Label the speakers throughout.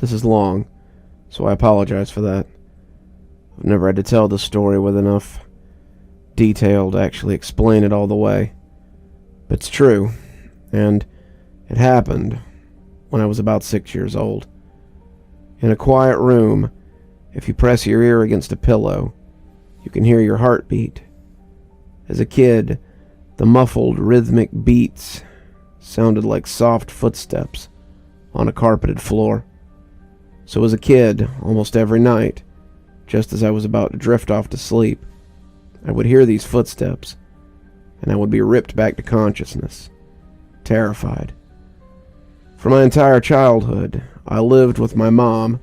Speaker 1: This is long, so I apologize for that. I've never had to tell this story with enough detail to actually explain it all the way. But it's true, and it happened when I was about 6 years old. In a quiet room, if you press your ear against a pillow, you can hear your heartbeat. As a kid, the muffled, rhythmic beats sounded like soft footsteps on a carpeted floor. So as a kid, almost every night, just as I was about to drift off to sleep, I would hear these footsteps, and I would be ripped back to consciousness, terrified. For my entire childhood, I lived with my mom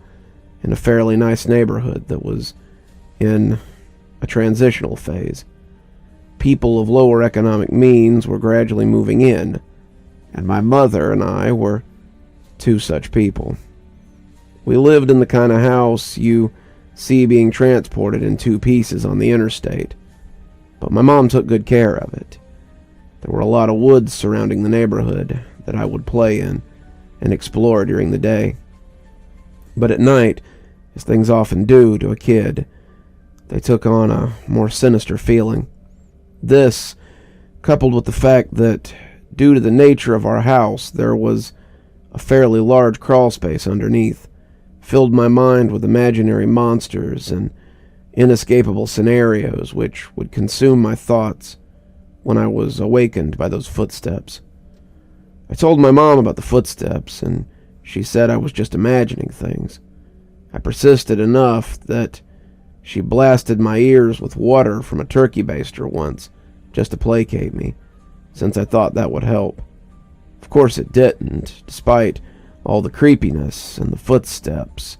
Speaker 1: in a fairly nice neighborhood that was in a transitional phase. People of lower economic means were gradually moving in, and my mother and I were two such people. We lived in the kind of house you see being transported in two pieces on the interstate, but my mom took good care of it. There were a lot of woods surrounding the neighborhood that I would play in and explore during the day. But at night, as things often do to a kid, they took on a more sinister feeling. This, coupled with the fact that, due to the nature of our house, there was a fairly large crawl space underneath, filled my mind with imaginary monsters and inescapable scenarios which would consume my thoughts when I was awakened by those footsteps. I told my mom about the footsteps, and she said I was just imagining things. I persisted enough that she blasted my ears with water from a turkey baster once, just to placate me, since I thought that would help. Of course it didn't, despite all the creepiness and the footsteps.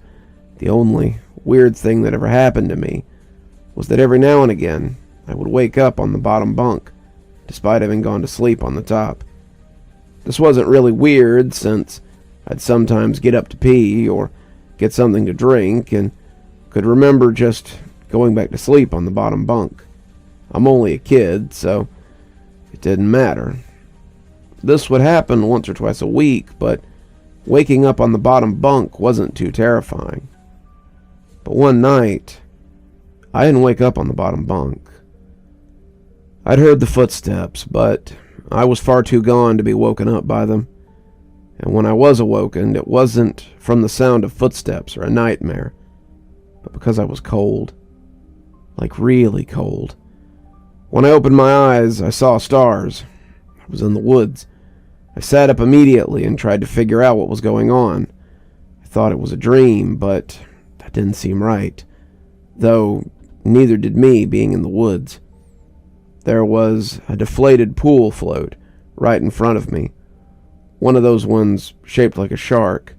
Speaker 1: The only weird thing that ever happened to me was that every now and again I would wake up on the bottom bunk, despite having gone to sleep on the top. This wasn't really weird, since I'd sometimes get up to pee or get something to drink, and could remember just going back to sleep on the bottom bunk. I'm only a kid, so it didn't matter. This would happen once or twice a week, but waking up on the bottom bunk wasn't too terrifying. But one night, I didn't wake up on the bottom bunk. I'd heard the footsteps, but I was far too gone to be woken up by them. And when I was awoken, it wasn't from the sound of footsteps or a nightmare, but because I was cold. Like really cold. When I opened my eyes, I saw stars. I was in the woods. I sat up immediately and tried to figure out what was going on. I thought it was a dream, but that didn't seem right. Though neither did me being in the woods. There was a deflated pool float right in front of me. One of those ones shaped like a shark.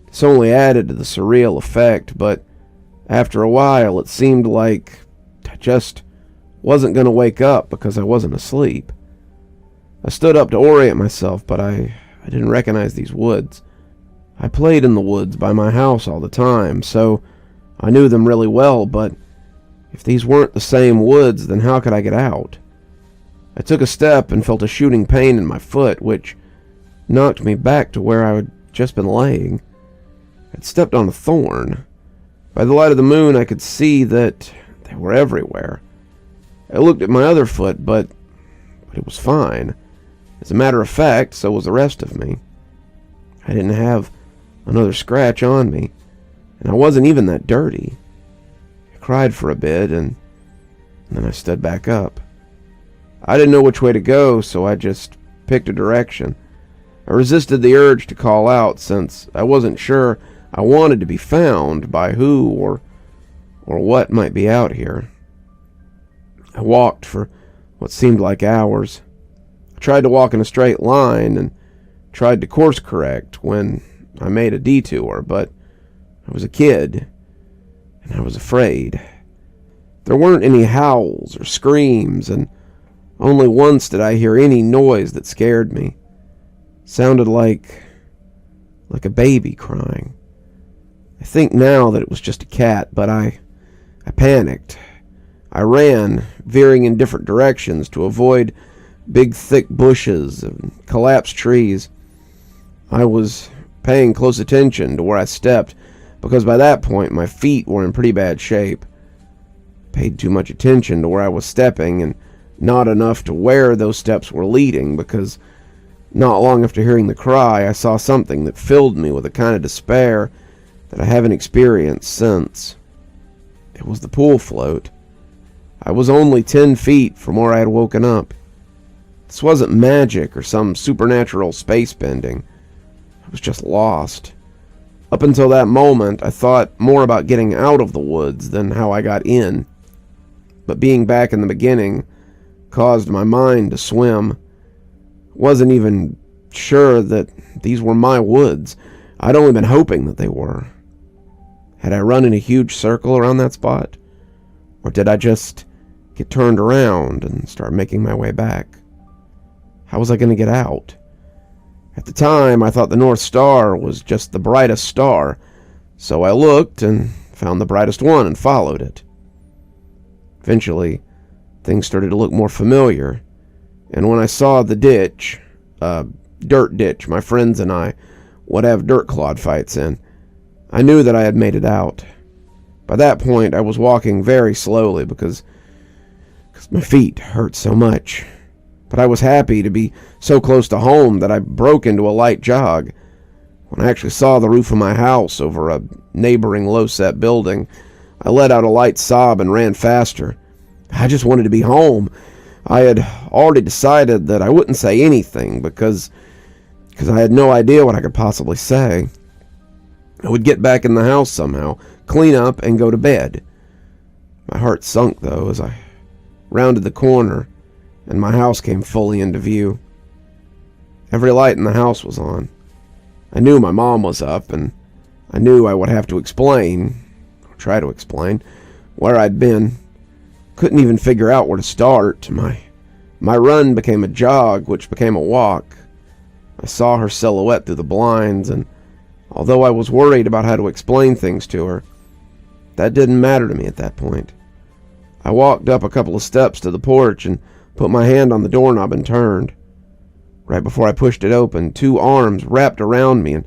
Speaker 1: This only added to the surreal effect, but after a while it seemed like I just wasn't going to wake up because I wasn't asleep. I stood up to orient myself, but I didn't recognize these woods. I played in the woods by my house all the time, so I knew them really well, but if these weren't the same woods, then how could I get out? I took a step and felt a shooting pain in my foot, which knocked me back to where I had just been laying. I'd stepped on a thorn. By the light of the moon, I could see that they were everywhere. I looked at my other foot, but it was fine. As a matter of fact, so was the rest of me. I didn't have another scratch on me, and I wasn't even that dirty. I cried for a bit, and then I stood back up. I didn't know which way to go, so I just picked a direction. I resisted the urge to call out, since I wasn't sure I wanted to be found by who or what might be out here. I walked for what seemed like hours. I tried to walk in a straight line and tried to course correct when I made a detour, but I was a kid, and I was afraid. There weren't any howls or screams, and only once did I hear any noise that scared me. It sounded like a baby crying. I think now that it was just a cat, but I panicked. I ran, veering in different directions to avoid big thick bushes and collapsed trees. I was paying close attention to where I stepped, because by that point my feet were in pretty bad shape. Paid too much attention to where I was stepping, and not enough to where those steps were leading, because not long after hearing the cry, I saw something that filled me with a kind of despair that I haven't experienced since. It was the pool float. I was only 10 feet from where I had woken up. This wasn't magic or some supernatural space bending. I was just lost. Up until that moment, I thought more about getting out of the woods than how I got in. But being back in the beginning caused my mind to swim. Wasn't even sure that these were my woods. I'd only been hoping that they were. Had I run in a huge circle around that spot? Or did I just get turned around and start making my way back? How was I going to get out? At the time, I thought the North Star was just the brightest star, so I looked and found the brightest one and followed it. Eventually, things started to look more familiar, and when I saw the ditch, dirt ditch my friends and I would have dirt clod fights in, I knew that I had made it out. By that point, I was walking very slowly because my feet hurt so much. But I was happy to be so close to home that I broke into a light jog. When I actually saw the roof of my house over a neighboring low-set building, I let out a light sob and ran faster. I just wanted to be home. I had already decided that I wouldn't say anything because I had no idea what I could possibly say. I would get back in the house somehow, clean up, and go to bed. My heart sunk, though, as I rounded the corner, and my house came fully into view. Every light in the house was on. I knew my mom was up, and I knew I would have to explain, or try to explain, where I'd been. Couldn't even figure out where to start. My run became a jog, which became a walk. I saw her silhouette through the blinds, and although I was worried about how to explain things to her, that didn't matter to me at that point. I walked up a couple of steps to the porch and put my hand on the doorknob and turned. Right before I pushed it open, 2 arms wrapped around me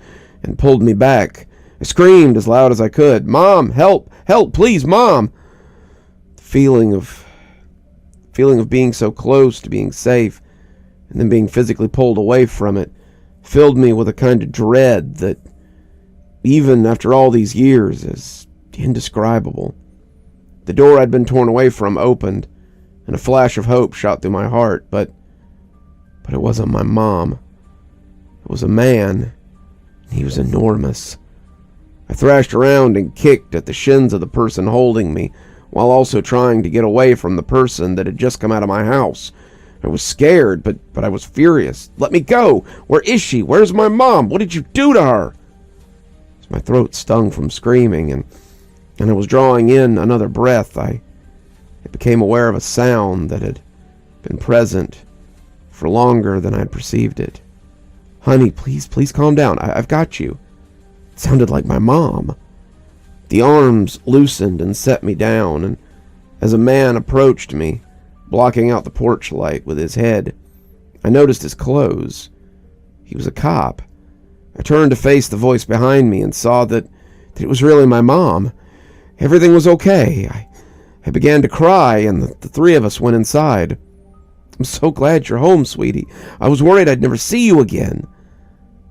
Speaker 1: and pulled me back. I screamed as loud as I could, "Mom, help! Help, please, Mom!" The feeling of being so close to being safe and then being physically pulled away from it filled me with a kind of dread that, even after all these years, is indescribable. The door I'd been torn away from opened, and a flash of hope shot through my heart, but it wasn't my mom. It was a man, and he was enormous. I thrashed around and kicked at the shins of the person holding me, while also trying to get away from the person that had just come out of my house. I was scared, but I was furious. "Let me go! Where is she? Where's my mom? What did you do to her?" As my throat stung from screaming, and I was drawing in another breath, I became aware of a sound that had been present for longer than I'd perceived it. "Honey, please calm down. I've got you." It sounded like my mom. The arms loosened and set me down, and as a man approached me, blocking out the porch light with his head, I noticed his clothes. He was a cop. I turned to face the voice behind me and saw that it was really my mom. Everything was okay. I began to cry, and the 3 of us went inside. "I'm so glad you're home, sweetie. I was worried I'd never see you again."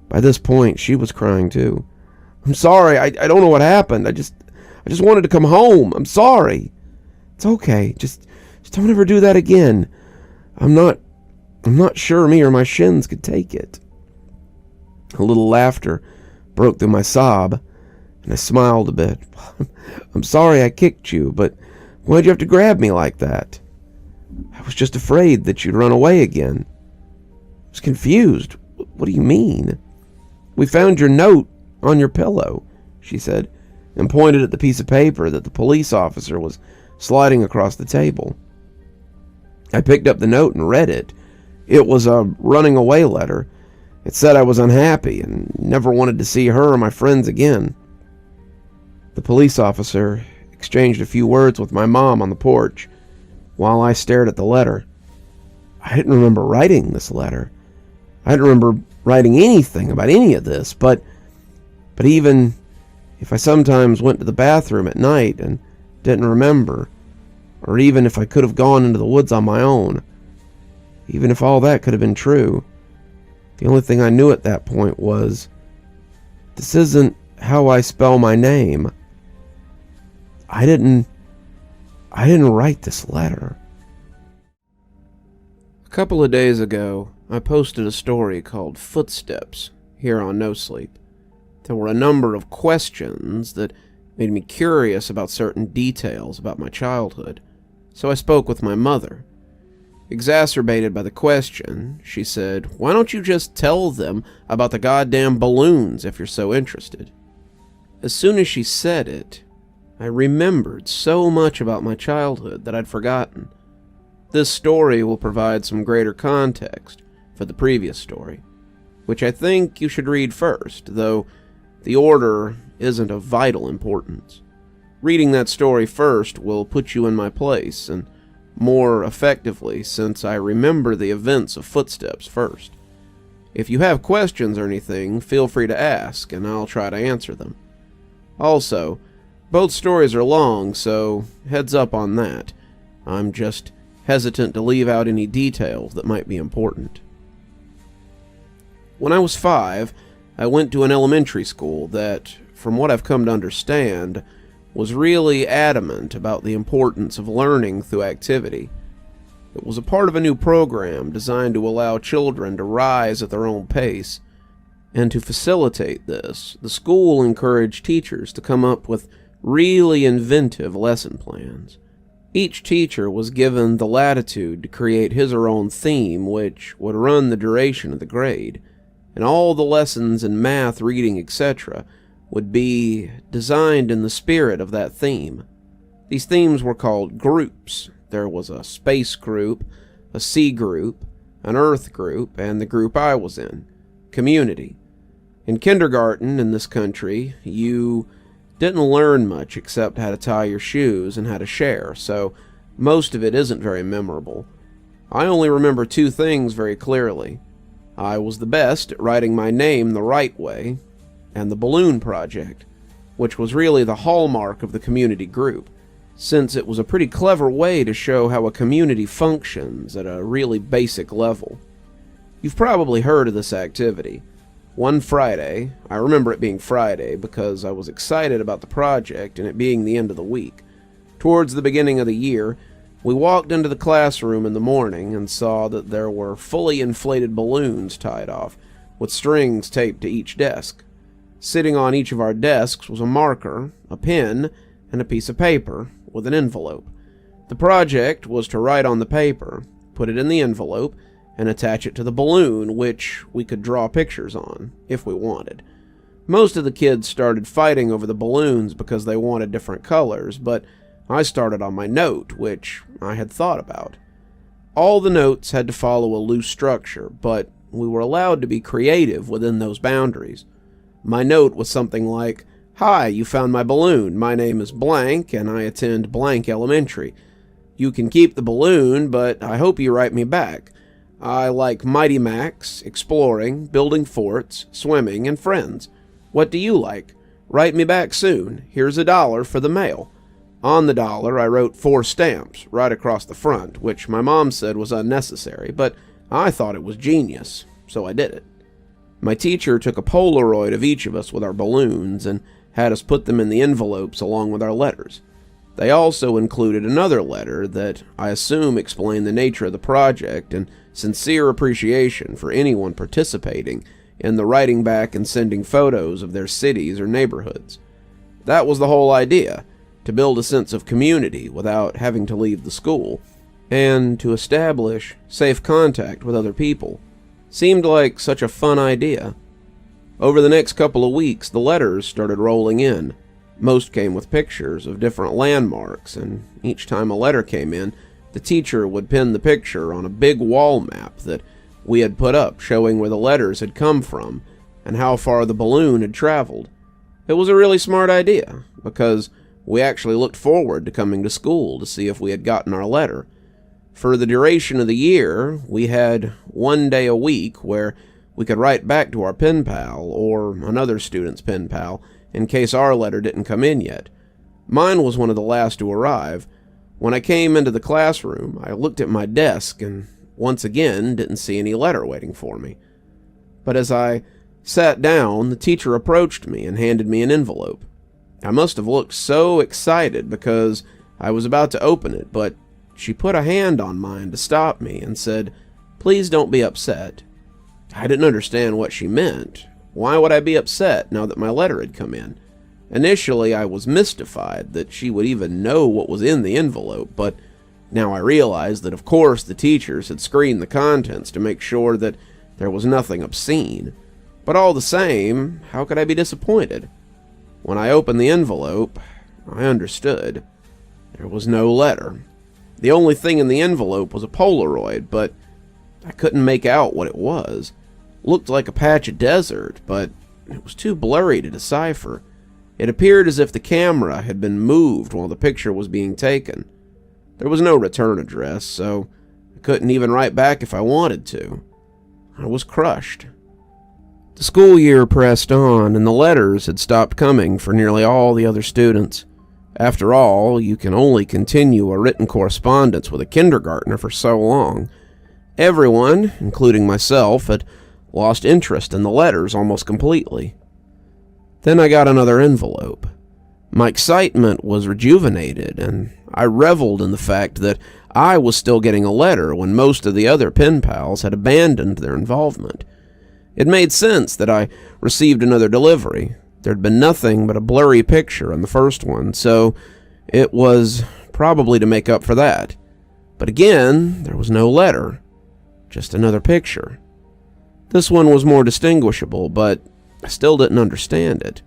Speaker 1: By this point, she was crying too. "I'm sorry. I don't know what happened. I just wanted to come home. I'm sorry." "It's okay. Just don't ever do that again. I'm not sure me or my shins could take it." A little laughter broke through my sob, and I smiled a bit. "I'm sorry I kicked you, but why'd you have to grab me like that?" "I was just afraid that you'd run away again." I was confused. "What do you mean?" "We found your note on your pillow," she said, and pointed at the piece of paper that the police officer was sliding across the table. I picked up the note and read it. It was a running away letter. It said I was unhappy and never wanted to see her or my friends again. The police officer exchanged a few words with my mom on the porch while I stared at the letter. I didn't remember writing this letter. I didn't remember writing anything about any of this, but But even if I sometimes went to the bathroom at night and didn't remember, or even if I could have gone into the woods on my own, even if all that could have been true, the only thing I knew at that point was, this isn't how I spell my name. I didn't write this letter. A couple of days ago, I posted a story called Footsteps here on No Sleep. There were a number of questions that made me curious about certain details about my childhood, so I spoke with my mother. Exacerbated by the question, she said, "Why don't you just tell them about the goddamn balloons if you're so interested?" As soon as she said it, I remembered so much about my childhood that I'd forgotten. This story will provide some greater context for the previous story, which I think you should read first, though the order isn't of vital importance. Reading that story first will put you in my place, and more effectively since I remember the events of Footsteps first. If you have questions or anything, feel free to ask, and I'll try to answer them. Also, both stories are long, so heads up on that. I'm just hesitant to leave out any details that might be important. When I was 5, I went to an elementary school that, from what I've come to understand, was really adamant about the importance of learning through activity. It was a part of a new program designed to allow children to rise at their own pace. And to facilitate this, the school encouraged teachers to come up with really inventive lesson plans. Each teacher was given the latitude to create his or her own theme, which would run the duration of the grade, and all the lessons in math, reading, etc. would be designed in the spirit of that theme. These themes were called groups. There was a space group, a sea group, an earth group, and the group I was in, community. In kindergarten in this country, you didn't learn much except how to tie your shoes and how to share, so most of it isn't very memorable. I only remember 2 things very clearly. I was the best at writing my name the right way, and the balloon project, which was really the hallmark of the community group, since it was a pretty clever way to show how a community functions at a really basic level. You've probably heard of this activity. One Friday, I remember it being Friday because I was excited about the project and it being the end of the week. Towards the beginning of the year, we walked into the classroom in the morning and saw that there were fully inflated balloons tied off, with strings taped to each desk. Sitting on each of our desks was a marker, a pen, and a piece of paper with an envelope. The project was to write on the paper, put it in the envelope, and attach it to the balloon, which we could draw pictures on, if we wanted. Most of the kids started fighting over the balloons because they wanted different colors, but I started on my note, which I had thought about. All the notes had to follow a loose structure, but we were allowed to be creative within those boundaries. My note was something like, "Hi, you found my balloon. My name is blank, and I attend blank elementary. You can keep the balloon, but I hope you write me back. I like Mighty Max, exploring, building forts, swimming, and friends. What do you like? Write me back soon. Here's $1 for the mail." On the dollar, I wrote 4 stamps right across the front, which my mom said was unnecessary, but I thought it was genius, so I did it. My teacher took a Polaroid of each of us with our balloons and had us put them in the envelopes along with our letters. They also included another letter that I assume explained the nature of the project and sincere appreciation for anyone participating in the writing back and sending photos of their cities or neighborhoods. That was the whole idea, to build a sense of community without having to leave the school, and to establish safe contact with other people. Seemed like such a fun idea. Over the next couple of weeks, the letters started rolling in. Most came with pictures of different landmarks, and each time a letter came in, the teacher would pin the picture on a big wall map that we had put up showing where the letters had come from and how far the balloon had traveled. It was a really smart idea, because we actually looked forward to coming to school to see if we had gotten our letter. For the duration of the year, we had 1 day a week where we could write back to our pen pal, or another student's pen pal, in case our letter didn't come in yet. Mine was one of the last to arrive. When I came into the classroom, I looked at my desk and once again didn't see any letter waiting for me. But as I sat down, the teacher approached me and handed me an envelope. I must have looked so excited because I was about to open it, but she put a hand on mine to stop me and said, "Please don't be upset." I didn't understand what she meant. Why would I be upset now that my letter had come in? Initially, I was mystified that she would even know what was in the envelope, but now I realized that of course the teachers had screened the contents to make sure that there was nothing obscene. But all the same, how could I be disappointed? When I opened the envelope, I understood. There was no letter. The only thing in the envelope was a Polaroid, but I couldn't make out what it was. Looked like a patch of desert, but it was too blurry to decipher. It appeared as if the camera had been moved while the picture was being taken. There was no return address, so I couldn't even write back if I wanted to. I was crushed. The school year pressed on, and the letters had stopped coming for nearly all the other students. After all, you can only continue a written correspondence with a kindergartner for so long. Everyone, including myself, had lost interest in the letters almost completely. Then I got another envelope. My excitement was rejuvenated, and I reveled in the fact that I was still getting a letter when most of the other pen pals had abandoned their involvement. It made sense that I received another delivery. There'd been nothing but a blurry picture in the first one, so it was probably to make up for that. But again, there was no letter, just another picture. This one was more distinguishable, but I still didn't understand it.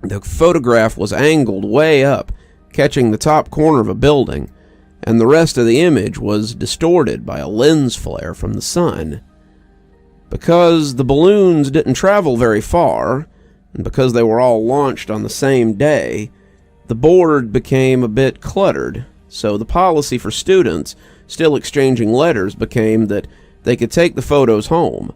Speaker 1: The photograph was angled way up, catching the top corner of a building, and the rest of the image was distorted by a lens flare from the sun. Because the balloons didn't travel very far, and because they were all launched on the same day, the board became a bit cluttered, so the policy for students still exchanging letters became that they could take the photos home.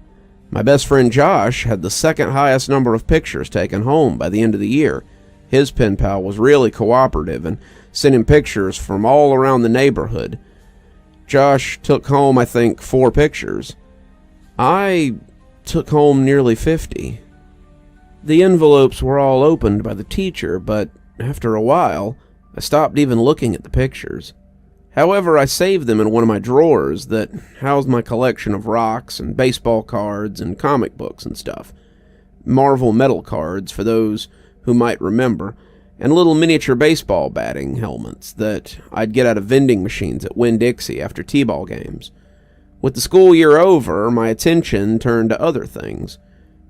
Speaker 1: My best friend Josh had the second highest number of pictures taken home by the end of the year. His pen pal was really cooperative and sent him pictures from all around the neighborhood. Josh took home, I think, 4 pictures. I took home nearly 50. The envelopes were all opened by the teacher, but after a while, I stopped even looking at the pictures. However, I saved them in one of my drawers that housed my collection of rocks and baseball cards and comic books and stuff. Marvel metal cards, for those who might remember, and little miniature baseball batting helmets that I'd get out of vending machines at Winn-Dixie after t-ball games. With the school year over, my attention turned to other things.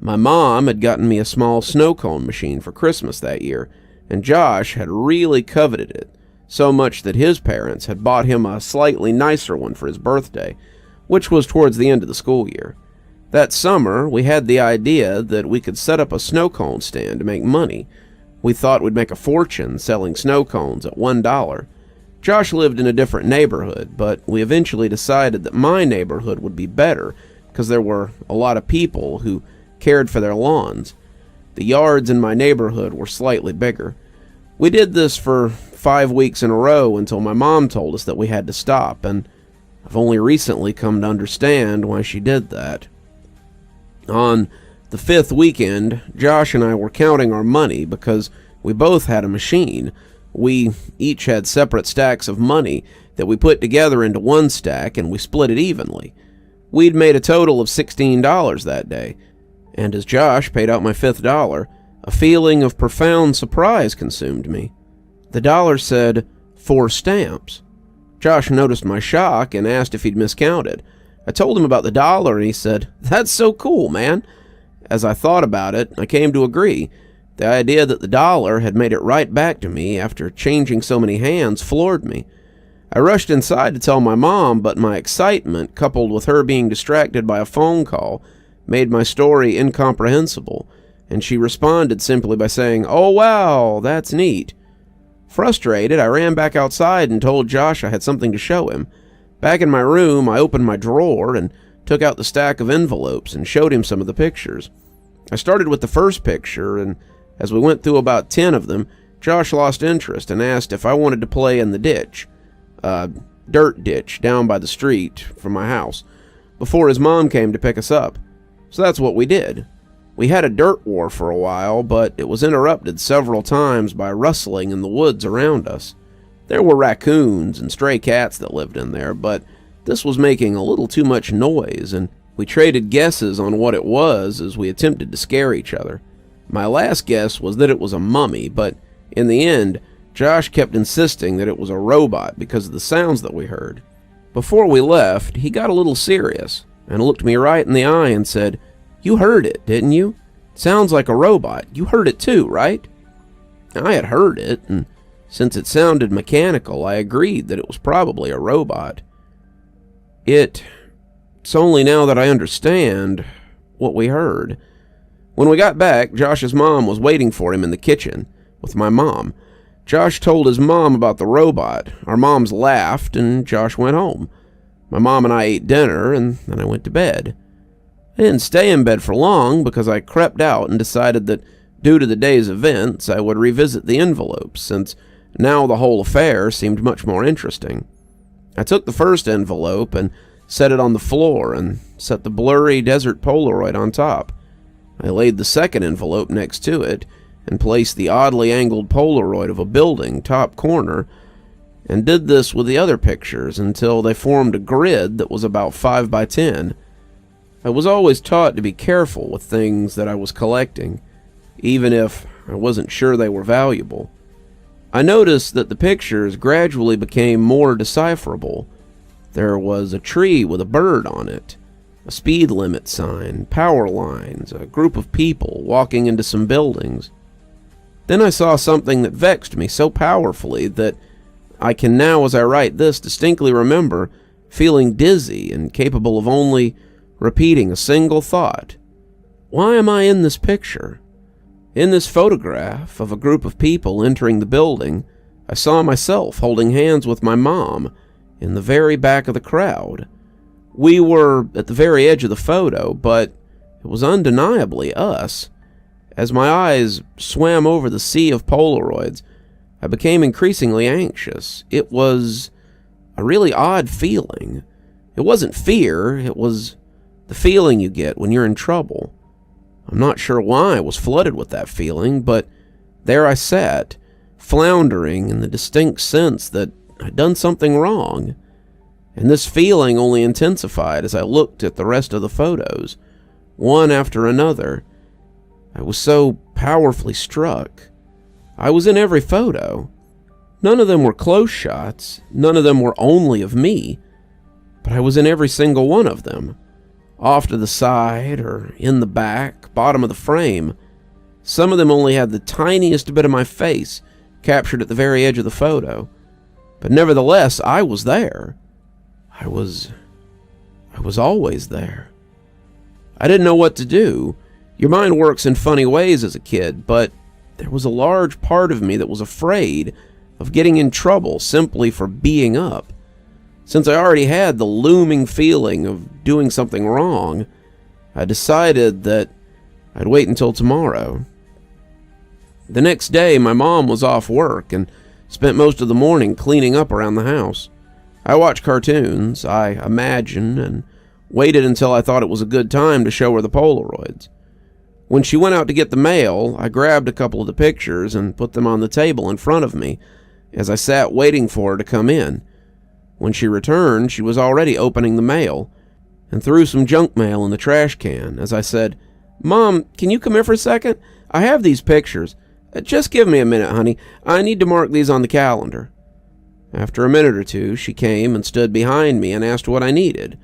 Speaker 1: My mom had gotten me a small snow cone machine for Christmas that year, and Josh had really coveted it, so much that his parents had bought him a slightly nicer one for his birthday, which was towards the end of the school year. That summer, we had the idea that we could set up a snow cone stand to make money. We thought we'd make a fortune selling snow cones at $1. Josh lived in a different neighborhood, but we eventually decided that my neighborhood would be better because there were a lot of people who cared for their lawns. The yards in my neighborhood were slightly bigger. We did this for 5 weeks in a row until my mom told us that we had to stop, and I've only recently come to understand why she did that. On the 5th weekend, Josh and I were counting our money because we both had a machine. We each had separate stacks of money that we put together into one stack, and we split it evenly. We'd made a total of $16 that day, and as Josh paid out my 5th dollar, a feeling of profound surprise consumed me. The dollar said 4 stamps. Josh noticed my shock and asked if he'd miscounted. I told him about the dollar, and he said, "That's so cool, man." As I thought about it, I came to agree. The idea that the dollar had made it right back to me after changing so many hands floored me. I rushed inside to tell my mom, but my excitement, coupled with her being distracted by a phone call, made my story incomprehensible, and she responded simply by saying, "Oh wow, that's neat." Frustrated, I ran back outside and told Josh I had something to show him. Back in my room, I opened my drawer and took out the stack of envelopes and showed him some of the pictures. I started with the first picture, and as we went through about 10 of them, Josh lost interest and asked if I wanted to play in the ditch, dirt ditch down by the street from my house, before his mom came to pick us up. So that's what we did. We had a dirt war for a while, but it was interrupted several times by rustling in the woods around us. There were raccoons and stray cats that lived in there, but this was making a little too much noise, and we traded guesses on what it was as we attempted to scare each other. My last guess was that it was a mummy, but in the end, Josh kept insisting that it was a robot because of the sounds that we heard. Before we left, he got a little serious and looked me right in the eye and said, "You heard it, didn't you? Sounds like a robot. You heard it too, right?" I had heard it, and since it sounded mechanical, I agreed that it was probably a robot. It's only now that I understand what we heard. When we got back, Josh's mom was waiting for him in the kitchen with my mom. Josh told his mom about the robot. Our moms laughed, and Josh went home. My mom and I ate dinner, and then I went to bed. I didn't stay in bed for long because I crept out and decided that due to the day's events, I would revisit the envelopes, since now the whole affair seemed much more interesting. I took the first envelope and set it on the floor and set the blurry desert Polaroid on top. I laid the second envelope next to it and placed the oddly angled Polaroid of a building top corner, and did this with the other pictures until they formed a grid that was about 5 by 10. I was always taught to be careful with things that I was collecting, even if I wasn't sure they were valuable. I noticed that the pictures gradually became more decipherable. There was a tree with a bird on it, a speed limit sign, power lines, a group of people walking into some buildings. Then I saw something that vexed me so powerfully that I can now, as I write this, distinctly remember feeling dizzy and capable of only repeating a single thought. Why am I in this picture? In this photograph of a group of people entering the building, I saw myself holding hands with my mom in the very back of the crowd. We were at the very edge of the photo, but it was undeniably us. As my eyes swam over the sea of Polaroids, I became increasingly anxious. It was a really odd feeling. It wasn't fear, it was the feeling you get when you're in trouble. I'm not sure why I was flooded with that feeling, but there I sat, floundering in the distinct sense that I'd done something wrong. And this feeling only intensified as I looked at the rest of the photos, one after another. I was so powerfully struck. I was in every photo. None of them were close shots, none of them were only of me, but I was in every single one of them. Off to the side, or in the back, bottom of the frame. Some of them only had the tiniest bit of my face captured at the very edge of the photo. But nevertheless, I was there. I was always there. I didn't know what to do. Your mind works in funny ways as a kid, but there was a large part of me that was afraid of getting in trouble simply for being up. Since I already had the looming feeling of doing something wrong, I decided that I'd wait until tomorrow. The next day, my mom was off work and spent most of the morning cleaning up around the house. I watched cartoons, I imagined, and waited until I thought it was a good time to show her the Polaroids. When she went out to get the mail, I grabbed a couple of the pictures and put them on the table in front of me as I sat waiting for her to come in. When she returned, she was already opening the mail and threw some junk mail in the trash can as I said, "Mom, can you come here for a second? I have these pictures. Just give me a minute, honey. I need to mark these on the calendar." After a minute or two, she came and stood behind me and asked what I needed.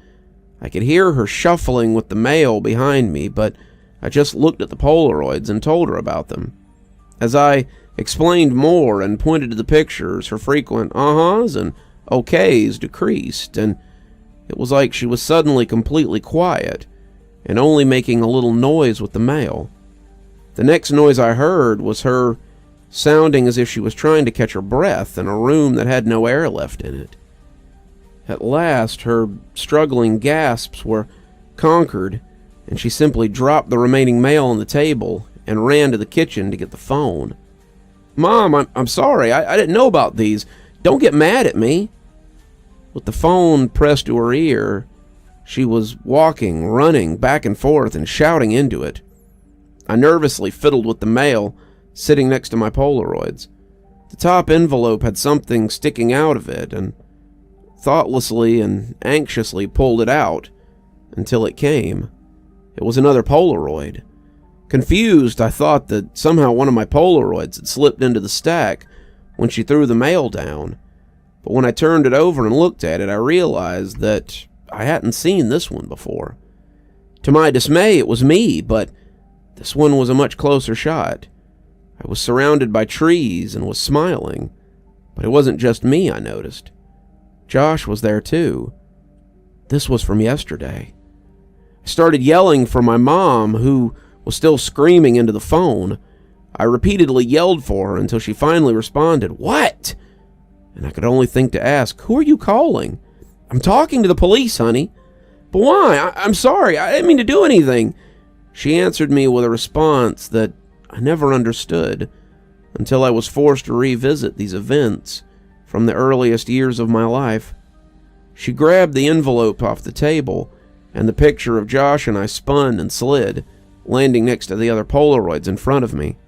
Speaker 1: I could hear her shuffling with the mail behind me, but I just looked at the Polaroids and told her about them. As I explained more and pointed to the pictures, her frequent uh-huhs and okays decreased, and it was like she was suddenly completely quiet and only making a little noise with the mail. The next noise I heard was her sounding as if she was trying to catch her breath in a room that had no air left in it. At last, her struggling gasps were conquered, and she simply dropped the remaining mail on the table and ran to the kitchen to get the phone. "Mom, I'm sorry. I didn't know about these. Don't get mad at me." With the phone pressed to her ear, she was walking, running back and forth, and shouting into it. I nervously fiddled with the mail, sitting next to my Polaroids. The top envelope had something sticking out of it, and thoughtlessly and anxiously pulled it out until it came. It was another Polaroid. Confused, I thought that somehow one of my Polaroids had slipped into the stack when she threw the mail down. But when I turned it over and looked at it, I realized that I hadn't seen this one before. To my dismay, it was me, but this one was a much closer shot. I was surrounded by trees and was smiling, but it wasn't just me, I noticed. Josh was there too. This was from yesterday. I started yelling for my mom, who was still screaming into the phone. I repeatedly yelled for her until she finally responded, "What?" And I could only think to ask, "Who are you calling?" "I'm talking to the police, honey." "But why? I'm sorry. I didn't mean to do anything." She answered me with a response that I never understood until I was forced to revisit these events from the earliest years of my life. She grabbed the envelope off the table, and the picture of Josh and I spun and slid, landing next to the other Polaroids in front of me.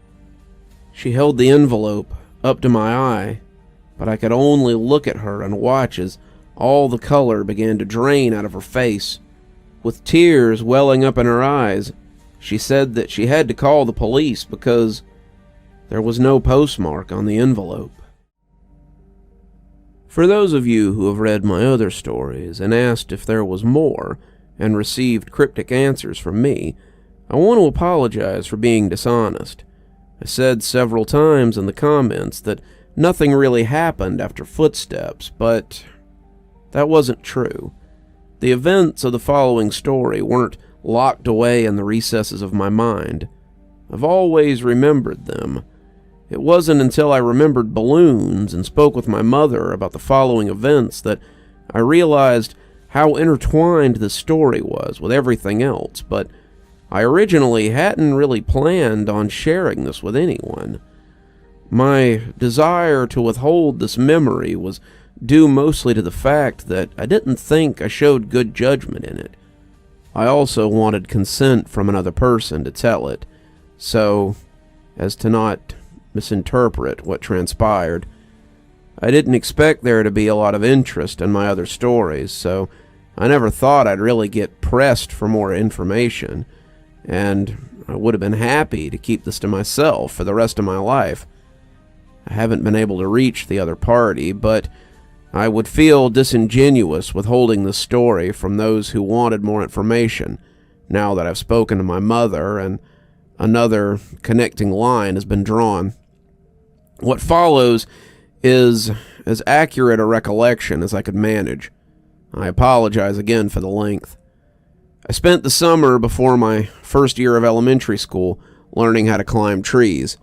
Speaker 1: She held the envelope up to my eye, but I could only look at her and watch as all the color began to drain out of her face. With tears welling up in her eyes, she said that she had to call the police because there was no postmark on the envelope. For those of you who have read my other stories and asked if there was more and received cryptic answers from me, I want to apologize for being dishonest. I said several times in the comments that nothing really happened after footsteps, but that wasn't true. The events of the following story weren't locked away in the recesses of my mind. I've always remembered them. It wasn't until I remembered balloons and spoke with my mother about the following events that I realized how intertwined this story was with everything else, but I originally hadn't really planned on sharing this with anyone. My desire to withhold this memory was due mostly to the fact that I didn't think I showed good judgment in it. I also wanted consent from another person to tell it, so as to not misinterpret what transpired. I didn't expect there to be a lot of interest in my other stories, so I never thought I'd really get pressed for more information, and I would have been happy to keep this to myself for the rest of my life. I haven't been able to reach the other party, but I would feel disingenuous withholding this story from those who wanted more information, now that I've spoken to my mother and another connecting line has been drawn. What follows is as accurate a recollection as I could manage. I apologize again for the length. I spent the summer before my first year of elementary school learning how to climb trees.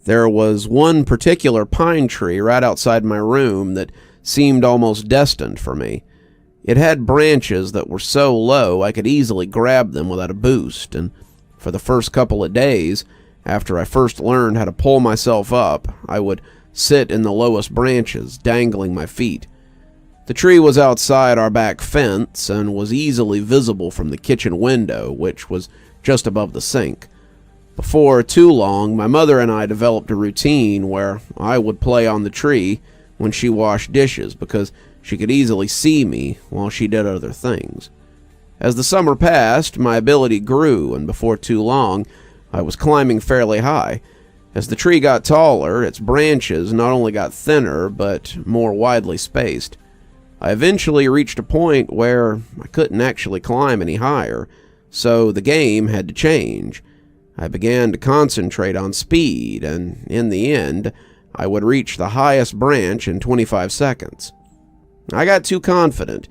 Speaker 1: There was one particular pine tree right outside my room that seemed almost destined for me. It had branches that were so low I could easily grab them without a boost, and for the first couple of days, after I first learned how to pull myself up, I would sit in the lowest branches, dangling my feet. The tree was outside our back fence and was easily visible from the kitchen window, which was just above the sink. Before too long, my mother and I developed a routine where I would play on the tree when she washed dishes because she could easily see me while she did other things. As the summer passed, my ability grew, and before too long, I was climbing fairly high. As the tree got taller, its branches not only got thinner, but more widely spaced. I eventually reached a point where I couldn't actually climb any higher, so the game had to change. I began to concentrate on speed, and in the end, I would reach the highest branch in 25 seconds. I got too confident,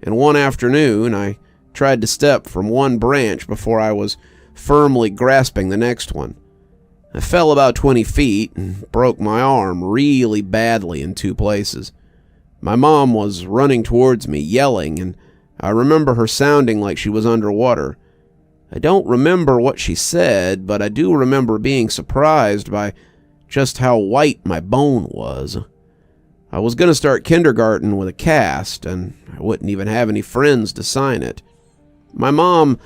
Speaker 1: and one afternoon I tried to step from one branch before I was firmly grasping the next one. I fell about 20 feet and broke my arm really badly in 2 places. My mom was running towards me, yelling, and I remember her sounding like she was underwater. I don't remember what she said, but I do remember being surprised by just how white my bone was. I was going to start kindergarten with a cast, and I wouldn't even have any friends to sign it. My mom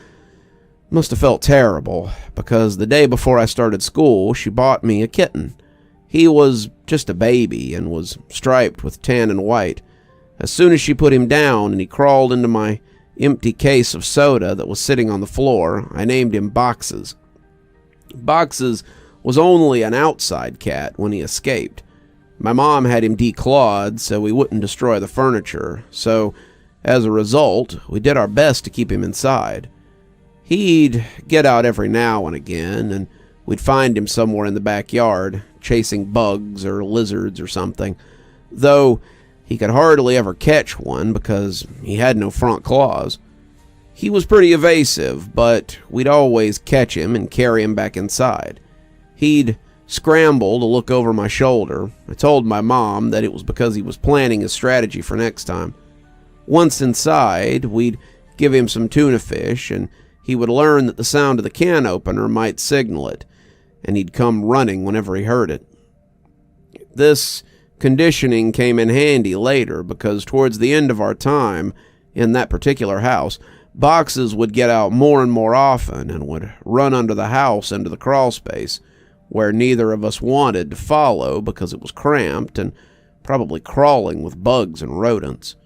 Speaker 1: must have felt terrible, because the day before I started school, she bought me a kitten. He was just a baby and was striped with tan and white. As soon as she put him down and he crawled into my empty case of soda that was sitting on the floor, I named him Boxes. Boxes was only an outside cat when he escaped. My mom had him declawed so he wouldn't destroy the furniture, so as a result, we did our best to keep him inside. He'd get out every now and again, and we'd find him somewhere in the backyard, chasing bugs or lizards or something, though he could hardly ever catch one because he had no front claws. He was pretty evasive, but we'd always catch him and carry him back inside. He'd scramble to look over my shoulder. I told my mom that it was because he was planning his strategy for next time. Once inside, we'd give him some tuna fish, and he would learn that the sound of the can opener might signal it, and he'd come running whenever he heard it. This conditioning came in handy later because towards the end of our time in that particular house, Boxes would get out more and more often and would run under the house into the crawl space, where neither of us wanted to follow because it was cramped and probably crawling with bugs and rodents.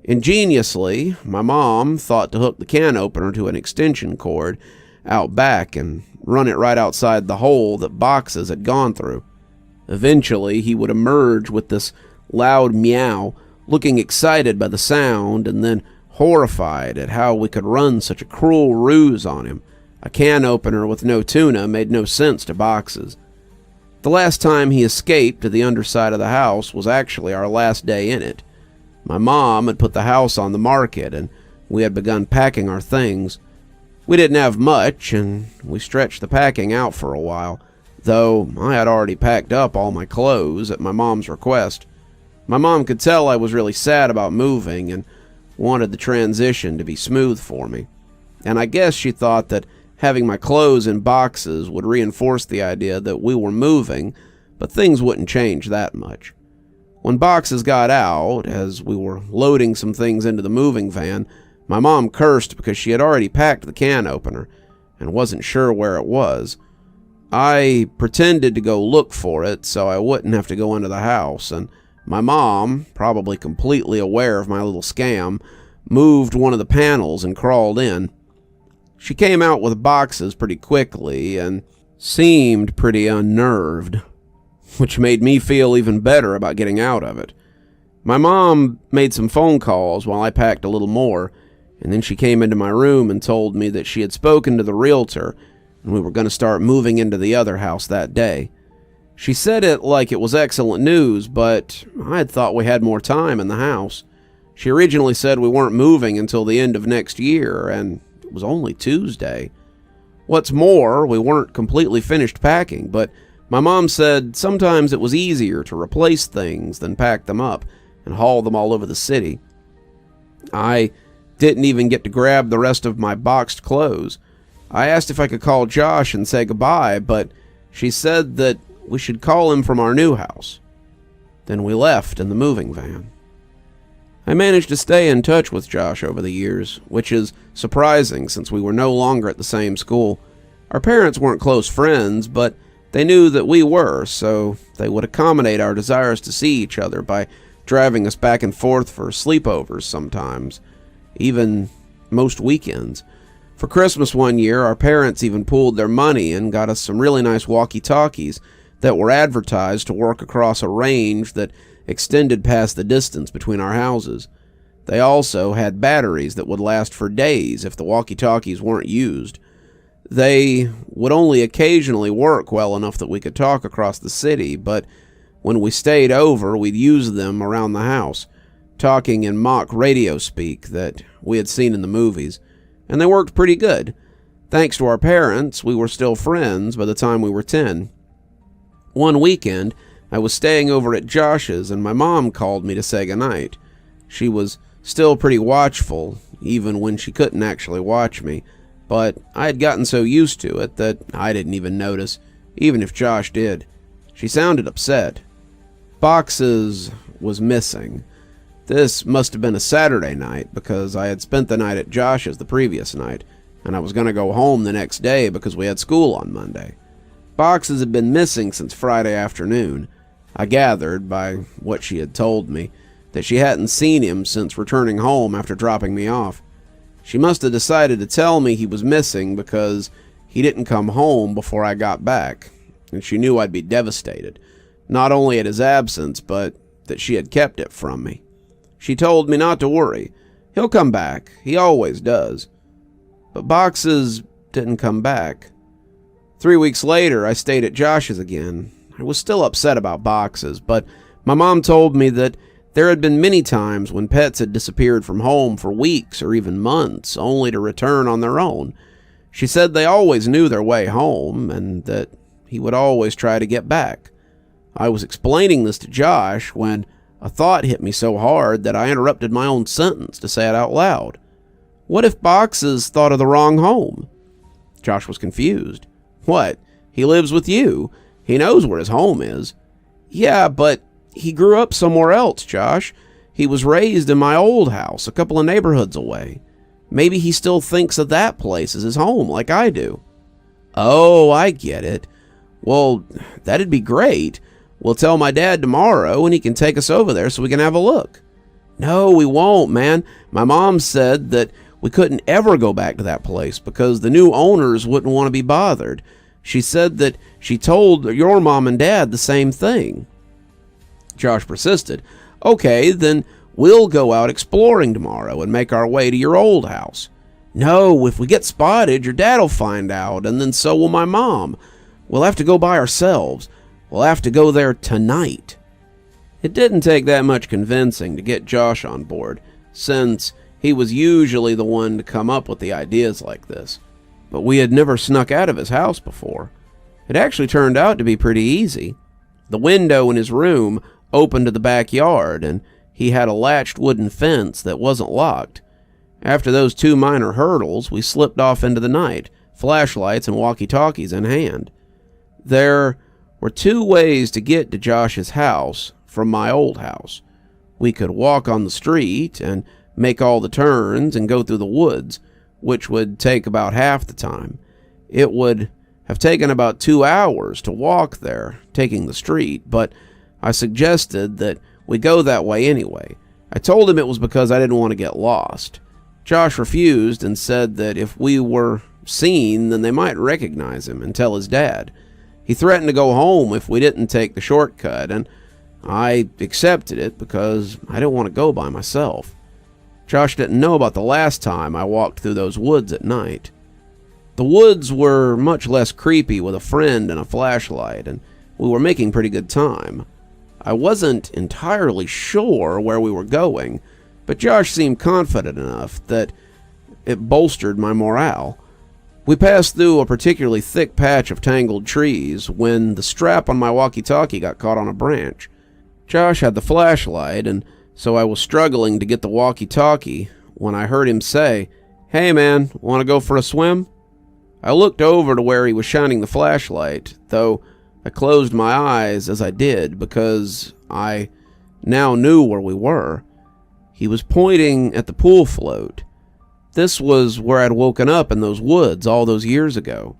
Speaker 1: Ingeniously, my mom thought to hook the can opener to an extension cord out back and run it right outside the hole that Boxes had gone through. Eventually, he would emerge with this loud meow, looking excited by the sound and then horrified at how we could run such a cruel ruse on him. A can opener with no tuna made no sense to Boxes. The last time he escaped to the underside of the house was actually our last day in it. My mom had put the house on the market, and we had begun packing our things. We didn't have much, and we stretched the packing out for a while, though I had already packed up all my clothes at my mom's request. My mom could tell I was really sad about moving and wanted the transition to be smooth for me. And I guess she thought that having my clothes in boxes would reinforce the idea that we were moving, but things wouldn't change that much. When Boxes got out, as we were loading some things into the moving van, my mom cursed because she had already packed the can opener and wasn't sure where it was. I pretended to go look for it so I wouldn't have to go into the house, and my mom, probably completely aware of my little scam, moved one of the panels and crawled in. She came out with Boxes pretty quickly and seemed pretty unnerved, which made me feel even better about getting out of it. My mom made some phone calls while I packed a little more, and then she came into my room and told me that she had spoken to the realtor and we were going to start moving into the other house that day. She said it like it was excellent news, but I had thought we had more time in the house. She originally said we weren't moving until the end of next year, and it was only Tuesday. What's more, we weren't completely finished packing, but my mom said sometimes it was easier to replace things than pack them up and haul them all over the city. I didn't even get to grab the rest of my boxed clothes. I asked if I could call Josh and say goodbye, but she said that we should call him from our new house. Then we left in the moving van. I managed to stay in touch with Josh over the years, which is surprising since we were no longer at the same school. Our parents weren't close friends, but they knew that we were, so they would accommodate our desires to see each other by driving us back and forth for sleepovers sometimes, even most weekends. For Christmas one year, our parents even pooled their money and got us some really nice walkie-talkies that were advertised to work across a range that extended past the distance between our houses. They also had batteries that would last for days if the walkie-talkies weren't used. They would only occasionally work well enough that we could talk across the city, but when we stayed over, we'd use them around the house, talking in mock radio speak that we had seen in the movies, and they worked pretty good. Thanks to our parents, we were still friends by the time we were 10. One weekend, I was staying over at Josh's, and my mom called me to say goodnight. She was still pretty watchful, even when she couldn't actually watch me, but I had gotten so used to it that I didn't even notice, even if Josh did. She sounded upset. Boxes was missing. This must have been a Saturday night, because I had spent the night at Josh's the previous night, and I was going to go home the next day because we had school on Monday. Boxes had been missing since Friday afternoon. I gathered, by what she had told me, that she hadn't seen him since returning home after dropping me off. She must have decided to tell me he was missing because he didn't come home before I got back, and she knew I'd be devastated, not only at his absence, but that she had kept it from me. She told me not to worry. He'll come back. He always does. But Boxes didn't come back. 3 weeks later, I stayed at Josh's again. I was still upset about Boxes, but my mom told me that there had been many times when pets had disappeared from home for weeks or even months, only to return on their own. She said they always knew their way home, and that he would always try to get back. I was explaining this to Josh when a thought hit me so hard that I interrupted my own sentence to say it out loud. What if Boxes thought of the wrong home? Josh was confused. What? He lives with you. He knows where his home is. Yeah, but he grew up somewhere else, Josh. He was raised in my old house, a couple of neighborhoods away. Maybe he still thinks of that place as his home, like I do. Oh, I get it. Well, that'd be great. We'll tell my dad tomorrow, and he can take us over there so we can have a look. No, we won't, man. My mom said that we couldn't ever go back to that place because the new owners wouldn't want to be bothered. She said that she told your mom and dad the same thing. Josh persisted. Okay, then we'll go out exploring tomorrow and make our way to your old house. No, if we get spotted, your dad'll find out, and then so will my mom. We'll have to go by ourselves. We'll have to go there tonight. It didn't take that much convincing to get Josh on board, since he was usually the one to come up with the ideas like this. But we had never snuck out of his house before. It actually turned out to be pretty easy. The window in his room opened to the backyard, and he had a latched wooden fence that wasn't locked. After those 2 minor hurdles, we slipped off into the night, flashlights and walkie-talkies in hand. There were 2 ways to get to Josh's house from my old house. We could walk on the street and make all the turns and go through the woods, which would take about half the time. It would have taken about 2 hours to walk there, taking the street, but I suggested that we go that way anyway. I told him it was because I didn't want to get lost. Josh refused and said that if we were seen, then they might recognize him and tell his dad. He threatened to go home if we didn't take the shortcut, and I accepted it because I didn't want to go by myself. Josh didn't know about the last time I walked through those woods at night. The woods were much less creepy with a friend and a flashlight, and we were making pretty good time. I wasn't entirely sure where we were going, but Josh seemed confident enough that it bolstered my morale. We passed through a particularly thick patch of tangled trees when the strap on my walkie-talkie got caught on a branch. Josh had the flashlight, and so I was struggling to get the walkie-talkie when I heard him say, "Hey man, want to go for a swim?" I looked over to where he was shining the flashlight, though I closed my eyes as I did because I now knew where we were. He was pointing at the pool float. This was where I'd woken up in those woods all those years ago.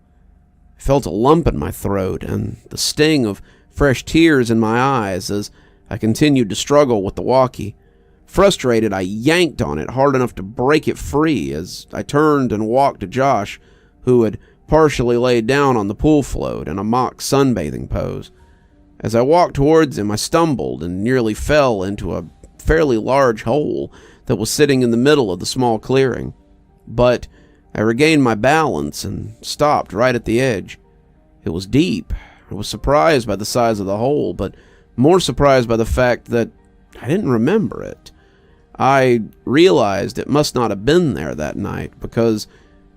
Speaker 1: I felt a lump in my throat and the sting of fresh tears in my eyes as I continued to struggle with the walkie. Frustrated, I yanked on it hard enough to break it free as I turned and walked to Josh, who had partially laid down on the pool float in a mock sunbathing pose. As I walked towards him, I stumbled and nearly fell into a fairly large hole that was sitting in the middle of the small clearing. But I regained my balance and stopped right at the edge. It was deep. I was surprised by the size of the hole, but more surprised by the fact that I didn't remember it. I realized it must not have been there that night because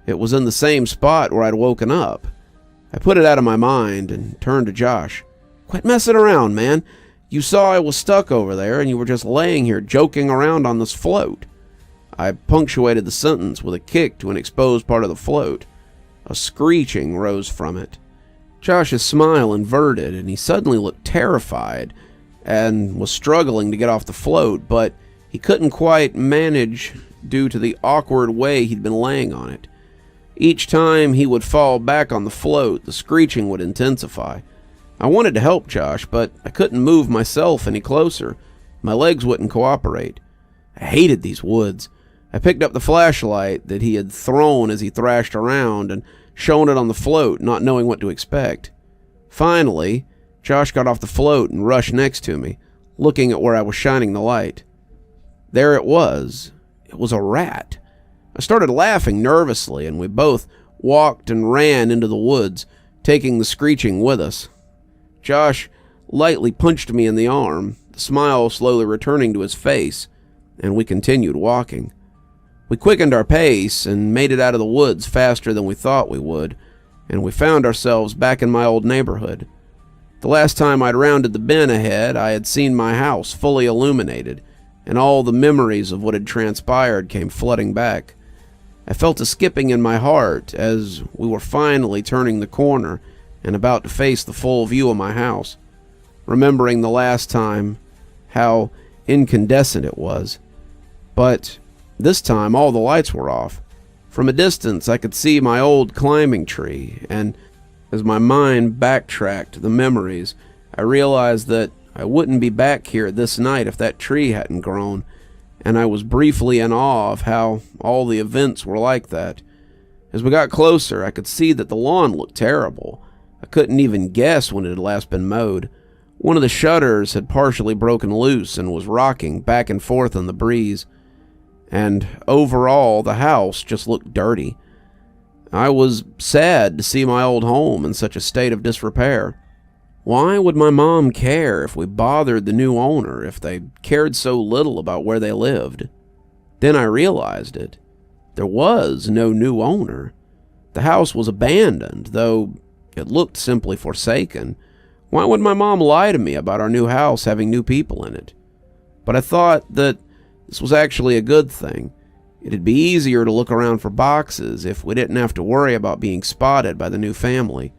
Speaker 1: it was in the same spot where I'd woken up. I put it out of my mind and turned to Josh. "Quit messing around, man. You saw I was stuck over there and you were just laying here joking around on this float." I punctuated the sentence with a kick to an exposed part of the float. A screeching rose from it. Josh's smile inverted, and he suddenly looked terrified and was struggling to get off the float, but he couldn't quite manage due to the awkward way he'd been laying on it. Each time he would fall back on the float, the screeching would intensify. I wanted to help Josh, but I couldn't move myself any closer. My legs wouldn't cooperate. I hated these woods. I picked up the flashlight that he had thrown as he thrashed around and shone it on the float, not knowing what to expect. Finally, Josh got off the float and rushed next to me, looking at where I was shining the light. There it was. It was a rat. I started laughing nervously, and we both walked and ran into the woods, taking the screeching with us. Josh lightly punched me in the arm, the smile slowly returning to his face, and we continued walking. We quickened our pace and made it out of the woods faster than we thought we would, and we found ourselves back in my old neighborhood. The last time I'd rounded the bend ahead, I had seen my house fully illuminated, and all the memories of what had transpired came flooding back. I felt a skipping in my heart as we were finally turning the corner and about to face the full view of my house, remembering the last time, how incandescent it was. But this time all the lights were off. From a distance I could see my old climbing tree, and as my mind backtracked the memories, I realized that I wouldn't be back here this night if that tree hadn't grown, and I was briefly in awe of how all the events were like that. As we got closer, I could see that the lawn looked terrible. I couldn't even guess when it had last been mowed. One of the shutters had partially broken loose and was rocking back and forth in the breeze. And overall, the house just looked dirty. I was sad to see my old home in such a state of disrepair. Why would my mom care if we bothered the new owner, if they cared so little about where they lived? Then I realized it. There was no new owner. The house was abandoned, though it looked simply forsaken. Why would my mom lie to me about our new house having new people in it? But I thought that this was actually a good thing. It'd be easier to look around for boxes if we didn't have to worry about being spotted by the new family.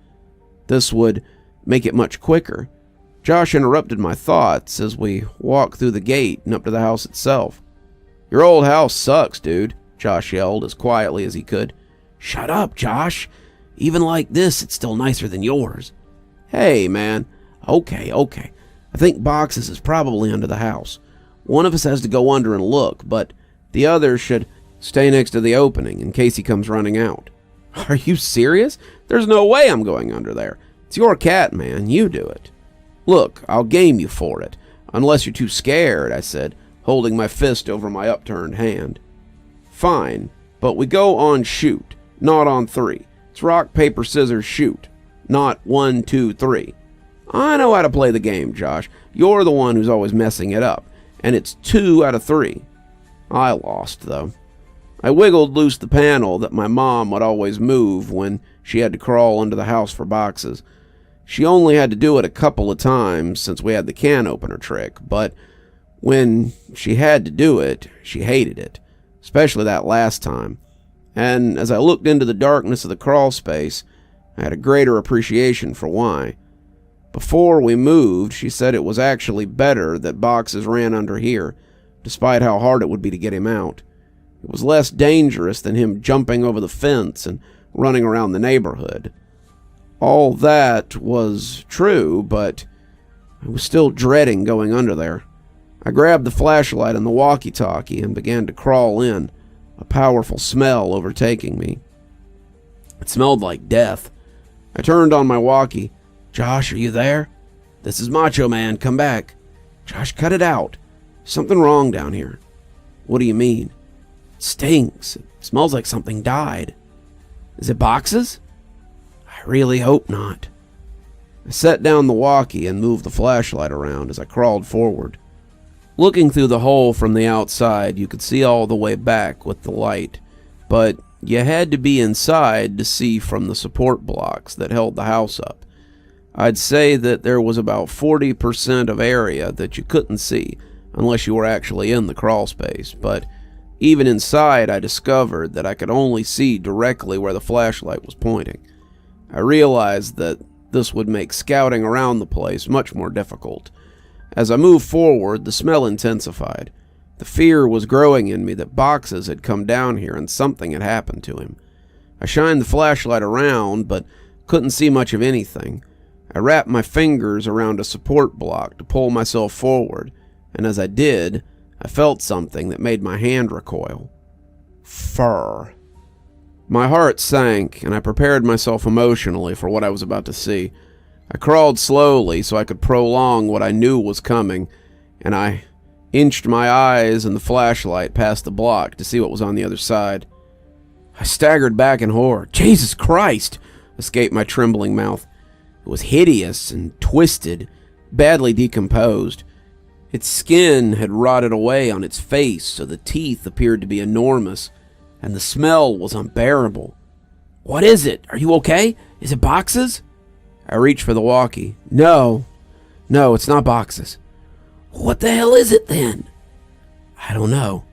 Speaker 1: This would make it much quicker. Josh interrupted my thoughts as we walked through the gate and up to the house itself. "Your old house sucks, dude," Josh yelled as quietly as he could. "Shut up, Josh. Even like this, it's still nicer than yours." "Hey, man. Okay. I think boxes is probably under the house. One of us has to go under and look, but the other should stay next to the opening in case he comes running out." "Are you serious? There's no way I'm going under there. It's your cat, man. You do it." "Look, I'll game you for it, unless you're too scared," I said, holding my fist over my upturned hand. "Fine, but we go on shoot, not on three. It's rock, paper, scissors, shoot, not 1, 2, 3. "I know how to play the game, Josh. You're the one who's always messing it up, and it's 2 out of 3. I lost, though. I wiggled loose the panel that my mom would always move when she had to crawl under the house for boxes. She only had to do it a couple of times since we had the can opener trick, but when she had to do it, she hated it, especially that last time. And as I looked into the darkness of the crawl space, I had a greater appreciation for why. Before we moved, she said it was actually better that boxes ran under here, despite how hard it would be to get him out. It was less dangerous than him jumping over the fence and running around the neighborhood. All that was true, but I was still dreading going under there. I grabbed the flashlight and the walkie-talkie and began to crawl in, a powerful smell overtaking me. It smelled like death. I turned on my walkie. "Josh, are you there? This is Macho Man. Come back." "Josh, cut it out. Something wrong down here." "What do you mean?" "It stinks. It smells like something died." "Is it boxes?" "I really hope not." I set down the walkie and moved the flashlight around as I crawled forward. Looking through the hole from the outside, you could see all the way back with the light, but you had to be inside to see from the support blocks that held the house up. I'd say that there was about 40% of area that you couldn't see unless you were actually in the crawl space, but Even inside, I discovered that I could only see directly where the flashlight was pointing. I realized that this would make scouting around the place much more difficult. As I moved forward, the smell intensified. The fear was growing in me that boxes had come down here and something had happened to him. I shined the flashlight around, but couldn't see much of anything. I wrapped my fingers around a support block to pull myself forward, and as I did, I felt something that made my hand recoil. Fur. My heart sank, and I prepared myself emotionally for what I was about to see. I crawled slowly so I could prolong what I knew was coming, and I inched my eyes and the flashlight past the block to see what was on the other side. I staggered back in horror. Jesus Christ! Escaped my trembling mouth. It was hideous and twisted, badly decomposed. Its skin had rotted away on its face, so the teeth appeared to be enormous, and the smell was unbearable. What is it? Are you okay? Is it boxes? I reached for the walkie. No, it's not boxes. What the hell is it then? I don't know.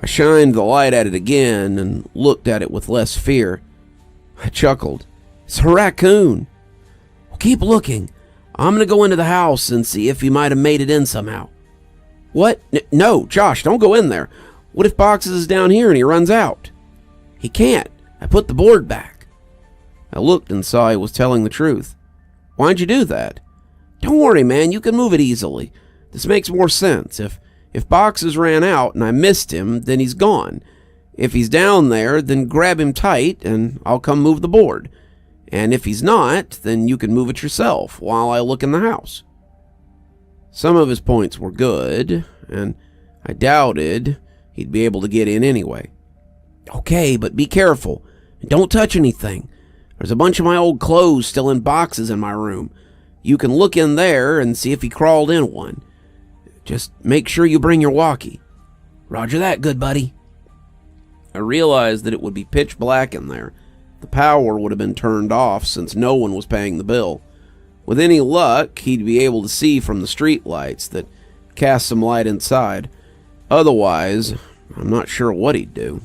Speaker 1: I shined the light at it again and looked at it with less fear. I chuckled. It's a raccoon. Well, keep looking. I'm going to go into the house and see if he might have made it in somehow. What? No, Josh, don't go in there. What if Boxes is down here and he runs out? He can't. I put the board back. I looked and saw he was telling the truth. Why'd you do that? Don't worry, man. You can move it easily. This makes more sense. If Boxes ran out and I missed him, then he's gone. If he's down there, then grab him tight and I'll come move the board. And if he's not, then you can move it yourself while I look in the house. Some of his points were good, and I doubted he'd be able to get in anyway. Okay, but be careful and don't touch anything. There's a bunch of my old clothes still in boxes in my room. You can look in there and see if he crawled in one. Just make sure you bring your walkie. Roger that, good buddy. I realized that it would be pitch black in there. The power would have been turned off since no one was paying the bill. With any luck, he'd be able to see from the street lights that cast some light inside. Otherwise, I'm not sure what he'd do.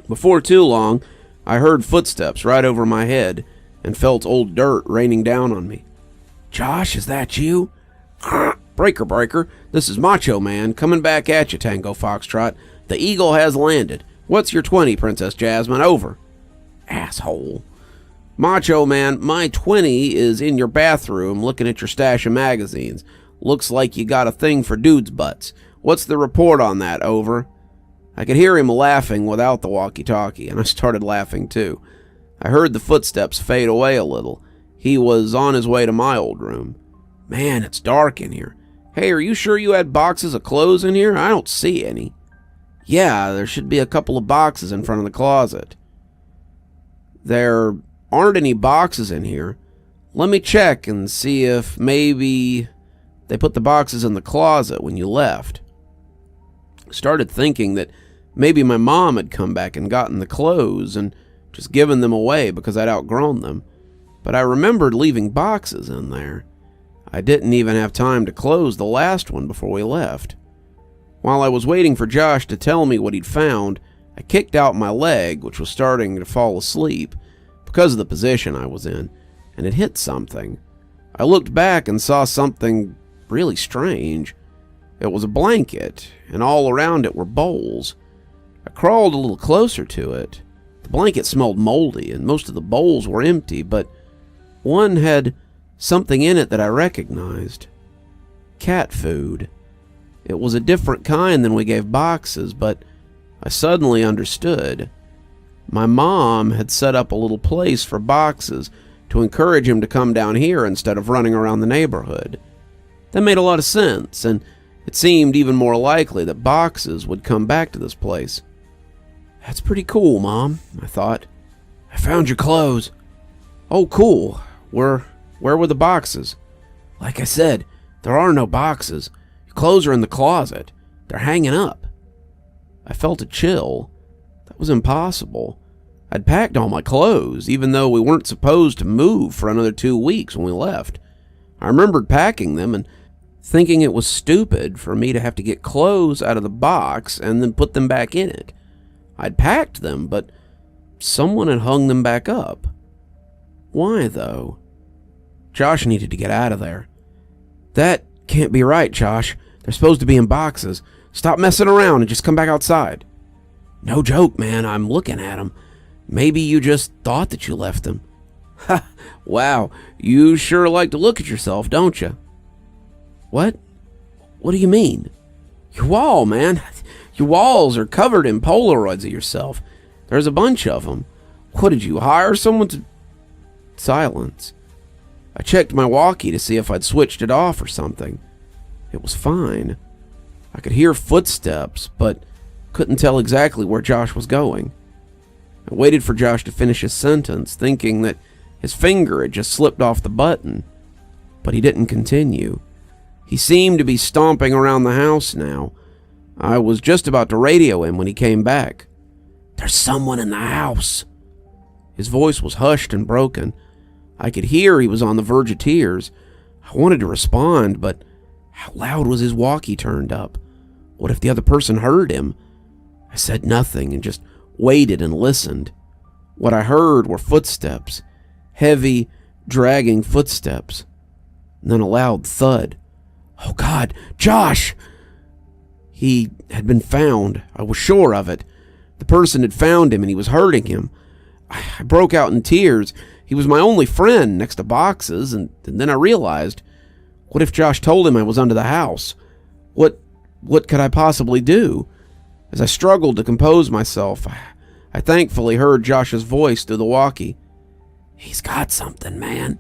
Speaker 1: Before too long, I heard footsteps right over my head and felt old dirt raining down on me. Josh, is that you? Breaker, this is Macho Man coming back at you, Tango Foxtrot. The Eagle has landed. What's your 20, Princess Jasmine? Over. Asshole. Macho Man, my 20 is in your bathroom looking at your stash of magazines. Looks like you got a thing for dudes' butts. What's the report on that? Over. I could hear him laughing without the walkie-talkie, and I started laughing too. I heard the footsteps fade away a little. He was on his way to my old room. Man, it's dark in here. Hey, are you sure you had boxes of clothes in here? I don't see any. Yeah, there should be a couple of boxes in front of the closet. There aren't any boxes in here. Let me check and see if maybe they put the boxes in the closet when you left. I started thinking that maybe my mom had come back and gotten the clothes and just given them away because I'd outgrown them. But I remembered leaving boxes in there. I didn't even have time to close the last one before we left. While I was waiting for Josh to tell me what he'd found, I kicked out my leg, which was starting to fall asleep because of the position I was in, and it hit something. I looked back and saw something really strange. It was a blanket, and all around it were bowls. I crawled a little closer to it. The blanket smelled moldy, and most of the bowls were empty, but one had something in it that I recognized. Cat food. It was a different kind than we gave boxes, but I suddenly understood. My mom had set up a little place for boxes to encourage him to come down here instead of running around the neighborhood. That made a lot of sense, and it seemed even more likely that boxes would come back to this place. That's pretty cool, Mom, I thought. I found your clothes. Oh, cool. Where were the boxes? Like I said, there are no boxes. Your clothes are in the closet. They're hanging up. I felt a chill. That was impossible. I'd packed all my clothes, even though we weren't supposed to move for another 2 weeks when we left. I remembered packing them, and thinking it was stupid for me to have to get clothes out of the box and then put them back in it. I'd packed them, but someone had hung them back up. Why, though? Josh needed to get out of there. That can't be right, Josh. They're supposed to be in boxes. Stop messing around and just come back outside. No joke, man. I'm looking at them. Maybe you just thought that you left them. Ha! Wow, you sure like to look at yourself, don't you? What? What do you mean? Your wall, man. Your walls are covered in Polaroids of yourself. There's a bunch of them. What, did you hire someone to... Silence. I checked my walkie to see if I'd switched it off or something. It was fine. I could hear footsteps, but couldn't tell exactly where Josh was going. I waited for Josh to finish his sentence, thinking that his finger had just slipped off the button, but he didn't continue. He seemed to be stomping around the house now. I was just about to radio him when he came back. There's someone in the house. His voice was hushed and broken. I could hear he was on the verge of tears. I wanted to respond, but how loud was his walkie turned up? What if the other person heard him? I said nothing and just waited and listened. What I heard were footsteps. Heavy, dragging footsteps. And then a loud thud. Oh God, Josh! He had been found. I was sure of it. The person had found him and he was hurting him. I broke out in tears. He was my only friend next to boxes, and then I realized, what if Josh told him I was under the house? What could I possibly do? As I struggled to compose myself, I thankfully heard Josh's voice through the walkie. He's got something, man.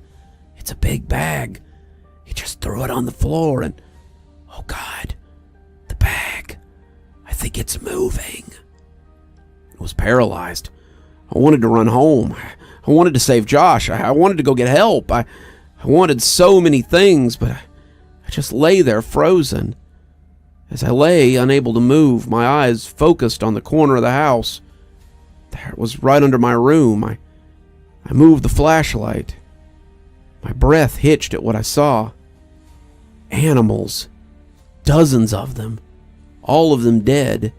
Speaker 1: It's a big bag. He just threw it on the floor and... Oh God, the bag. I think it's moving. It was paralyzed. I wanted to run home. I wanted to save Josh. I wanted to go get help. I wanted so many things, but I just lay there frozen. As I lay, unable to move, my eyes focused on the corner of the house. There it was, right under my room. I moved the flashlight. My breath hitched at what I saw. Animals. Dozens of them. All of them dead.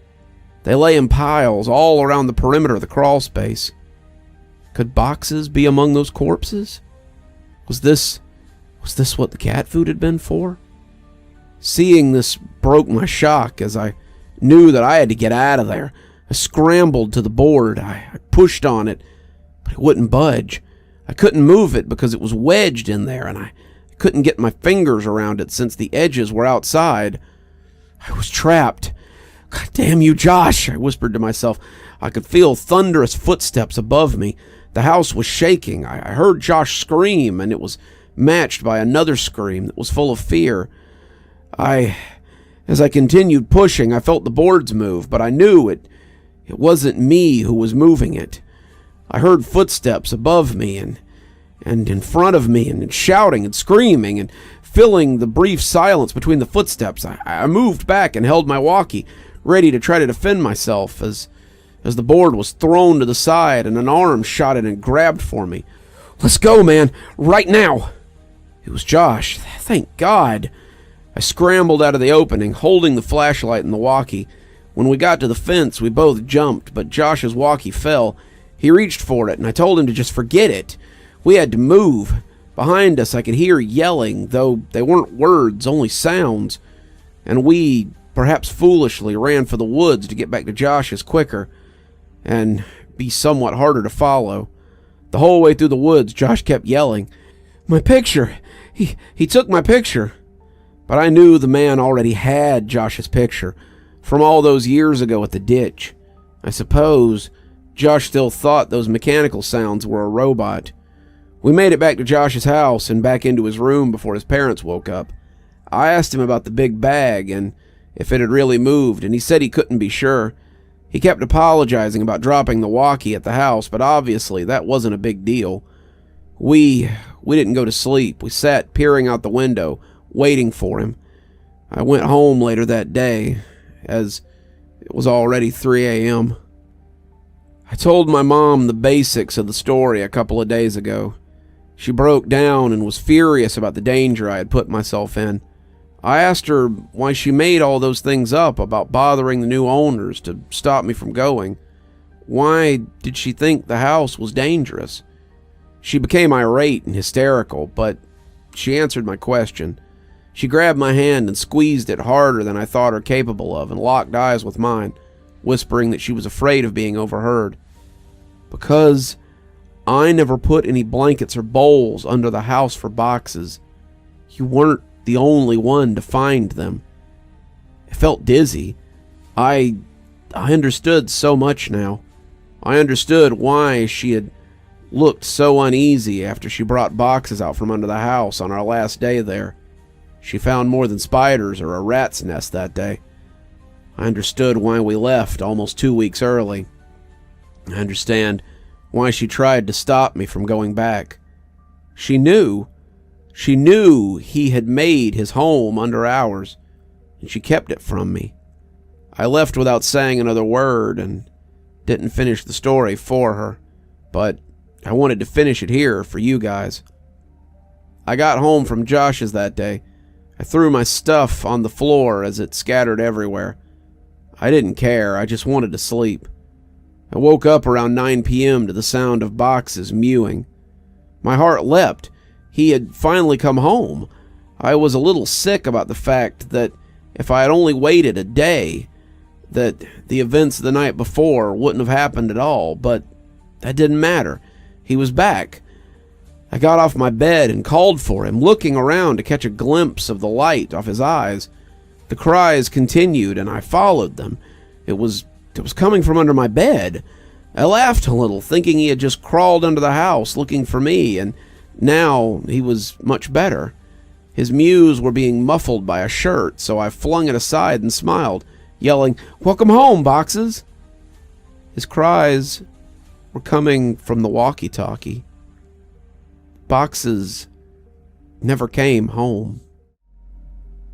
Speaker 1: They lay in piles all around the perimeter of the crawl space. Could boxes be among those corpses? Was this what the cat food had been for? Seeing this broke my shock as I knew that I had to get out of there. I scrambled to the board. I pushed on it, but it wouldn't budge. I couldn't move it because it was wedged in there, and I couldn't get my fingers around it since the edges were outside. I was trapped. God damn you, Josh, I whispered to myself. I could feel thunderous footsteps above me. The house was shaking. I heard Josh scream, and it was matched by another scream that was full of fear. As I continued pushing, I felt the boards move, but I knew it wasn't me who was moving it. I heard footsteps above me and in front of me, and shouting and screaming, and filling the brief silence between the footsteps. I moved back and held my walkie, ready to try to defend myself as the board was thrown to the side and an arm shot in and grabbed for me. Let's go, man, right now. It was Josh. Thank God. I scrambled out of the opening, holding the flashlight and the walkie. When we got to the fence, we both jumped, but Josh's walkie fell. He reached for it, and I told him to just forget it. We had to move. Behind us, I could hear yelling, though they weren't words, only sounds. And we, perhaps foolishly, ran for the woods to get back to Josh's quicker and be somewhat harder to follow. The whole way through the woods, Josh kept yelling, "My picture! He took my picture!" But I knew the man already had Josh's picture from all those years ago at the ditch. I suppose Josh still thought those mechanical sounds were a robot. We made it back to Josh's house and back into his room before his parents woke up. I asked him about the big bag and if it had really moved, and he said he couldn't be sure. He kept apologizing about dropping the walkie at the house, but obviously that wasn't a big deal. We didn't go to sleep. We sat peering out the window, waiting for him. I went home later that day, as it was already 3 a.m. I told my mom the basics of the story a couple of days ago. She broke down and was furious about the danger I had put myself in. I asked her why she made all those things up about bothering the new owners to stop me from going. Why did she think the house was dangerous? She became irate and hysterical, but she answered my question. She grabbed my hand and squeezed it harder than I thought her capable of and locked eyes with mine, whispering that she was afraid of being overheard. Because I never put any blankets or bowls under the house for boxes. You weren't the only one to find them. I felt dizzy. I understood so much now. I understood why she had looked so uneasy after she brought boxes out from under the house on our last day there. She found more than spiders or a rat's nest that day. I understood why we left almost 2 weeks early. I understand why she tried to stop me from going back. She knew he had made his home under ours, and she kept it from me. I left without saying another word and didn't finish the story for her, but I wanted to finish it here for you guys. I got home from Josh's that day. I threw my stuff on the floor as it scattered everywhere. I didn't care, I just wanted to sleep. I woke up around 9 p.m. to the sound of boxes mewing. My heart leapt. He had finally come home. I was a little sick about the fact that if I had only waited a day, that the events the night before wouldn't have happened at all, but that didn't matter. He was back. I got off my bed and called for him, looking around to catch a glimpse of the light off his eyes. The cries continued, and I followed them. It was coming from under my bed. I laughed a little, thinking he had just crawled under the house looking for me, and now he was much better. His mews were being muffled by a shirt, so I flung it aside and smiled, yelling, "Welcome home, Boxes!" His cries were coming from the walkie-talkie. Boxes never came home.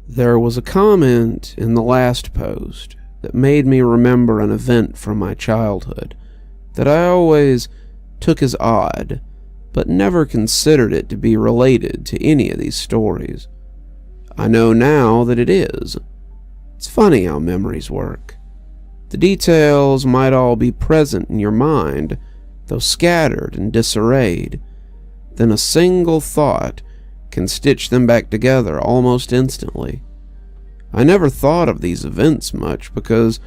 Speaker 1: There was a comment in the last post that made me remember an event from my childhood that I always took as odd, but never considered it to be related to any of these stories. I know now that it is. It's funny how memories work. The details might all be present in your mind, though scattered and disarrayed. Then a single thought can stitch them back together almost instantly. I never thought of these events much because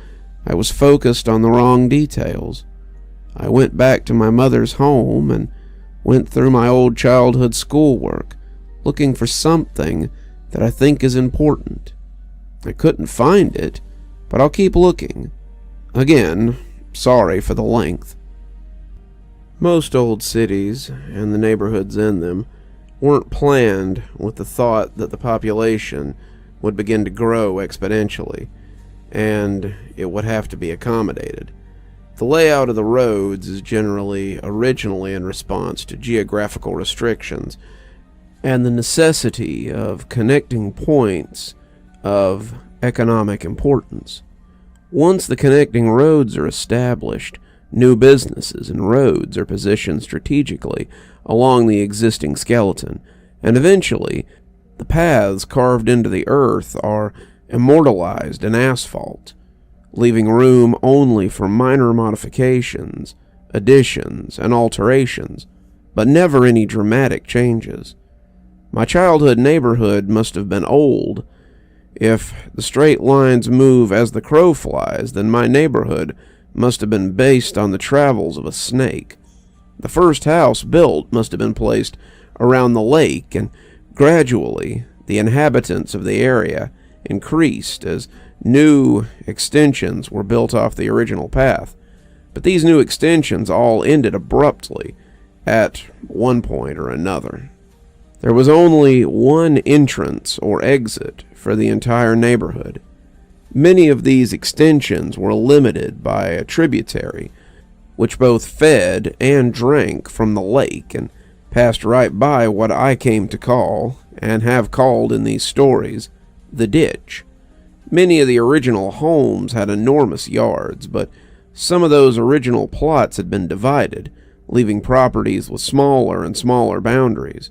Speaker 1: I was focused on the wrong details. I went back to my mother's home and went through my old childhood schoolwork, looking for something that I think is important. I couldn't find it, but I'll keep looking. Again, sorry for the length. Most old cities, and the neighborhoods in them, weren't planned with the thought that the population would begin to grow exponentially, and it would have to be accommodated. The layout of the roads is generally originally in response to geographical restrictions and the necessity of connecting points of economic importance. Once the connecting roads are established, new businesses and roads are positioned strategically along the existing skeleton, and eventually the paths carved into the earth are immortalized in asphalt, leaving room only for minor modifications, additions, and alterations, but never any dramatic changes. My childhood neighborhood must have been old. If the straight lines move as the crow flies, then my neighborhood must have been based on the travels of a snake. The first house built must have been placed around the lake, and gradually the inhabitants of the area increased as new extensions were built off the original path. But these new extensions all ended abruptly at one point or another. There was only one entrance or exit for the entire neighborhood. Many of these extensions were limited by a tributary, which both fed and drank from the lake and passed right by what I came to call, and have called in these stories, the ditch. Many of the original homes had enormous yards, but some of those original plots had been divided, leaving properties with smaller and smaller boundaries.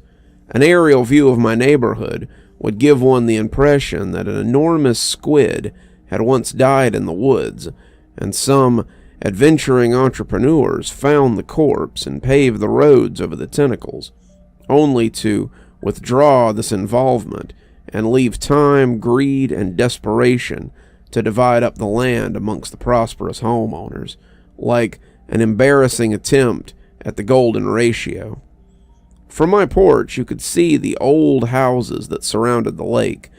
Speaker 1: An aerial view of my neighborhood would give one the impression that an enormous squid had once died in the woods, and some adventuring entrepreneurs found the corpse and paved the roads over the tentacles, only to withdraw this involvement and leave time, greed, and desperation to divide up the land amongst the prosperous homeowners, like an embarrassing attempt at the golden ratio. From my porch you could see the old houses that surrounded the lake,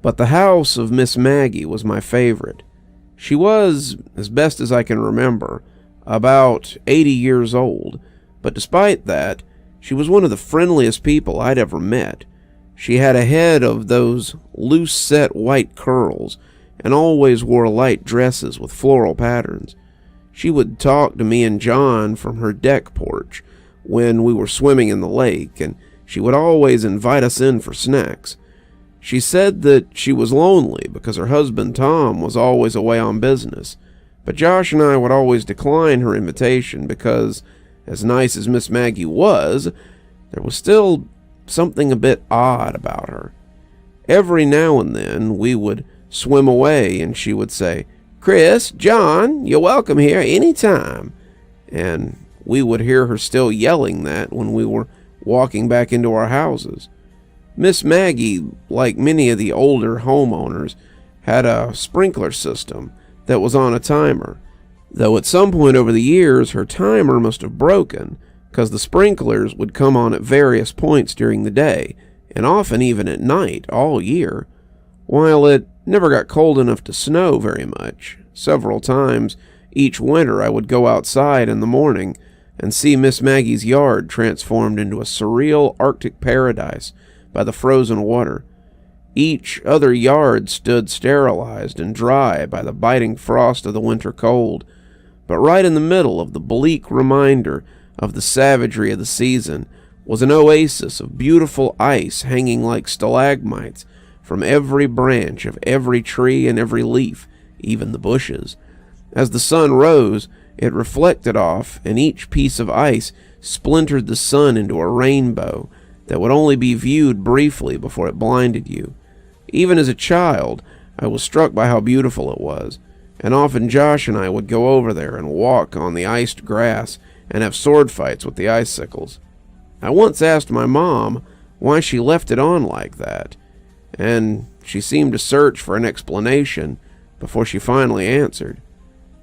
Speaker 1: but the house of Miss Maggie was my favorite. She was, as best as I can remember, about 80 years old, but despite that, she was one of the friendliest people I'd ever met. She had a head of those loose-set white curls, and always wore light dresses with floral patterns. She would talk to me and John from her deck porch when we were swimming in the lake, and she would always invite us in for snacks. She said that she was lonely because her husband Tom was always away on business, but Josh and I would always decline her invitation because, as nice as Miss Maggie was, there was still something a bit odd about her. Every now and then we would swim away and she would say, "Chris, John, you're welcome here any time," and we would hear her still yelling that when we were walking back into our houses. Miss Maggie, like many of the older homeowners, had a sprinkler system that was on a timer, though at some point over the years her timer must have broken, because the sprinklers would come on at various points during the day, and often even at night all year. While it never got cold enough to snow very much, several times each winter I would go outside in the morning and see Miss Maggie's yard transformed into a surreal Arctic paradise by the frozen water. Each other yard stood sterilized and dry by the biting frost of the winter cold, but right in the middle of the bleak reminder of the savagery of the season was an oasis of beautiful ice hanging like stalagmites from every branch of every tree and every leaf, even the bushes. As the sun rose, it reflected off, and each piece of ice splintered the sun into a rainbow that would only be viewed briefly before it blinded you. Even as a child, I was struck by how beautiful it was, and often Josh and I would go over there and walk on the iced grass and have sword fights with the icicles. I once asked my mom why she left it on like that, and she seemed to search for an explanation before she finally answered.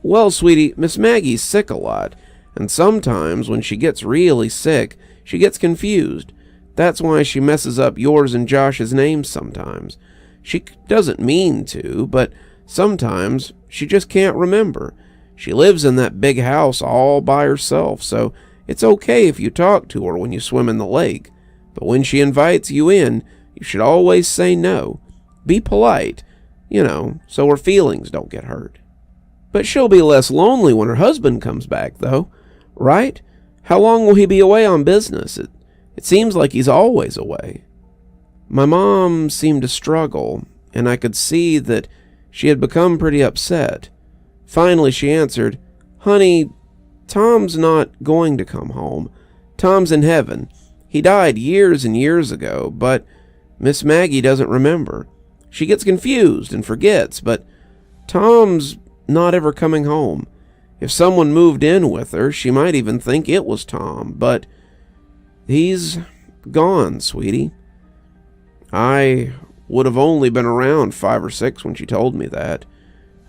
Speaker 1: "Well, sweetie, Miss Maggie's sick a lot, and sometimes when she gets really sick, she gets confused. That's why she messes up yours and Josh's names sometimes. She doesn't mean to, but sometimes she just can't remember. She lives in that big house all by herself, so it's okay if you talk to her when you swim in the lake. But when she invites you in, you should always say no. Be polite, so her feelings don't get hurt." "But she'll be less lonely when her husband comes back, though, right? How long will he be away on business? It seems like he's always away." My mom seemed to struggle, and I could see that she had become pretty upset. Finally, she answered, "Honey, Tom's not going to come home. Tom's in heaven. He died years and years ago, but Miss Maggie doesn't remember. She gets confused and forgets, but Tom's not ever coming home. If someone moved in with her, she might even think it was Tom, but he's gone, sweetie." I would have only been around 5 or 6 when she told me that,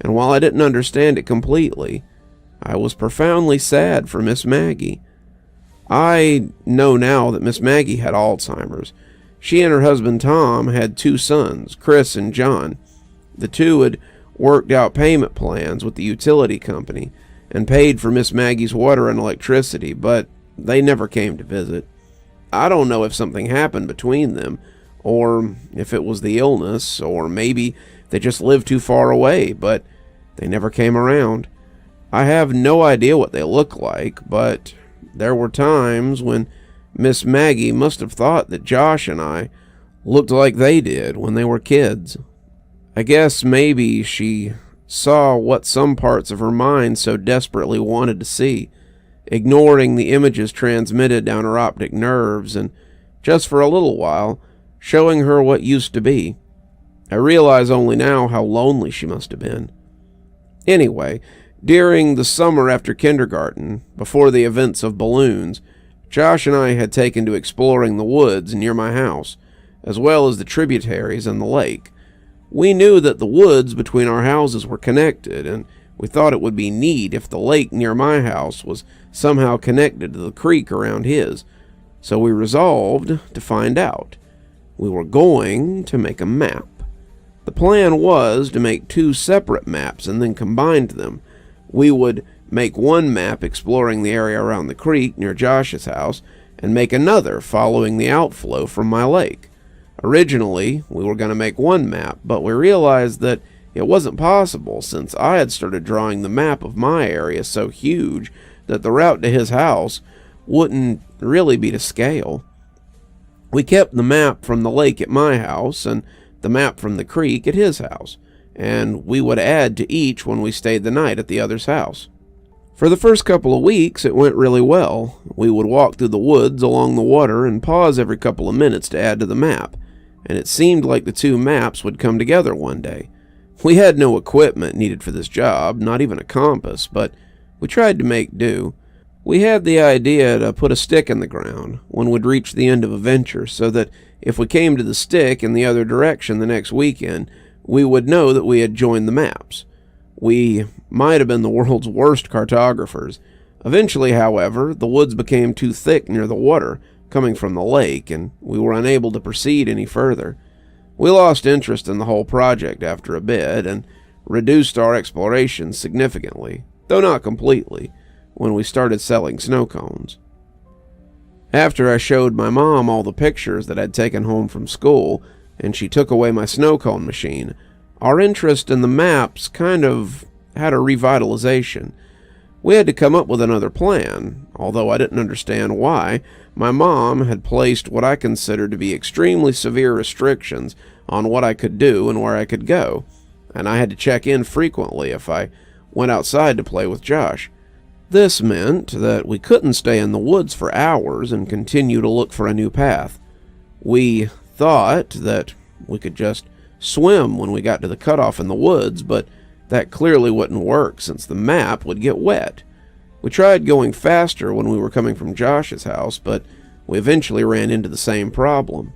Speaker 1: and while I didn't understand it completely, I was profoundly sad for Miss Maggie. I know now that Miss Maggie had Alzheimer's. She and her husband Tom had 2 sons, Chris and John. The two had worked out payment plans with the utility company and paid for Miss Maggie's water and electricity, but they never came to visit. I don't know if something happened between them, or if it was the illness, or maybe they just lived too far away, but they never came around. I have no idea what they look like, but there were times when Miss Maggie must have thought that Josh and I looked like they did when they were kids. I guess maybe she saw what some parts of her mind so desperately wanted to see, ignoring the images transmitted down her optic nerves, and just for a little while, showing her what used to be. I realize only now how lonely she must have been. Anyway, during the summer after kindergarten, before the events of balloons, Josh and I had taken to exploring the woods near my house, as well as the tributaries and the lake. We knew that the woods between our houses were connected, and we thought it would be neat if the lake near my house was somehow connected to the creek around his, so we resolved to find out. We were going to make a map. The plan was to make 2 separate maps and then combine them. We would make one map exploring the area around the creek near Josh's house, and make another following the outflow from my lake. Originally, we were going to make one map, but we realized that it wasn't possible since I had started drawing the map of my area so huge that the route to his house wouldn't really be to scale. We kept the map from the lake at my house and the map from the creek at his house, and we would add to each when we stayed the night at the other's house. For the first couple of weeks, it went really well. We would walk through the woods along the water and pause every couple of minutes to add to the map, and it seemed like the 2 maps would come together one day. We had no equipment needed for this job, not even a compass, but we tried to make do. We had the idea to put a stick in the ground when we'd reach the end of a venture, so that if we came to the stick in the other direction the next weekend, we would know that we had joined the maps. We might have been the world's worst cartographers. Eventually, however, the woods became too thick near the water coming from the lake, and we were unable to proceed any further. We lost interest in the whole project after a bit, and reduced our explorations significantly, though not completely, when we started selling snow cones. After I showed my mom all the pictures that I'd taken home from school, and she took away my snow cone machine, our interest in the maps kind of had a revitalization. We had to come up with another plan, although I didn't understand why. My mom had placed what I considered to be extremely severe restrictions on what I could do and where I could go, and I had to check in frequently if I went outside to play with Josh. This meant that we couldn't stay in the woods for hours and continue to look for a new path. We thought that we could just swim when we got to the cutoff in the woods, but that clearly wouldn't work since the map would get wet. We tried going faster when we were coming from Josh's house, but we eventually ran into the same problem.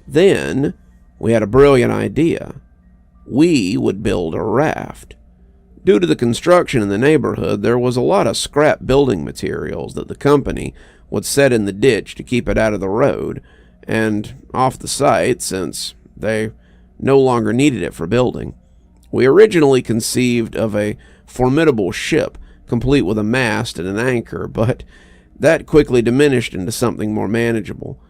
Speaker 1: Then we had a brilliant idea. We would build a raft. Due to the construction in the neighborhood, there was a lot of scrap building materials that the company would set in the ditch to keep it out of the road and off the site since they no longer needed it for building. We originally conceived of a formidable ship, complete with a mast and an anchor, but that quickly diminished into something more manageable.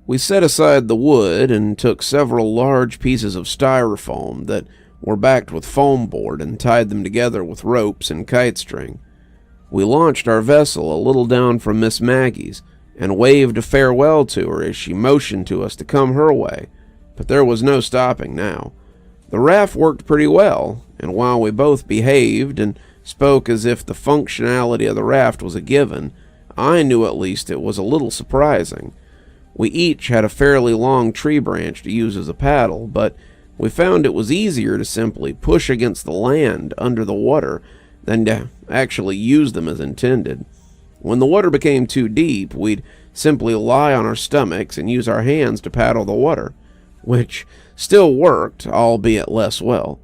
Speaker 1: We set aside the wood and took several large pieces of styrofoam that were backed with foam board and tied them together with ropes and kite string. We launched our vessel a little down from Miss Maggie's and waved a farewell to her as she motioned to us to come her way, but there was no stopping now. The raft worked pretty well, and while we both behaved and spoke as if the functionality of the raft was a given, I knew at least it was a little surprising. We each had a fairly long tree branch to use as a paddle, but we found it was easier to simply push against the land under the water than to actually use them as intended. When the water became too deep, we'd simply lie on our stomachs and use our hands to paddle the water, which still worked, albeit less well.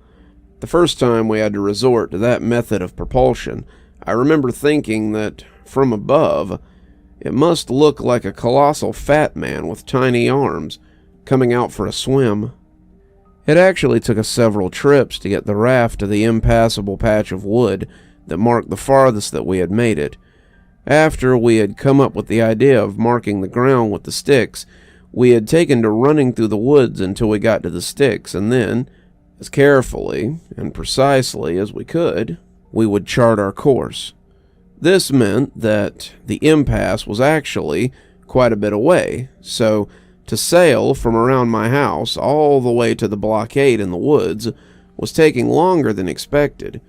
Speaker 1: The first time we had to resort to that method of propulsion, I remember thinking that, from above, it must look like a colossal fat man with tiny arms coming out for a swim. It actually took us several trips to get the raft to the impassable patch of wood that marked the farthest that we had made it. After we had come up with the idea of marking the ground with the sticks, we had taken to running through the woods until we got to the sticks, and then, as carefully and precisely as we could, we would chart our course. This meant that the impasse was actually quite a bit away, so to sail from around my house all the way to the blockade in the woods was taking longer than expected.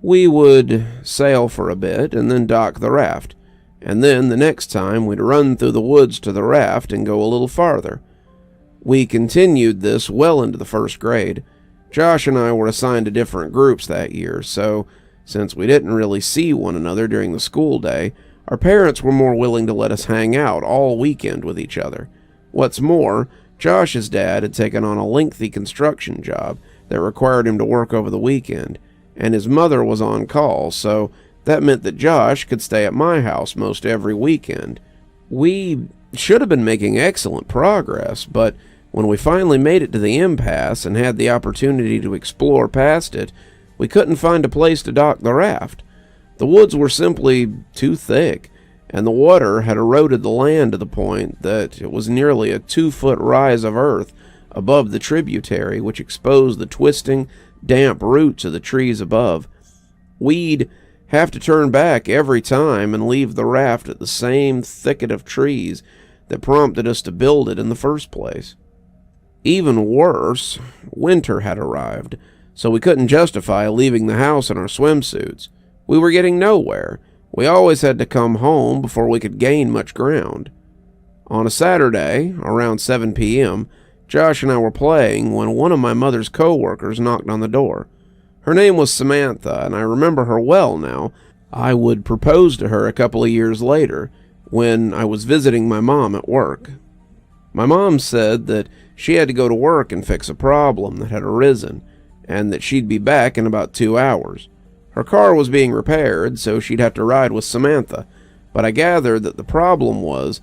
Speaker 1: We would sail for a bit and then dock the raft, and then the next time we'd run through the woods to the raft and go a little farther. We continued this well into the first grade. Josh and I were assigned to different groups that year, so since we didn't really see one another during the school day, our parents were more willing to let us hang out all weekend with each other. What's more, Josh's dad had taken on a lengthy construction job that required him to work over the weekend, and his mother was on call, so that meant that Josh could stay at my house most every weekend. We should have been making excellent progress, but when we finally made it to the impasse and had the opportunity to explore past it, we couldn't find a place to dock the raft. The woods were simply too thick, and the water had eroded the land to the point that it was nearly a 2-foot rise of earth above the tributary, which exposed the twisting, damp roots of the trees above. We'd have to turn back every time and leave the raft at the same thicket of trees that prompted us to build it in the first place. Even worse, winter had arrived, so we couldn't justify leaving the house in our swimsuits. We were getting nowhere. We always had to come home before we could gain much ground. On a Saturday, around 7 p.m., Josh and I were playing when one of my mother's co-workers knocked on the door. Her name was Samantha, and I remember her well now. I would propose to her a couple of years later when I was visiting my mom at work. My mom said that she had to go to work and fix a problem that had arisen, and that she'd be back in about 2 hours. Her car was being repaired, so she'd have to ride with Samantha, but I gathered that the problem was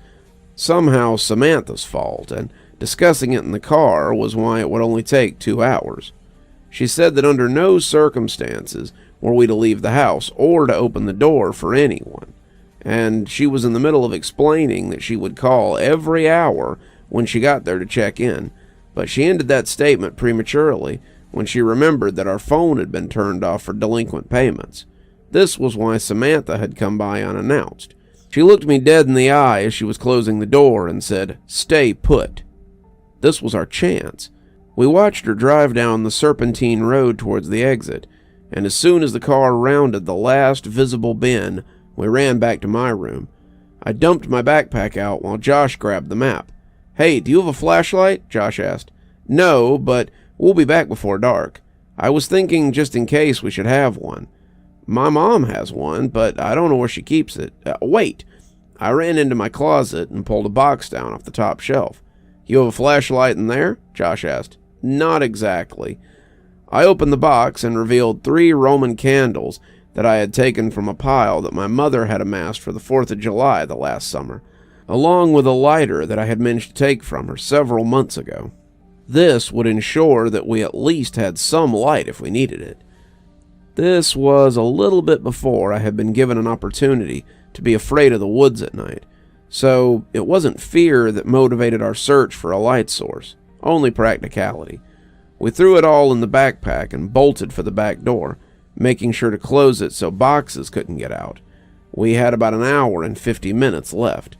Speaker 1: somehow Samantha's fault, and discussing it in the car was why it would only take 2 hours. She said that under no circumstances were we to leave the house or to open the door for anyone, and she was in the middle of explaining that she would call every hour when she got there to check in, but she ended that statement prematurely when she remembered that our phone had been turned off for delinquent payments. This was why Samantha had come by unannounced. She looked me dead in the eye as she was closing the door and said, "Stay put." This was our chance. We watched her drive down the serpentine road towards the exit, and as soon as the car rounded the last visible bend, we ran back to my room. I dumped my backpack out while Josh grabbed the map. "Hey, do you have a flashlight?" Josh asked. "No, but we'll be back before dark. I was thinking just in case we should have one. My mom has one, but I don't know where she keeps it. Wait." I ran into my closet and pulled a box down off the top shelf. "You have a flashlight in there?" Josh asked. "Not exactly." I opened the box and revealed 3 Roman candles that I had taken from a pile that my mother had amassed for the 4th of July the last summer, along with a lighter that I had managed to take from her several months ago. This would ensure that we at least had some light if we needed it. This was a little bit before I had been given an opportunity to be afraid of the woods at night, so it wasn't fear that motivated our search for a light source, only practicality. We threw it all in the backpack and bolted for the back door, making sure to close it so boxes couldn't get out. We had about an hour and 50 minutes left.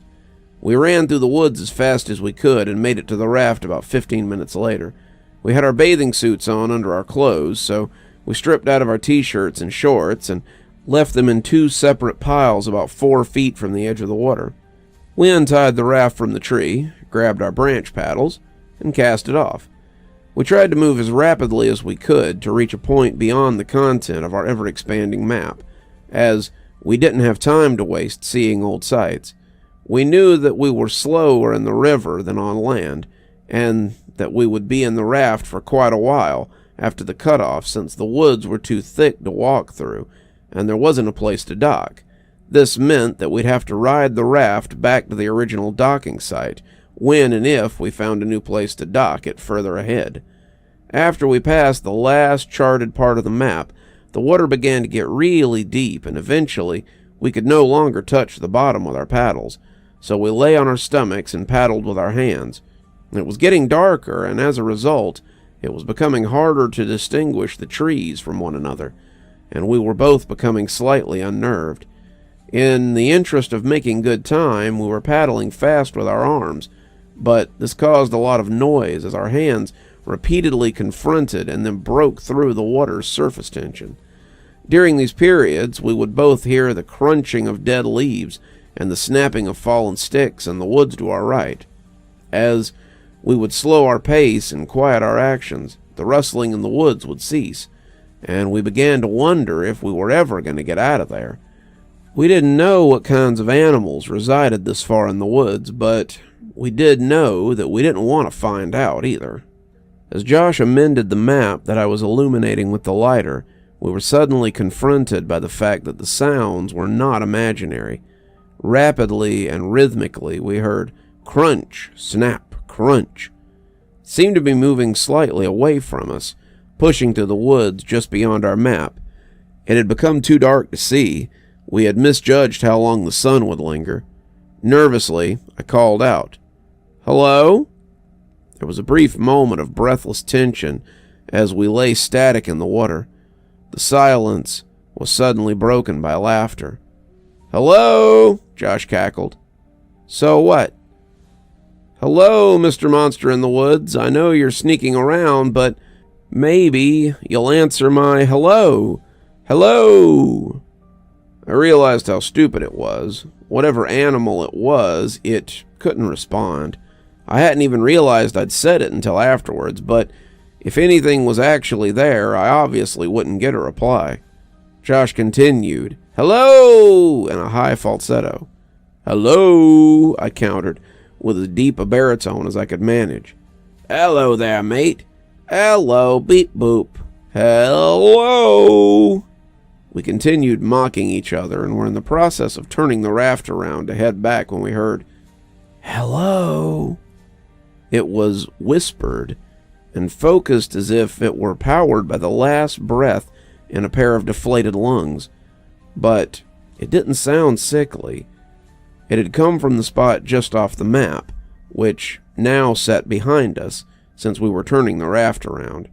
Speaker 1: We ran through the woods as fast as we could and made it to the raft about 15 minutes later. We had our bathing suits on under our clothes, so we stripped out of our t-shirts and shorts and left them in 2 separate piles about 4 feet from the edge of the water. We untied the raft from the tree, grabbed our branch paddles, and cast it off. We tried to move as rapidly as we could to reach a point beyond the content of our ever-expanding map, as we didn't have time to waste seeing old sights. We knew that we were slower in the river than on land, and that we would be in the raft for quite a while after the cutoff since the woods were too thick to walk through, and there wasn't a place to dock. This meant that we'd have to ride the raft back to the original docking site when and if we found a new place to dock it further ahead. After we passed the last charted part of the map, the water began to get really deep, and eventually we could no longer touch the bottom with our paddles, so we lay on our stomachs and paddled with our hands. It was getting darker, and as a result, it was becoming harder to distinguish the trees from one another, and we were both becoming slightly unnerved. In the interest of making good time, we were paddling fast with our arms, but this caused a lot of noise as our hands repeatedly confronted and then broke through the water's surface tension. During these periods, we would both hear the crunching of dead leaves and the snapping of fallen sticks in the woods to our right. As we would slow our pace and quiet our actions, the rustling in the woods would cease, and we began to wonder if we were ever going to get out of there. We didn't know what kinds of animals resided this far in the woods, but we did know that we didn't want to find out either. As Josh amended the map that I was illuminating with the lighter, we were suddenly confronted by the fact that the sounds were not imaginary. Rapidly and rhythmically, we heard crunch, snap, crunch. It seemed to be moving slightly away from us, pushing through the woods just beyond our map. It had become too dark to see. We had misjudged how long the sun would linger. Nervously, I called out, "Hello?" There was a brief moment of breathless tension as we lay static in the water. The silence was suddenly broken by laughter. "Hello?" Josh cackled. "So what?" "Hello, Mr. Monster in the Woods. I know you're sneaking around, but maybe you'll answer my hello. Hello!" I realized how stupid it was. Whatever animal it was, it couldn't respond. I hadn't even realized I'd said it until afterwards, but if anything was actually there, I obviously wouldn't get a reply. Josh continued, "Hello!" in a high falsetto. "Hello!" I countered, with as deep a baritone as I could manage. "Hello there, mate. Hello, beep boop. Hello!" We continued mocking each other and were in the process of turning the raft around to head back when we heard, "Hello!" It was whispered and focused as if it were powered by the last breath in a pair of deflated lungs. But it didn't sound sickly. It had come from the spot just off the map, which now sat behind us since we were turning the raft around.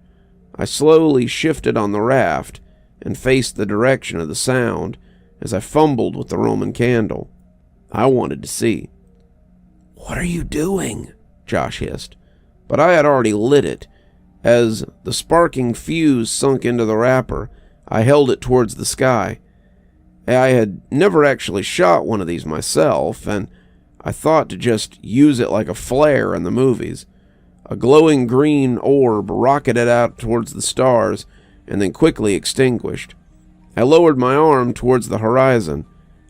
Speaker 1: I slowly shifted on the raft and faced the direction of the sound as I fumbled with the Roman candle. I wanted to see. "What are you doing?" Josh hissed, but I had already lit it. As the sparking fuse sunk into the wrapper, I held it towards the sky. I had never actually shot one of these myself, and I thought to just use it like a flare in the movies. A glowing green orb rocketed out towards the stars and then quickly extinguished. I lowered my arm towards the horizon.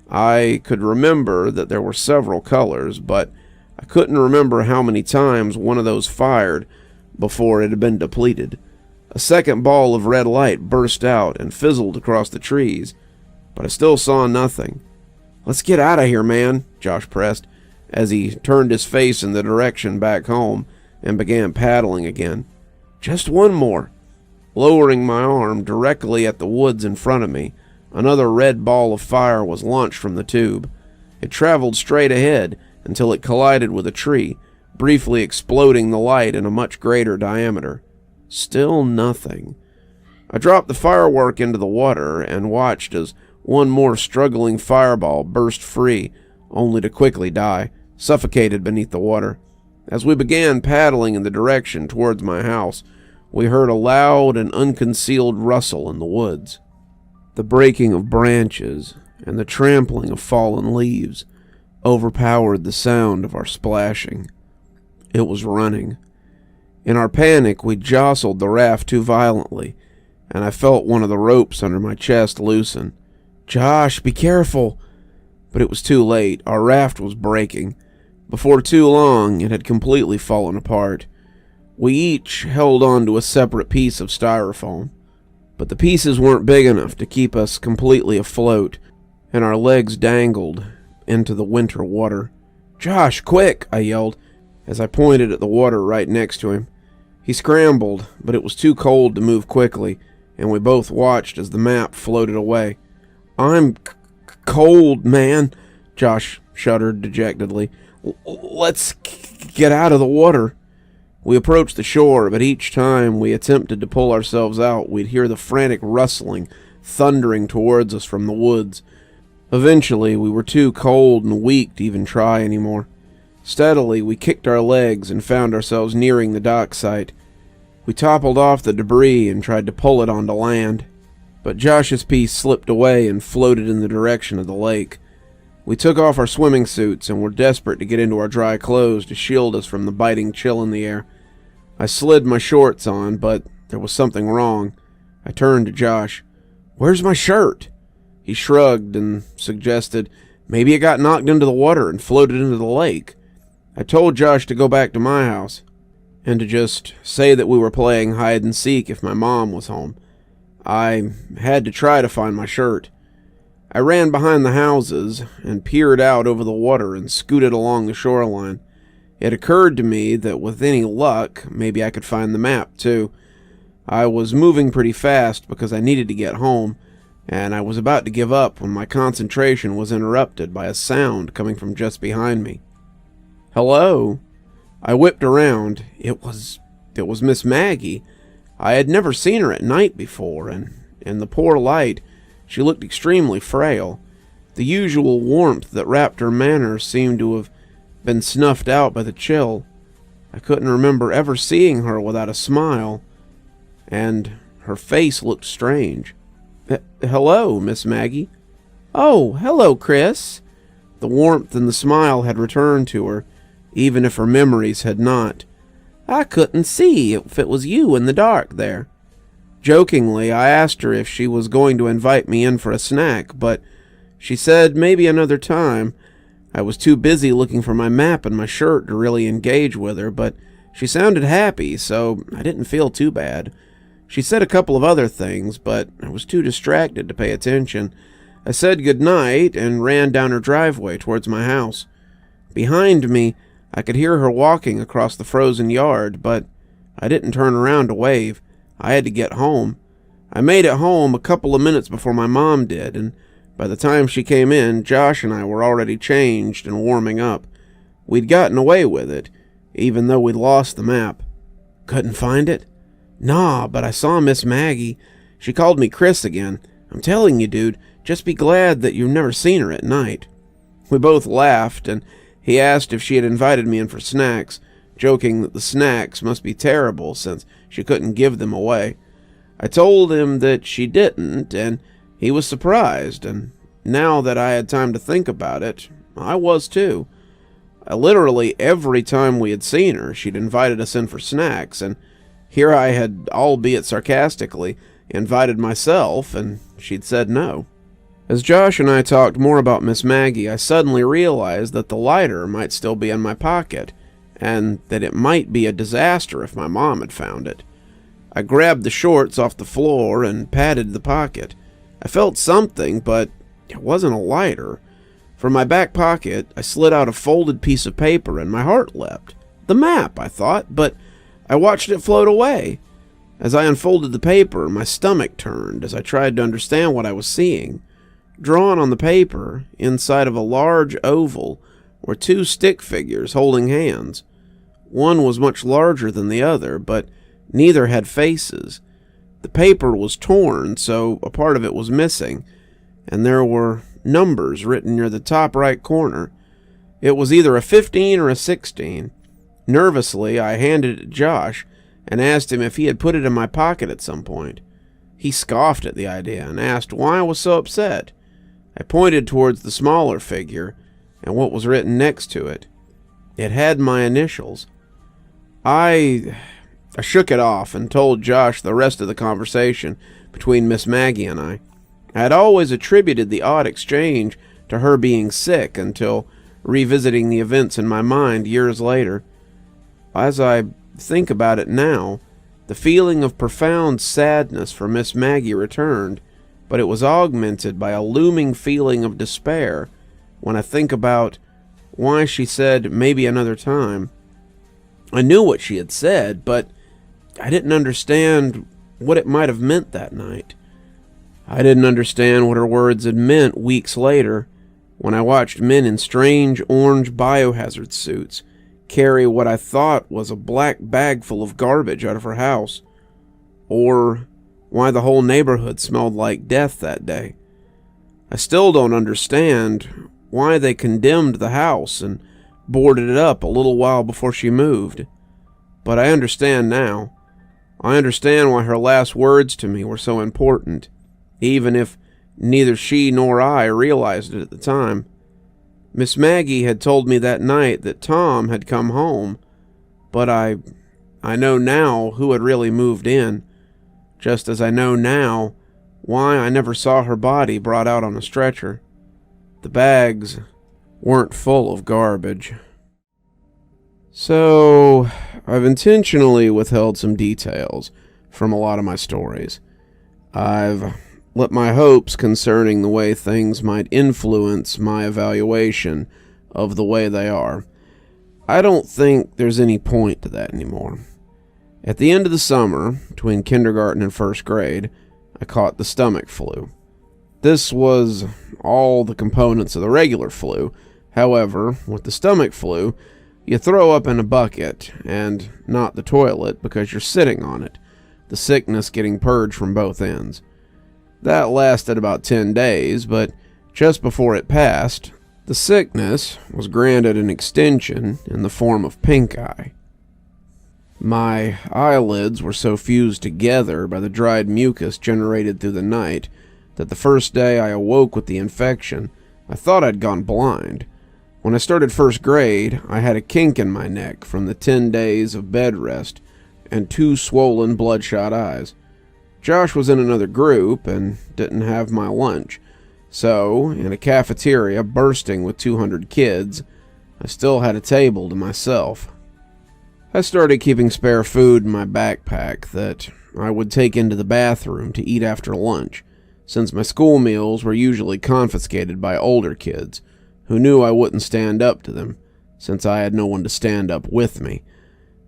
Speaker 1: I could remember that there were several colors, but I couldn't remember how many times one of those fired before it had been depleted. A second ball of red light burst out and fizzled across the trees, but I still saw nothing. "Let's get out of here, man," Josh pressed, as he turned his face in the direction back home and began paddling again. "Just one more." Lowering my arm directly at the woods in front of me, another red ball of fire was launched from the tube. It traveled straight ahead until it collided with a tree, briefly exploding the light in a much greater diameter. Still nothing. I dropped the firework into the water and watched as one more struggling fireball burst free, only to quickly die, suffocated beneath the water. As we began paddling in the direction towards my house, we heard a loud and unconcealed rustle in the woods. The breaking of branches and the trampling of fallen leaves overpowered the sound of our splashing. It was running. In our panic, we jostled the raft too violently, and I felt one of the ropes under my chest loosen. "Josh, be careful!" But it was too late. Our raft was breaking. Before too long, it had completely fallen apart. We each held on to a separate piece of styrofoam, but the pieces weren't big enough to keep us completely afloat, and our legs dangled into the winter water. "Josh, quick!" I yelled, as I pointed at the water right next to him. He scrambled, but it was too cold to move quickly, and we both watched as the map floated away. "I'm cold, man," Josh shuddered dejectedly. "Let's get out of the water." We approached the shore, but each time we attempted to pull ourselves out, we'd hear the frantic rustling thundering towards us from the woods. Eventually, we were too cold and weak to even try anymore. Steadily, we kicked our legs and found ourselves nearing the dock site. We toppled off the debris and tried to pull it onto land, but Josh's piece slipped away and floated in the direction of the lake. We took off our swimming suits and were desperate to get into our dry clothes to shield us from the biting chill in the air. I slid my shorts on, but there was something wrong. I turned to Josh. "Where's my shirt?" He shrugged and suggested maybe it got knocked into the water and floated into the lake. I told Josh to go back to my house and to just say that we were playing hide and seek if my mom was home. I had to try to find my shirt. I ran behind the houses and peered out over the water and scooted along the shoreline. It occurred to me that with any luck, maybe I could find the map too. I was moving pretty fast because I needed to get home, and I was about to give up when my concentration was interrupted by a sound coming from just behind me. "Hello?" I whipped around. It was Miss Maggie. I had never seen her at night before, and in the poor light, she looked extremely frail. The usual warmth that wrapped her manner seemed to have been snuffed out by the chill. I couldn't remember ever seeing her without a smile, and her face looked strange. "Hello, Miss Maggie." "Oh, hello, Chris." The warmth and the smile had returned to her, even if her memories had not. "I couldn't see if it was you in the dark there." Jokingly, I asked her if she was going to invite me in for a snack, but she said maybe another time. I was too busy looking for my map and my shirt to really engage with her, but she sounded happy, so I didn't feel too bad. She said a couple of other things, but I was too distracted to pay attention. I said goodnight and ran down her driveway towards my house. Behind me, I could hear her walking across the frozen yard, but I didn't turn around to wave. I had to get home. I made it home a couple of minutes before my mom did, and by the time she came in, Josh and I were already changed and warming up. We'd gotten away with it, even though we'd lost the map. "Couldn't find it?" "Nah, but I saw Miss Maggie. She called me Chris again. I'm telling you, dude, just be glad that you've never seen her at night." We both laughed, and he asked if she had invited me in for snacks, joking that the snacks must be terrible since she couldn't give them away. I told him that she didn't, and he was surprised, and now that I had time to think about it, I was too. Literally every time we had seen her, she'd invited us in for snacks, and here I had, albeit sarcastically, invited myself, and she'd said no. As Josh and I talked more about Miss Maggie, I suddenly realized that the lighter might still be in my pocket, and that it might be a disaster if my mom had found it. I grabbed the shorts off the floor and patted the pocket. I felt something, but it wasn't a lighter. From my back pocket, I slid out a folded piece of paper, and my heart leapt. The map, I thought, but I watched it float away. As I unfolded the paper, my stomach turned as I tried to understand what I was seeing. Drawn on the paper, inside of a large oval, were two stick figures holding hands. One was much larger than the other, but neither had faces. The paper was torn, so a part of it was missing, and there were numbers written near the top right corner. It was either a 15 or a 16. Nervously, I handed it to Josh and asked him if he had put it in my pocket at some point. He scoffed at the idea and asked why I was so upset. I pointed towards the smaller figure and what was written next to it. It had my initials. I shook it off and told Josh the rest of the conversation between Miss Maggie and I. I had always attributed the odd exchange to her being sick until revisiting the events in my mind years later. As I think about it now, the feeling of profound sadness for Miss Maggie returned, but it was augmented by a looming feeling of despair when I think about why she said maybe another time. I knew what she had said, but I didn't understand what it might have meant that night. I didn't understand what her words had meant weeks later when I watched men in strange orange biohazard suits carry what I thought was a black bag full of garbage out of her house, or why the whole neighborhood smelled like death that day. I still don't understand why they condemned the house and boarded it up a little while before she moved, but I understand now. I understand why her last words to me were so important, even if neither she nor I realized it at the time. Miss Maggie had told me that night that Tom had come home, but I know now who had really moved in, just as I know now why I never saw her body brought out on a stretcher. The bags weren't full of garbage. So, I've intentionally withheld some details from a lot of my stories. I've let my hopes concerning the way things might influence my evaluation of the way they are. I don't think there's any point to that anymore. At the end of the summer, between kindergarten and first grade, I caught the stomach flu. This was all the components of the regular flu. However, with the stomach flu, you throw up in a bucket and not the toilet because you're sitting on it, the sickness getting purged from both ends. That lasted about 10 days, but just before it passed, the sickness was granted an extension in the form of pink eye. My eyelids were so fused together by the dried mucus generated through the night that the first day I awoke with the infection, I thought I'd gone blind. When I started first grade, I had a kink in my neck from the 10 days of bed rest and 2 swollen, bloodshot eyes. Josh was in another group and didn't have my lunch, so in a cafeteria bursting with 200 kids, I still had a table to myself. I started keeping spare food in my backpack that I would take into the bathroom to eat after lunch, since my school meals were usually confiscated by older kids who knew I wouldn't stand up to them, since I had no one to stand up with me.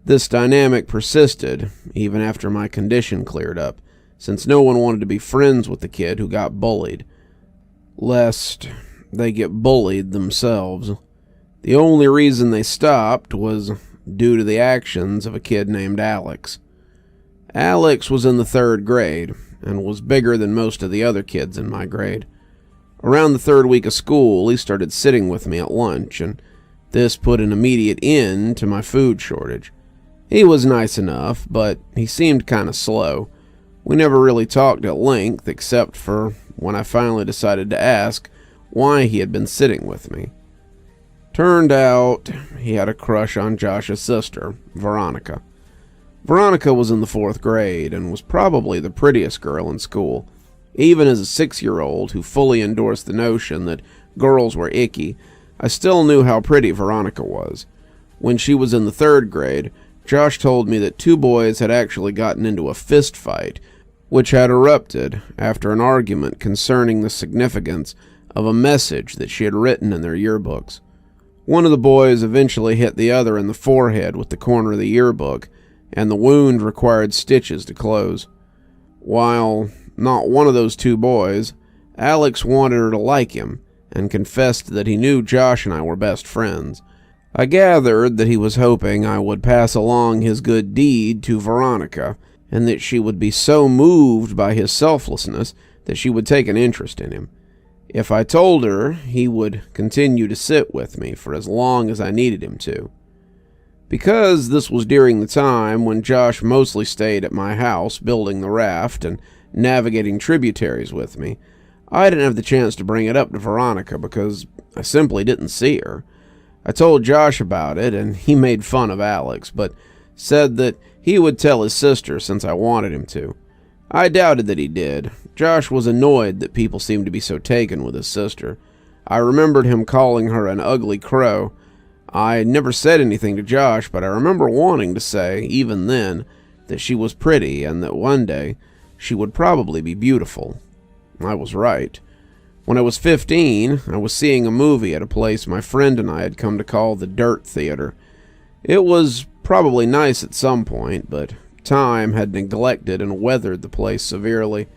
Speaker 1: This dynamic persisted even after my condition cleared up, since no one wanted to be friends with the kid who got bullied, lest they get bullied themselves. The only reason they stopped was due to the actions of a kid named Alex. Alex was in the 3rd grade and was bigger than most of the other kids in my grade. Around the 3rd week of school, he started sitting with me at lunch, and this put an immediate end to my food shortage. He was nice enough, but he seemed kind of slow. We never really talked at length, except for when I finally decided to ask why he had been sitting with me. Turned out he had a crush on Josh's sister, Veronica. Veronica was in the 4th grade and was probably the prettiest girl in school. Even as a 6-year-old who fully endorsed the notion that girls were icky, I still knew how pretty Veronica was. When she was in the 3rd grade, Josh told me that 2 boys had actually gotten into a fist fight, which had erupted after an argument concerning the significance of a message that she had written in their yearbooks. One of the boys eventually hit the other in the forehead with the corner of the yearbook, and the wound required stitches to close. While not one of those 2 boys, Alex wanted her to like him, and confessed that he knew Josh and I were best friends. I gathered that he was hoping I would pass along his good deed to Veronica, and that she would be so moved by his selflessness that she would take an interest in him. If I told her, he would continue to sit with me for as long as I needed him to. Because this was during the time when Josh mostly stayed at my house building the raft and navigating tributaries with me, I didn't have the chance to bring it up to Veronica because I simply didn't see her. I told Josh about it, and he made fun of Alex, but said that he would tell his sister since I wanted him to. I doubted that he did. Josh was annoyed that people seemed to be so taken with his sister. I remembered him calling her an ugly crow. I never said anything to Josh, but I remember wanting to say, even then, that she was pretty and that one day she would probably be beautiful. I was right. When I was 15, I was seeing a movie at a place my friend and I had come to call the Dirt Theater. It was probably nice at some point, but time had neglected and weathered the place severely.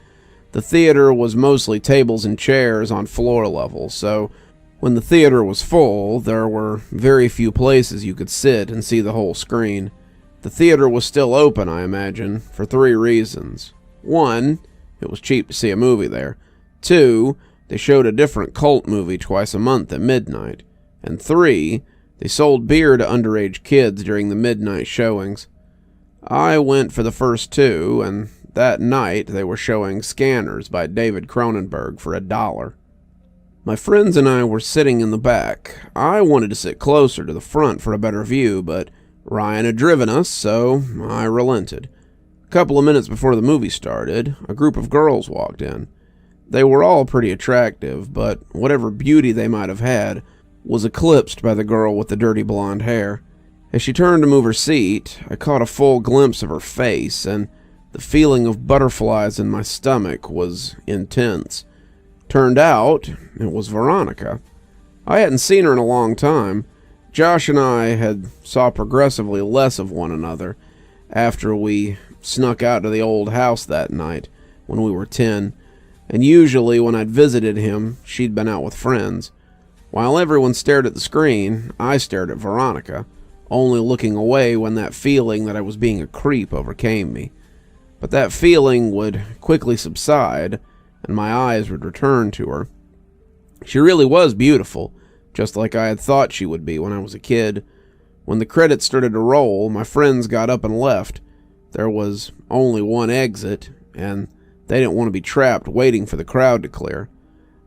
Speaker 1: The theater was mostly tables and chairs on floor level, so when the theater was full, there were very few places you could sit and see the whole screen. The theater was still open, I imagine, for 3 reasons. 1, it was cheap to see a movie there. 2, they showed a different cult movie twice a month at midnight. And 3, they sold beer to underage kids during the midnight showings. I went for the first 2, and that night they were showing Scanners by David Cronenberg for $1. My friends and I were sitting in the back. I wanted to sit closer to the front for a better view, but Ryan had driven us, so I relented. A couple of minutes before the movie started, a group of girls walked in. They were all pretty attractive, but whatever beauty they might have had was eclipsed by the girl with the dirty blonde hair. As she turned to move her seat, I caught a full glimpse of her face, and the feeling of butterflies in my stomach was intense. Turned out, it was Veronica. I hadn't seen her in a long time. Josh and I had saw progressively less of one another after we snuck out to the old house that night when we were 10, and usually when I'd visited him, she'd been out with friends. While everyone stared at the screen, I stared at Veronica, only looking away when that feeling that I was being a creep overcame me. But that feeling would quickly subside, and my eyes would return to her. She really was beautiful, just like I had thought she would be when I was a kid. When the credits started to roll, my friends got up and left. There was only one exit, and they didn't want to be trapped waiting for the crowd to clear.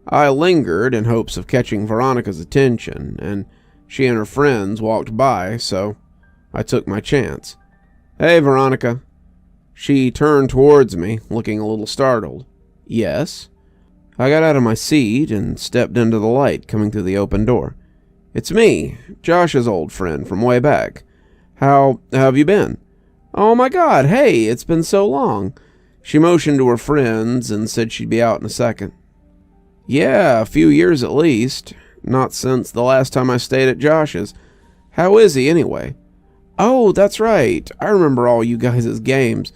Speaker 1: I lingered in hopes of catching Veronica's attention, and she and her friends walked by, so I took my chance. "Hey, Veronica." She turned towards me, looking a little startled. "Yes?" I got out of my seat and stepped into the light coming through the open door. "It's me, Josh's old friend from way back. How have you been?" "Oh my God, hey, it's been so long." She motioned to her friends and said she'd be out in a second. "Yeah, a few years at least. Not since the last time I stayed at Josh's. How is he anyway?" "Oh, that's right. I remember all you guys' games.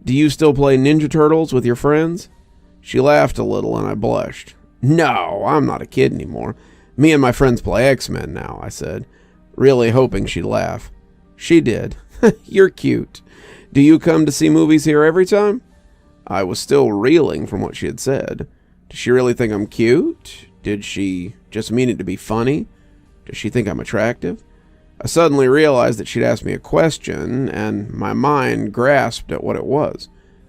Speaker 1: Do you still play Ninja Turtles with your friends?" She laughed a little and I blushed. "No, I'm not a kid anymore. Me and my friends play X-Men now," I said, really hoping she'd laugh. She did. "You're cute. Do you come to see movies here every time?" I was still reeling from what she had said. Does she really think I'm cute? Did she just mean it to be funny? Does she think I'm attractive? I suddenly realized that she'd asked me a question, and my mind grasped at what it was.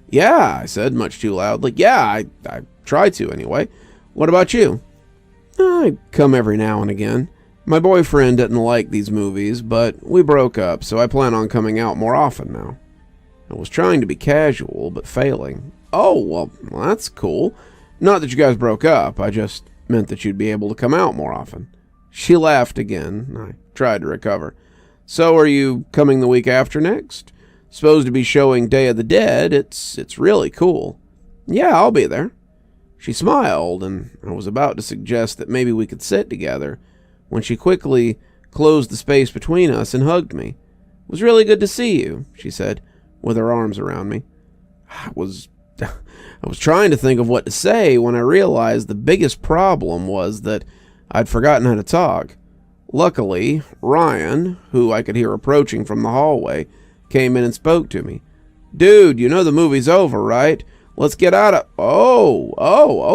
Speaker 1: "Yeah," I said, much too loudly. "Yeah, I try to anyway. What about you?" "I come every now and again. My boyfriend didn't like these movies, but we broke up, so I plan on coming out more often now." I was trying to be casual, but failing. "Oh, well, that's cool. Not that you guys broke up, I just meant that you'd be able to come out more often." She laughed again. I tried to recover. "So are you coming the week after next? Supposed to be showing Day of the Dead. It's really cool." "Yeah, I'll be there." She smiled, and I was about to suggest that maybe we could sit together when she quickly closed the space between us and hugged me. "It was really good to see you," she said, with her arms around me. I was trying to think of what to say when I realized the biggest problem was that I'd forgotten how to talk. Luckily, Ryan, who I could hear approaching from the hallway, came in and spoke to me. "Dude, you know the movie's over, right? Let's get out of..." Oh,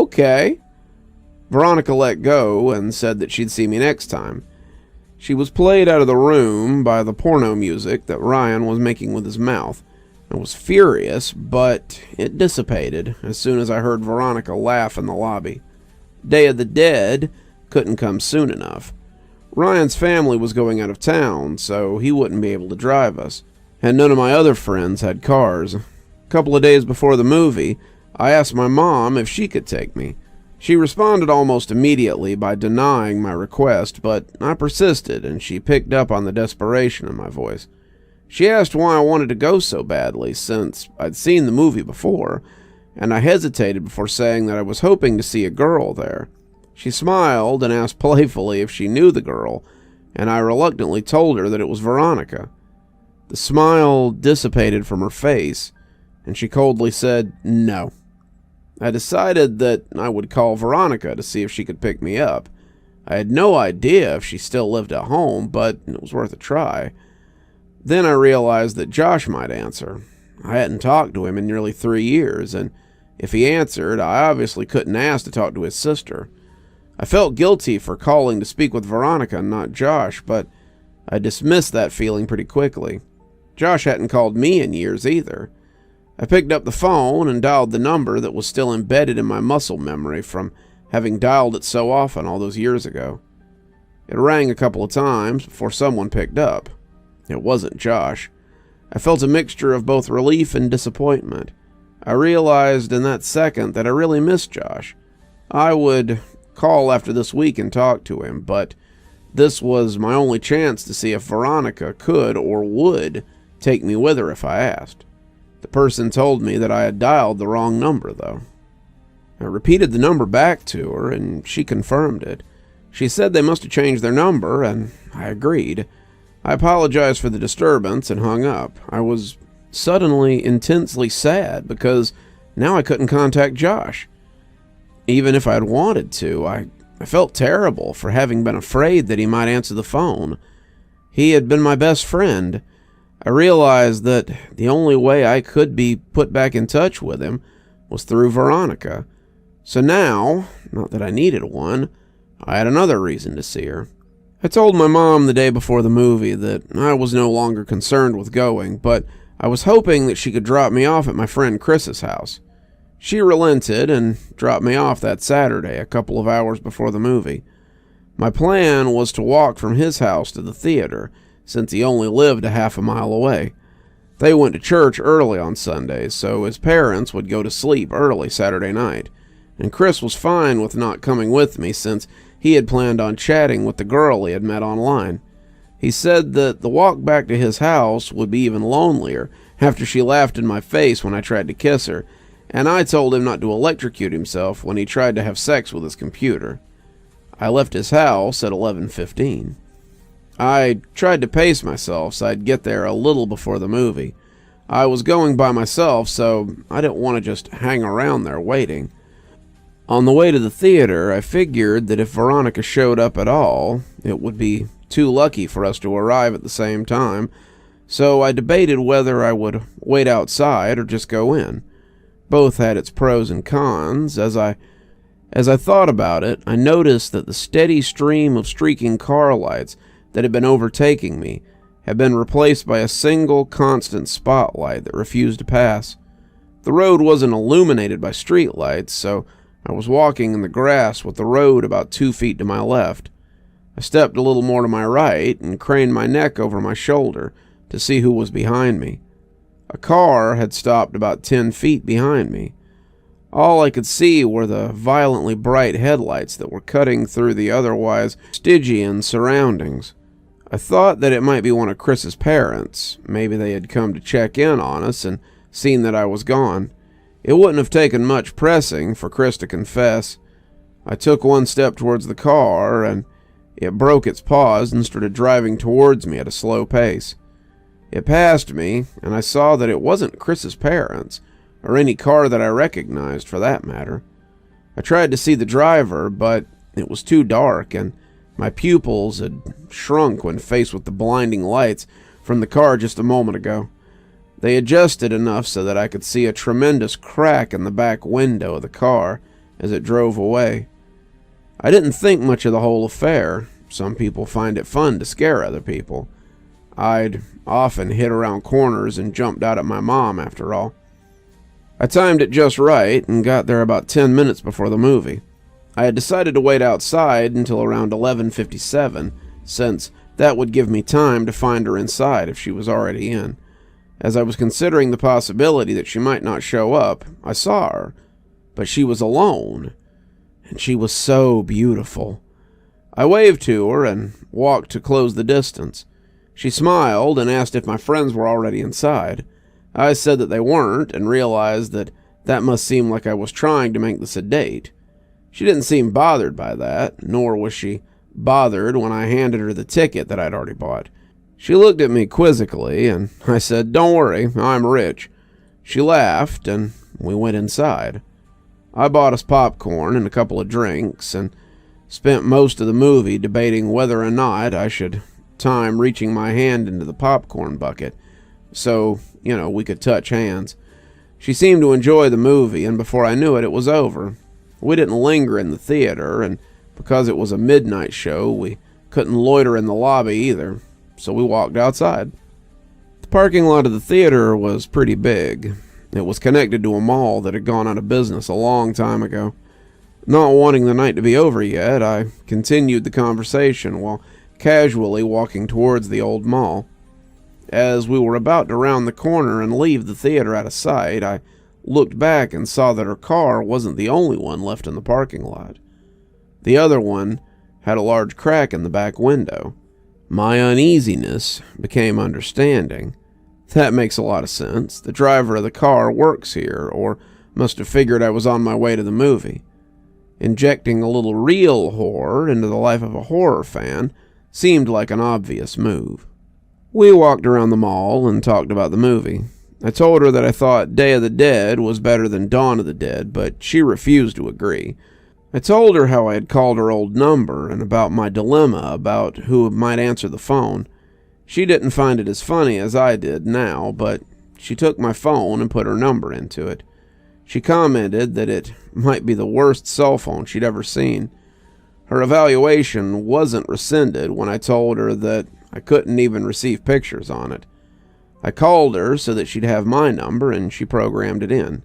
Speaker 1: okay." Veronica let go and said that she'd see me next time. She was played out of the room by the porno music that Ryan was making with his mouth. I was furious, but it dissipated as soon as I heard Veronica laugh in the lobby. Day of the Dead couldn't come soon enough. Ryan's family was going out of town, so he wouldn't be able to drive us, and none of my other friends had cars. A couple of days before the movie, I asked my mom if she could take me. She responded almost immediately by denying my request, but I persisted, and she picked up on the desperation in my voice. She asked why I wanted to go so badly, since I'd seen the movie before, and I hesitated before saying that I was hoping to see a girl there. She smiled and asked playfully if she knew the girl, and I reluctantly told her that it was Veronica. The smile dissipated from her face, and she coldly said no. I decided that I would call Veronica to see if she could pick me up. I had no idea if she still lived at home, but it was worth a try. Then I realized that Josh might answer. I hadn't talked to him in nearly 3 years, and if he answered, I obviously couldn't ask to talk to his sister. I felt guilty for calling to speak with Veronica and not Josh, but I dismissed that feeling pretty quickly. Josh hadn't called me in years either. I picked up the phone and dialed the number that was still embedded in my muscle memory from having dialed it so often all those years ago. It rang a couple of times before someone picked up. It wasn't Josh. I felt a mixture of both relief and disappointment. I realized in that second that I really missed Josh. I would call after this week and talk to him, but this was my only chance to see if Veronica could or would take me with her if I asked. The person told me that I had dialed the wrong number, though. I repeated the number back to her, and she confirmed it. She said they must have changed their number, and I agreed. I apologized for the disturbance and hung up. I was suddenly intensely sad because now I couldn't contact Josh. Even if I had wanted to, I felt terrible for having been afraid that he might answer the phone. He had been my best friend. I realized that the only way I could be put back in touch with him was through Veronica. So now, not that I needed one, I had another reason to see her. I told my mom the day before the movie that I was no longer concerned with going, but I was hoping that she could drop me off at my friend Chris's house. She relented and dropped me off that Saturday, a couple of hours before the movie. My plan was to walk from his house to the theater, since he only lived a half a mile away. They went to church early on Sundays, so his parents would go to sleep early Saturday night, and Chris was fine with not coming with me since he had planned on chatting with the girl he had met online. He said that the walk back to his house would be even lonelier after she laughed in my face when I tried to kiss her, and I told him not to electrocute himself when he tried to have sex with his computer. I left his house at 11:15. I tried to pace myself so I'd get there a little before the movie. I was going by myself, so I didn't want to just hang around there waiting. On the way to the theater, I figured that if Veronica showed up at all, it would be too lucky for us to arrive at the same time, so I debated whether I would wait outside or just go in. Both had its pros and cons. As I thought about it, I noticed that the steady stream of streaking car lights that had been overtaking me had been replaced by a single constant spotlight that refused to pass. The road wasn't illuminated by streetlights, so I was walking in the grass with the road about 2 feet to my left. I stepped a little more to my right and craned my neck over my shoulder to see who was behind me. A car had stopped about 10 feet behind me. All I could see were the violently bright headlights that were cutting through the otherwise Stygian surroundings. I thought that it might be one of Chris's parents. Maybe they had come to check in on us and seen that I was gone. It wouldn't have taken much pressing for Chris to confess. I took one step towards the car, and it broke its pause and started driving towards me at a slow pace. It passed me, and I saw that it wasn't Chris's parents, or any car that I recognized for that matter. I tried to see the driver, but it was too dark, and my pupils had shrunk when faced with the blinding lights from the car just a moment ago. They adjusted enough so that I could see a tremendous crack in the back window of the car as it drove away. I didn't think much of the whole affair. Some people find it fun to scare other people. I'd often hid around corners and jumped out at my mom, after all. I timed it just right and got there about 10 minutes before the movie. I had decided to wait outside until around 11:57, since that would give me time to find her inside if she was already in. As I was considering the possibility that she might not show up, I saw her, but she was alone, and she was so beautiful. I waved to her and walked to close the distance. She smiled and asked if my friends were already inside. I said that they weren't and realized that that must seem like I was trying to make this a date. She didn't seem bothered by that, nor was she bothered when I handed her the ticket that I'd already bought. She looked at me quizzically, and I said, "Don't worry, I'm rich." She laughed, and we went inside. I bought us popcorn and a couple of drinks, and spent most of the movie debating whether or not I should time reaching my hand into the popcorn bucket, so, we could touch hands. She seemed to enjoy the movie, and before I knew it, it was over. We didn't linger in the theater, and because it was a midnight show, we couldn't loiter in the lobby either. So we walked outside. The parking lot of the theater was pretty big. It was connected to a mall that had gone out of business a long time ago. Not wanting the night to be over yet, I continued the conversation while casually walking towards the old mall. As we were about to round the corner and leave the theater out of sight, I looked back and saw that her car wasn't the only one left in the parking lot. The other one had a large crack in the back window. My uneasiness became understanding. That makes a lot of sense. The driver of the car works here, or must have figured I was on my way to the movie. Injecting a little real horror into the life of a horror fan seemed like an obvious move. We walked around the mall and talked about the movie. I told her that I thought Day of the Dead was better than Dawn of the Dead, but she refused to agree. I told her how I had called her old number and about my dilemma about who might answer the phone. She didn't find it as funny as I did now, but she took my phone and put her number into it. She commented that it might be the worst cell phone she'd ever seen. Her evaluation wasn't rescinded when I told her that I couldn't even receive pictures on it. I called her so that she'd have my number, and she programmed it in.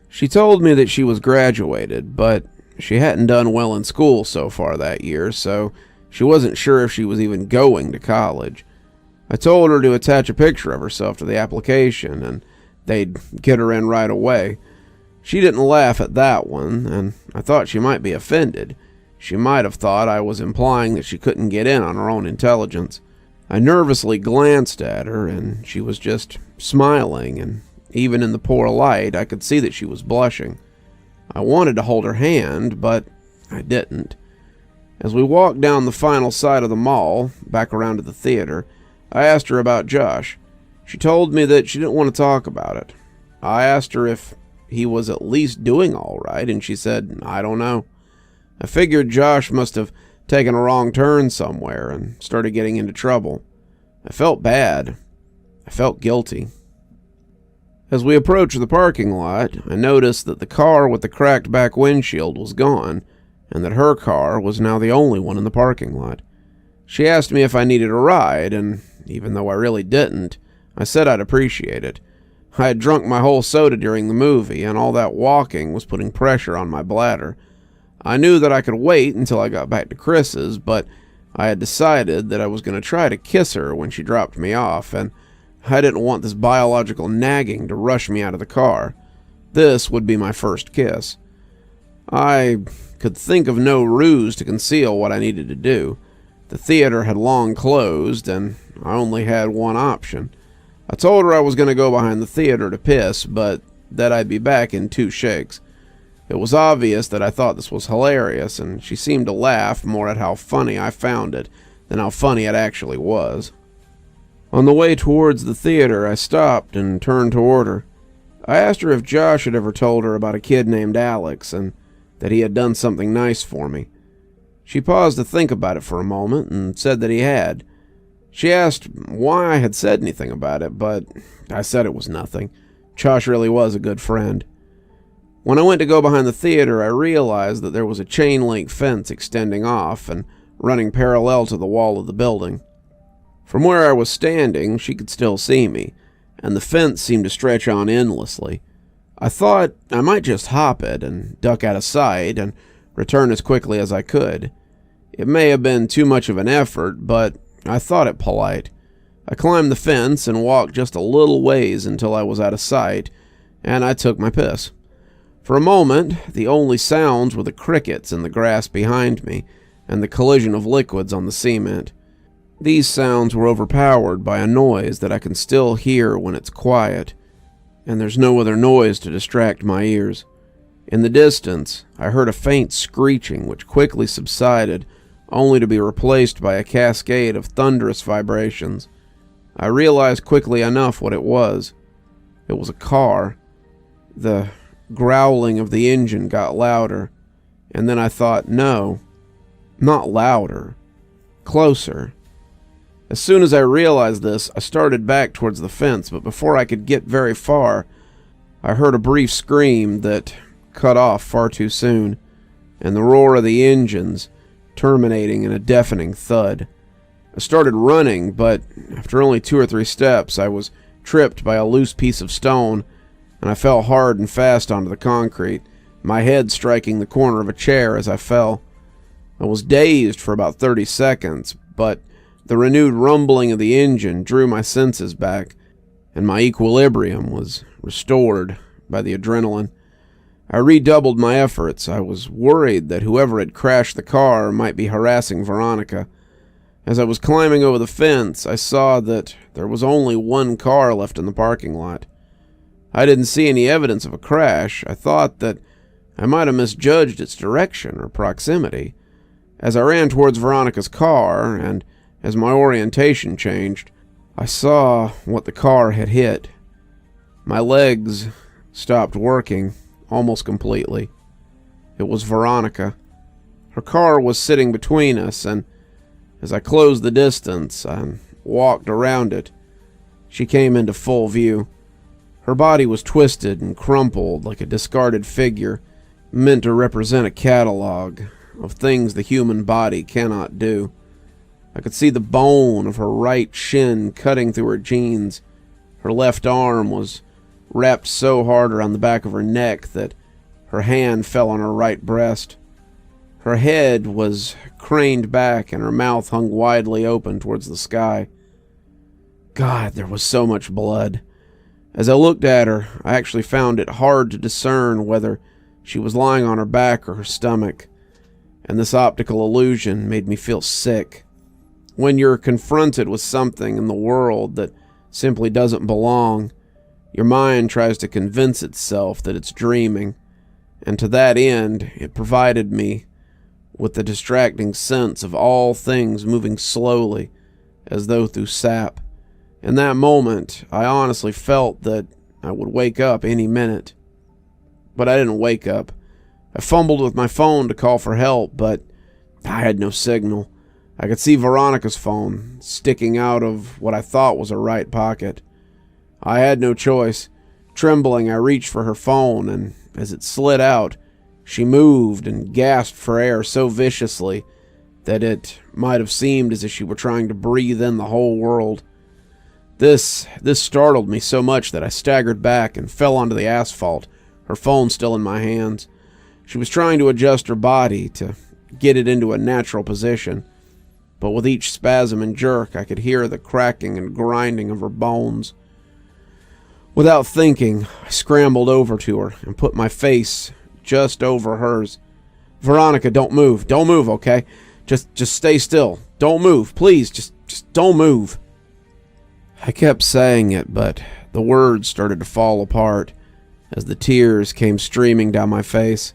Speaker 1: She told me that she was graduated, but she hadn't done well in school so far that year, so she wasn't sure if she was even going to college. I told her to attach a picture of herself to the application, and they'd get her in right away. She didn't laugh at that one, and I thought she might be offended. She might have thought I was implying that she couldn't get in on her own intelligence. I nervously glanced at her, and she was just smiling, and even in the poor light, I could see that she was blushing. I wanted to hold her hand, but I didn't. As we walked down the final side of the mall, back around to the theater, I asked her about Josh. She told me that she didn't want to talk about it. I asked her if he was at least doing all right, and she said, I don't know. I figured Josh must have taken a wrong turn somewhere and started getting into trouble. I felt bad. I felt guilty. As we approached the parking lot, I noticed that the car with the cracked back windshield was gone, and that her car was now the only one in the parking lot. She asked me if I needed a ride, and even though I really didn't, I said I'd appreciate it. I had drunk my whole soda during the movie, and all that walking was putting pressure on my bladder. I knew that I could wait until I got back to Chris's, but I had decided that I was going to try to kiss her when she dropped me off, and I didn't want this biological nagging to rush me out of the car. This would be my first kiss. I could think of no ruse to conceal what I needed to do. The theater had long closed, and I only had one option. I told her I was going to go behind the theater to piss, but that I'd be back in 2 shakes. It was obvious that I thought this was hilarious, and she seemed to laugh more at how funny I found it than how funny it actually was. On the way towards the theater, I stopped and turned toward her. I asked her if Josh had ever told her about a kid named Alex, and that he had done something nice for me. She paused to think about it for a moment and said that he had. She asked why I had said anything about it, but I said it was nothing. Josh really was a good friend. When I went to go behind the theater, I realized that there was a chain-link fence extending off and running parallel to the wall of the building. From where I was standing, she could still see me, and the fence seemed to stretch on endlessly. I thought I might just hop it and duck out of sight and return as quickly as I could. It may have been too much of an effort, but I thought it polite. I climbed the fence and walked just a little ways until I was out of sight, and I took my piss. For a moment, the only sounds were the crickets in the grass behind me and the collision of liquids on the cement. These sounds were overpowered by a noise that I can still hear when it's quiet, and there's no other noise to distract my ears. In the distance, I heard a faint screeching which quickly subsided, only to be replaced by a cascade of thunderous vibrations. I realized quickly enough what it was. It was a car. The growling of the engine got louder, and then I thought, no, not louder, closer. As soon as I realized this, I started back towards the fence, but before I could get very far, I heard a brief scream that cut off far too soon, and the roar of the engines terminating in a deafening thud. I started running, but after only 2 or 3 steps, I was tripped by a loose piece of stone, and I fell hard and fast onto the concrete, my head striking the corner of a chair as I fell. I was dazed for about 30 seconds, but the renewed rumbling of the engine drew my senses back, and my equilibrium was restored by the adrenaline. I redoubled my efforts. I was worried that whoever had crashed the car might be harassing Veronica. As I was climbing over the fence, I saw that there was only one car left in the parking lot. I didn't see any evidence of a crash. I thought that I might have misjudged its direction or proximity. As I ran towards Veronica's car, and as my orientation changed, I saw what the car had hit. My legs stopped working almost completely. It was Veronica. Her car was sitting between us, and as I closed the distance and walked around it, she came into full view. Her body was twisted and crumpled like a discarded figure meant to represent a catalog of things the human body cannot do. I could see the bone of her right shin cutting through her jeans. Her left arm was wrapped so hard around the back of her neck that her hand fell on her right breast. Her head was craned back and her mouth hung widely open towards the sky. God, there was so much blood. As I looked at her, I actually found it hard to discern whether she was lying on her back or her stomach, and this optical illusion made me feel sick. When you're confronted with something in the world that simply doesn't belong, your mind tries to convince itself that it's dreaming, and to that end, it provided me with the distracting sense of all things moving slowly, as though through sap. In that moment, I honestly felt that I would wake up any minute. But I didn't wake up. I fumbled with my phone to call for help, but I had no signal. I could see Veronica's phone sticking out of what I thought was her right pocket. I had no choice. Trembling, I reached for her phone, and as it slid out, she moved and gasped for air so viciously that it might have seemed as if she were trying to breathe in the whole world. This startled me so much that I staggered back and fell onto the asphalt, her phone still in my hands. She was trying to adjust her body to get it into a natural position, but with each spasm and jerk, I could hear the cracking and grinding of her bones. Without thinking, I scrambled over to her and put my face just over hers. "Veronica, don't move. Don't move, okay? Just stay still. Don't move, please. Just don't move." I kept saying it, but the words started to fall apart as the tears came streaming down my face.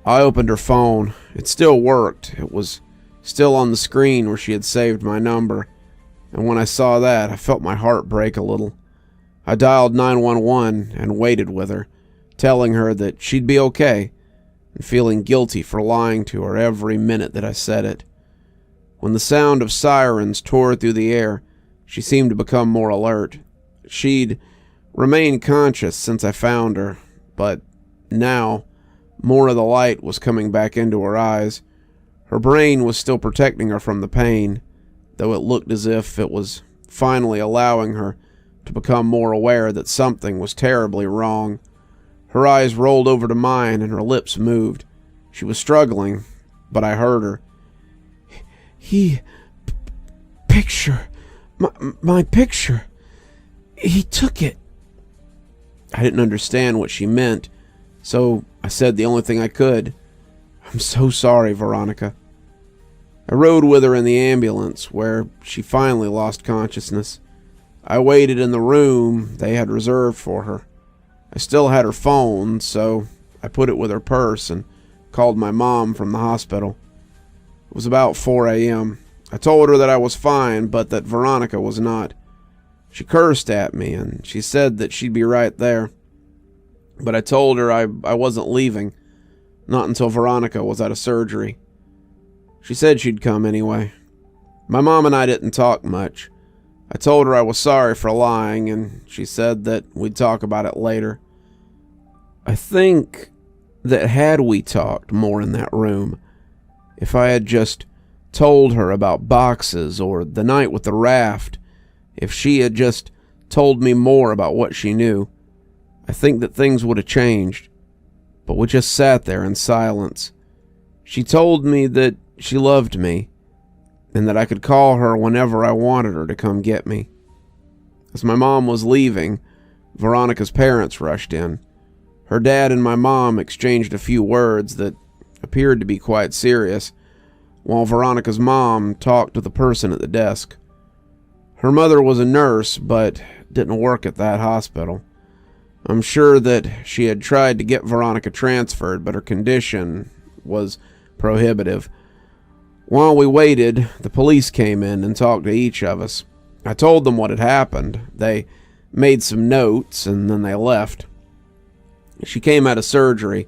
Speaker 1: I opened her phone. It still worked. It was still on the screen where she had saved my number, and when I saw that, I felt my heart break a little. I dialed 911 and waited with her, telling her that she'd be okay, and feeling guilty for lying to her every minute that I said it. When the sound of sirens tore through the air, she seemed to become more alert. She'd remained conscious since I found her, but now more of the light was coming back into her eyes. Her brain was still protecting her from the pain, though it looked as if it was finally allowing her to become more aware that something was terribly wrong. Her eyes rolled over to mine and her lips moved. She was struggling, but I heard her. Picture. My picture. He took it." I didn't understand what she meant, so I said the only thing I could. "I'm so sorry, Veronica." I rode with her in the ambulance, where she finally lost consciousness. I waited in the room they had reserved for her. I still had her phone, so I put it with her purse and called my mom from the hospital. It was about 4 a.m. I told her that I was fine, but that Veronica was not. She cursed at me, and she said that she'd be right there. But I told her I wasn't leaving, not until Veronica was out of surgery. She said she'd come anyway. My mom and I didn't talk much. I told her I was sorry for lying, and she said that we'd talk about it later. I think that had we talked more in that room, if I had just told her about boxes or the night with the raft, if she had just told me more about what she knew, I think that things would have changed. but we just sat there in silence. She told me that she loved me, and that I could call her whenever I wanted her to come get me. As my mom was leaving, Veronica's parents rushed in. Her dad and my mom exchanged a few words that appeared to be quite serious, while Veronica's mom talked to the person at the desk. Her mother was a nurse, but didn't work at that hospital. I'm sure that she had tried to get Veronica transferred, but her condition was prohibitive. While we waited, the police came in and talked to each of us. I told them what had happened. They made some notes, and then they left. She came out of surgery,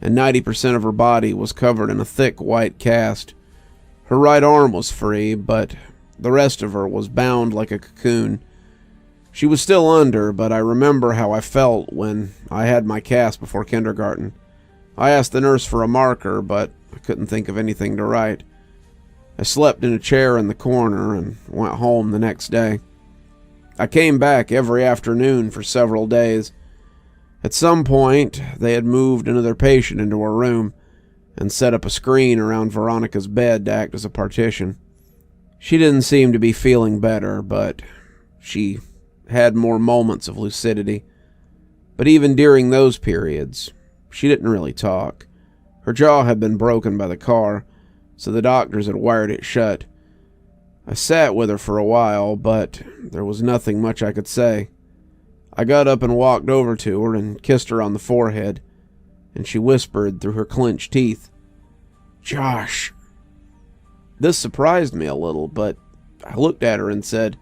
Speaker 1: and 90% of her body was covered in a thick white cast. Her right arm was free, but the rest of her was bound like a cocoon. She was still under, but I remember how I felt when I had my cast before kindergarten. I asked the nurse for a marker, but I couldn't think of anything to write. I slept in a chair in the corner and went home the next day. I came back every afternoon for several days. At some point, they had moved another patient into a room and set up a screen around Veronica's bed to act as a partition. She didn't seem to be feeling better, but she had more moments of lucidity. But even during those periods, she didn't really talk. Her jaw had been broken by the car, so the doctors had wired it shut. I sat with her for a while, but there was nothing much I could say. I got up and walked over to her and kissed her on the forehead, and she whispered through her clenched teeth, "Josh." This surprised me a little, but I looked at her and said,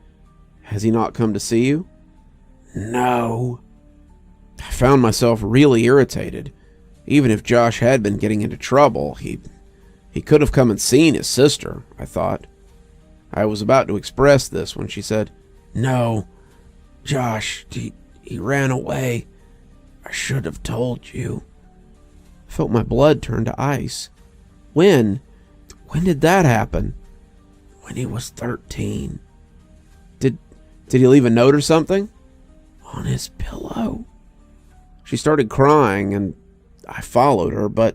Speaker 1: "Has he not come to see you?" "No." I found myself really irritated. Even if Josh had been getting into trouble, he could have come and seen his sister, I thought. I was about to express this when she said, "No, Josh, he ran away. I should have told you." I felt my blood turn to ice. When? When did that happen? When he was 13. Did he leave a note or something? On his pillow. She started crying, and I followed her, but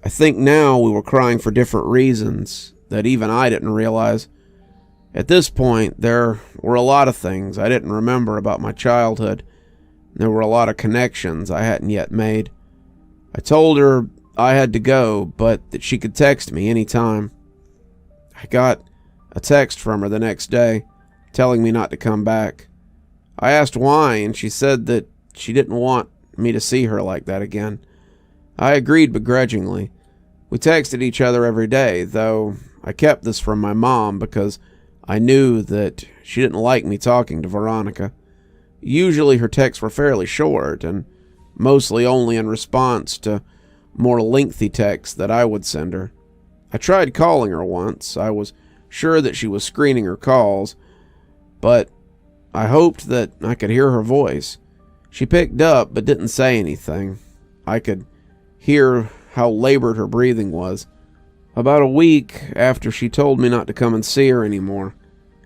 Speaker 1: I think now we were crying for different reasons that even I didn't realize. At this point, there were a lot of things I didn't remember about my childhood. There were a lot of connections I hadn't yet made. I told her I had to go, but that she could text me any time. I got a text from her the next day, telling me not to come back. I asked why, and she said that she didn't want me to see her like that again. I agreed begrudgingly. We texted each other every day, though I kept this from my mom because I knew that she didn't like me talking to Veronica. Usually her texts were fairly short, and mostly only in response to more lengthy texts that I would send her. I tried calling her once. I was sure that she was screening her calls, but I hoped that I could hear her voice. She picked up but didn't say anything. I could hear how labored her breathing was. About a week after she told me not to come and see her anymore,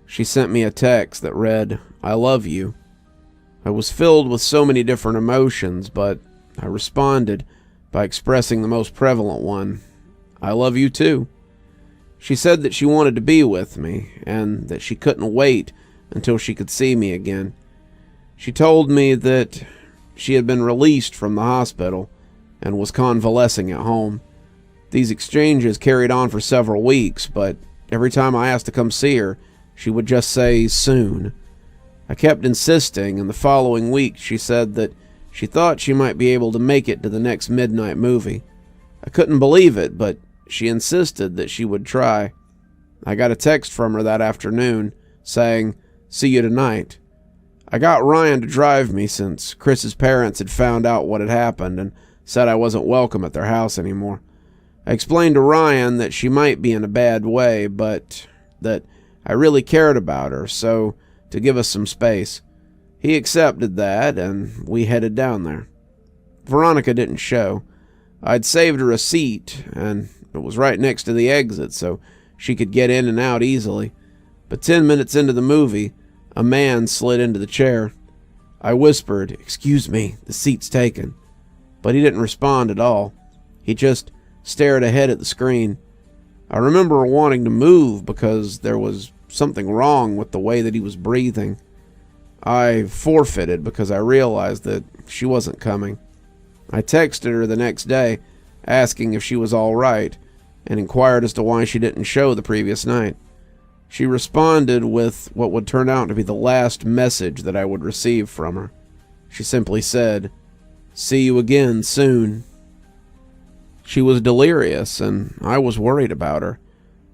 Speaker 1: she sent me a text that read, "I love you." I was filled with so many different emotions, but I responded by expressing the most prevalent one, "I love you too." She said that she wanted to be with me, and that she couldn't wait until she could see me again. She told me that she had been released from the hospital and was convalescing at home. These exchanges carried on for several weeks, but every time I asked to come see her, she would just say, "soon." I kept insisting, and the following week she said that she thought she might be able to make it to the next midnight movie. I couldn't believe it, but she insisted that she would try. I got a text from her that afternoon saying, "See you tonight." I got Ryan to drive me since Chris's parents had found out what had happened and said I wasn't welcome at their house anymore. I explained to Ryan that she might be in a bad way, but that I really cared about her, so to give us some space. He accepted that, and we headed down there. Veronica didn't show. I'd saved her a seat, and it was right next to the exit, so she could get in and out easily. But 10 minutes into the movie, a man slid into the chair. I whispered, "Excuse me, the seat's taken." but he didn't respond at all. He just stared ahead at the screen. I remember wanting to move because there was something wrong with the way that he was breathing. I forfeited because I realized that she wasn't coming. I texted her the next day, asking if she was all right, and inquired as to why she didn't show the previous night. She responded with what would turn out to be the last message that I would receive from her. She simply said, "See you again soon." She was delirious, and I was worried about her.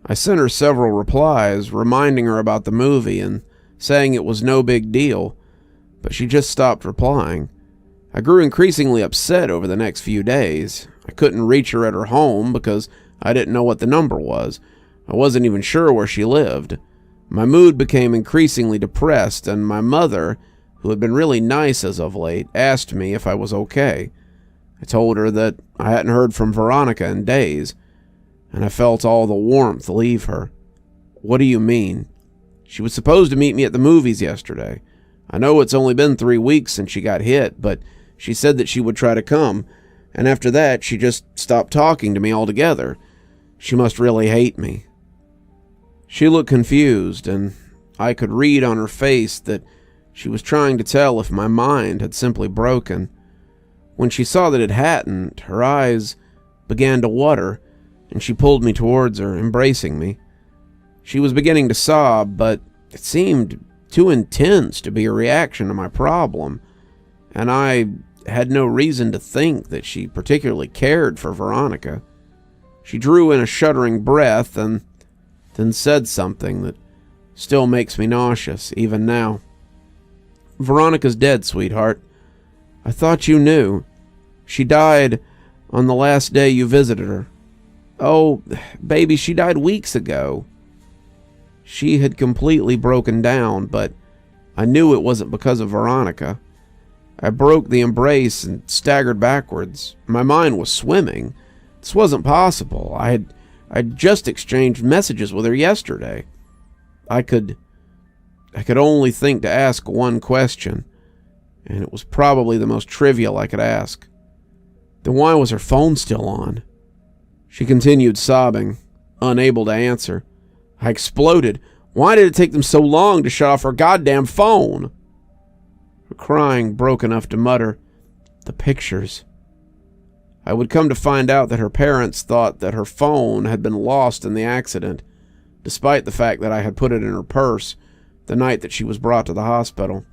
Speaker 1: I sent her several replies, reminding her about the movie and saying it was no big deal, but she just stopped replying. I grew increasingly upset over the next few days. I couldn't reach her at her home because I didn't know what the number was. I wasn't even sure where she lived. My mood became increasingly depressed, and my mother, who had been really nice as of late, asked me if I was okay. I told her that I hadn't heard from Veronica in days, and I felt all the warmth leave her. "What do you mean?" "She was supposed to meet me at the movies yesterday. I know it's only been 3 weeks since she got hit, but she said that she would try to come, and after that she just stopped talking to me altogether. She must really hate me." She looked confused, and I could read on her face that she was trying to tell if my mind had simply broken. When she saw that it hadn't, her eyes began to water, and she pulled me towards her, embracing me. She was beginning to sob, but it seemed too intense to be a reaction to my problem, and I had no reason to think that she particularly cared for Veronica. She drew in a shuddering breath and then said something that still makes me nauseous, even now. "Veronica's dead, sweetheart. I thought you knew. She died on the last day you visited her." "Oh, baby, she died weeks ago." She had completely broken down, but I knew it wasn't because of Veronica. I broke the embrace and staggered backwards. My mind was swimming. This wasn't possible. I'd just exchanged messages with her yesterday. I could only think to ask one question, and it was probably the most trivial I could ask. Then why was her phone still on? She continued sobbing, unable to answer. I exploded. Why did it take them so long to shut off her goddamn phone? Her crying broke enough to mutter, "The pictures." I would come to find out that her parents thought that her phone had been lost in the accident, despite the fact that I had put it in her purse the night that she was brought to the hospital.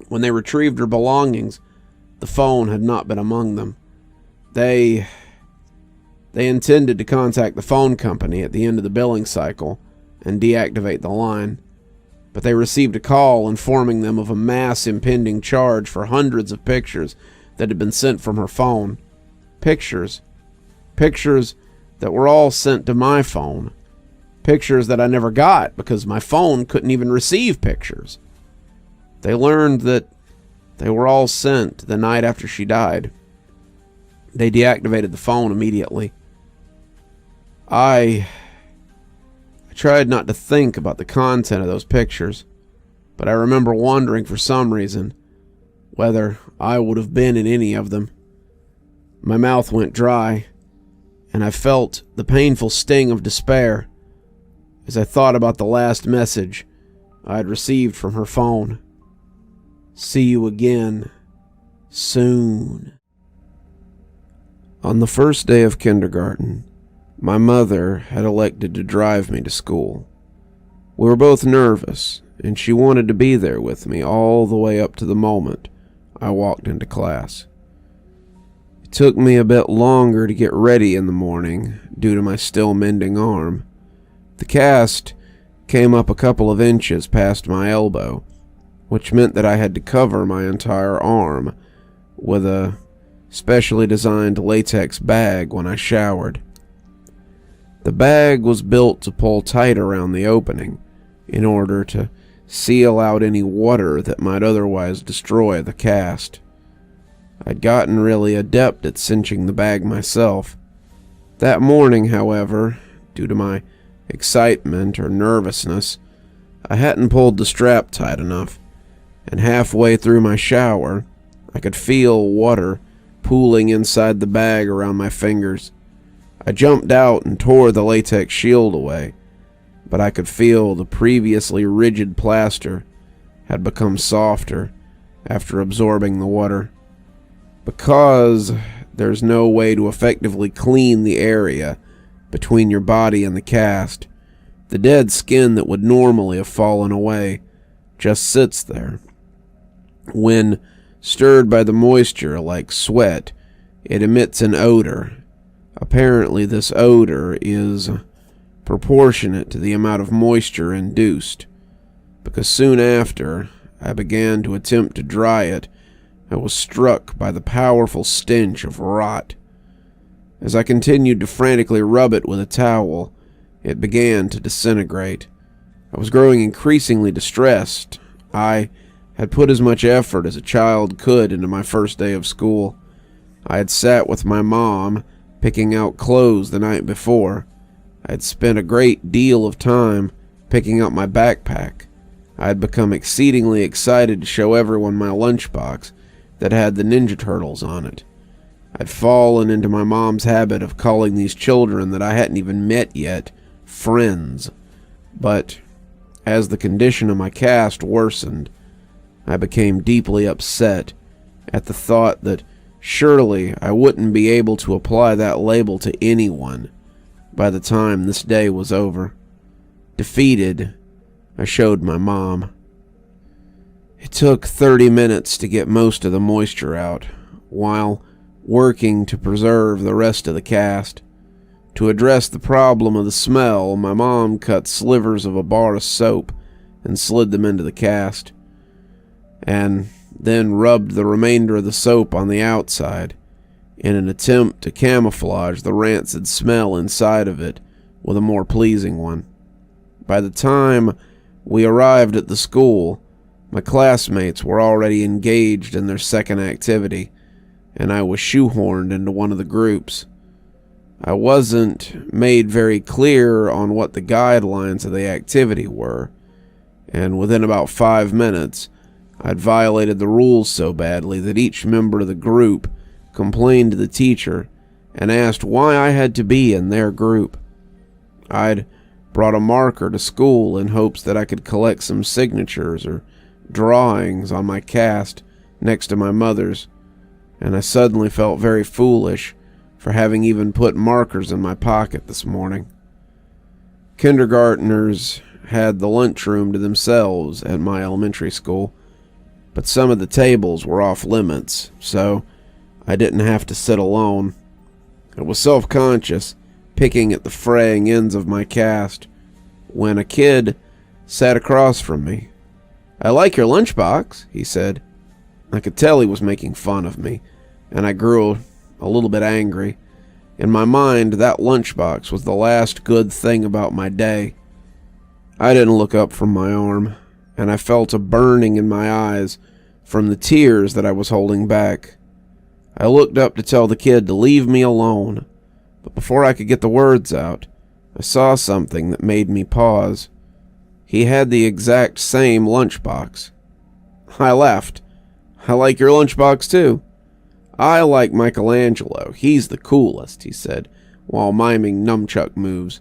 Speaker 1: When they retrieved her belongings, the phone had not been among them. They intended to contact the phone company at the end of the billing cycle and deactivate the line, but they received a call informing them of a mass impending charge for hundreds of pictures that had been sent from her phone. Pictures that were all sent to my phone. Pictures that I never got because my phone couldn't even receive pictures. They learned that they were all sent the night after she died. They deactivated the phone immediately. I tried not to think about the content of those pictures, but I remember wondering for some reason whether I would have been in any of them. My mouth went dry, and I felt the painful sting of despair as I thought about the last message I had received from her phone. "See you again soon." On the first day of kindergarten, my mother had elected to drive me to school. We were both nervous, and she wanted to be there with me all the way up to the moment I walked into class. It took me a bit longer to get ready in the morning due to my still mending arm. The cast came up a couple of inches past my elbow, which meant that I had to cover my entire arm with a specially designed latex bag when I showered. The bag was built to pull tight around the opening in order to seal out any water that might otherwise destroy the cast. I'd gotten really adept at cinching the bag myself. That morning, however, due to my excitement or nervousness, I hadn't pulled the strap tight enough, and halfway through my shower, I could feel water pooling inside the bag around my fingers. I jumped out and tore the latex shield away, but I could feel the previously rigid plaster had become softer after absorbing the water. Because there's no way to effectively clean the area between your body and the cast, the dead skin that would normally have fallen away just sits there. When stirred by the moisture like sweat, it emits an odor. Apparently this odor is proportionate to the amount of moisture induced, because soon after I began to attempt to dry it, I was struck by the powerful stench of rot. As I continued to frantically rub it with a towel, it began to disintegrate. I was growing increasingly distressed. I had put as much effort as a child could into my first day of school. I had sat with my mom, picking out clothes the night before. I had spent a great deal of time picking up my backpack. I had become exceedingly excited to show everyone my lunchbox that had the Ninja Turtles on it. I'd fallen into my mom's habit of calling these children that I hadn't even met yet friends. But as the condition of my cast worsened, I became deeply upset at the thought that surely I wouldn't be able to apply that label to anyone by the time this day was over. Defeated, I showed my mom. It took 30 minutes to get most of the moisture out, while working to preserve the rest of the cast. To address the problem of the smell, my mom cut slivers of a bar of soap and slid them into the cast, and then rubbed the remainder of the soap on the outside in an attempt to camouflage the rancid smell inside of it with a more pleasing one. By the time we arrived at the school, my classmates were already engaged in their second activity, and I was shoehorned into one of the groups. I wasn't made very clear on what the guidelines of the activity were, and within about 5 minutes, I'd violated the rules so badly that each member of the group complained to the teacher and asked why I had to be in their group. I'd brought a marker to school in hopes that I could collect some signatures or drawings on my cast next to my mother's, and I suddenly felt very foolish for having even put markers in my pocket this morning. Kindergartners had the lunchroom to themselves at my elementary school, but some of the tables were off limits, so I didn't have to sit alone. I was self-conscious, picking at the fraying ends of my cast, when a kid sat across from me. "I like your lunchbox," he said. I could tell he was making fun of me, and I grew a little bit angry. In my mind, that lunchbox was the last good thing about my day. I didn't look up from my arm, and I felt a burning in my eyes from the tears that I was holding back. I looked up to tell the kid to leave me alone, but before I could get the words out, I saw something that made me pause. He had the exact same lunchbox. I laughed. "I like your lunchbox too." "I like Michelangelo. He's the coolest," he said, while miming nunchuck moves.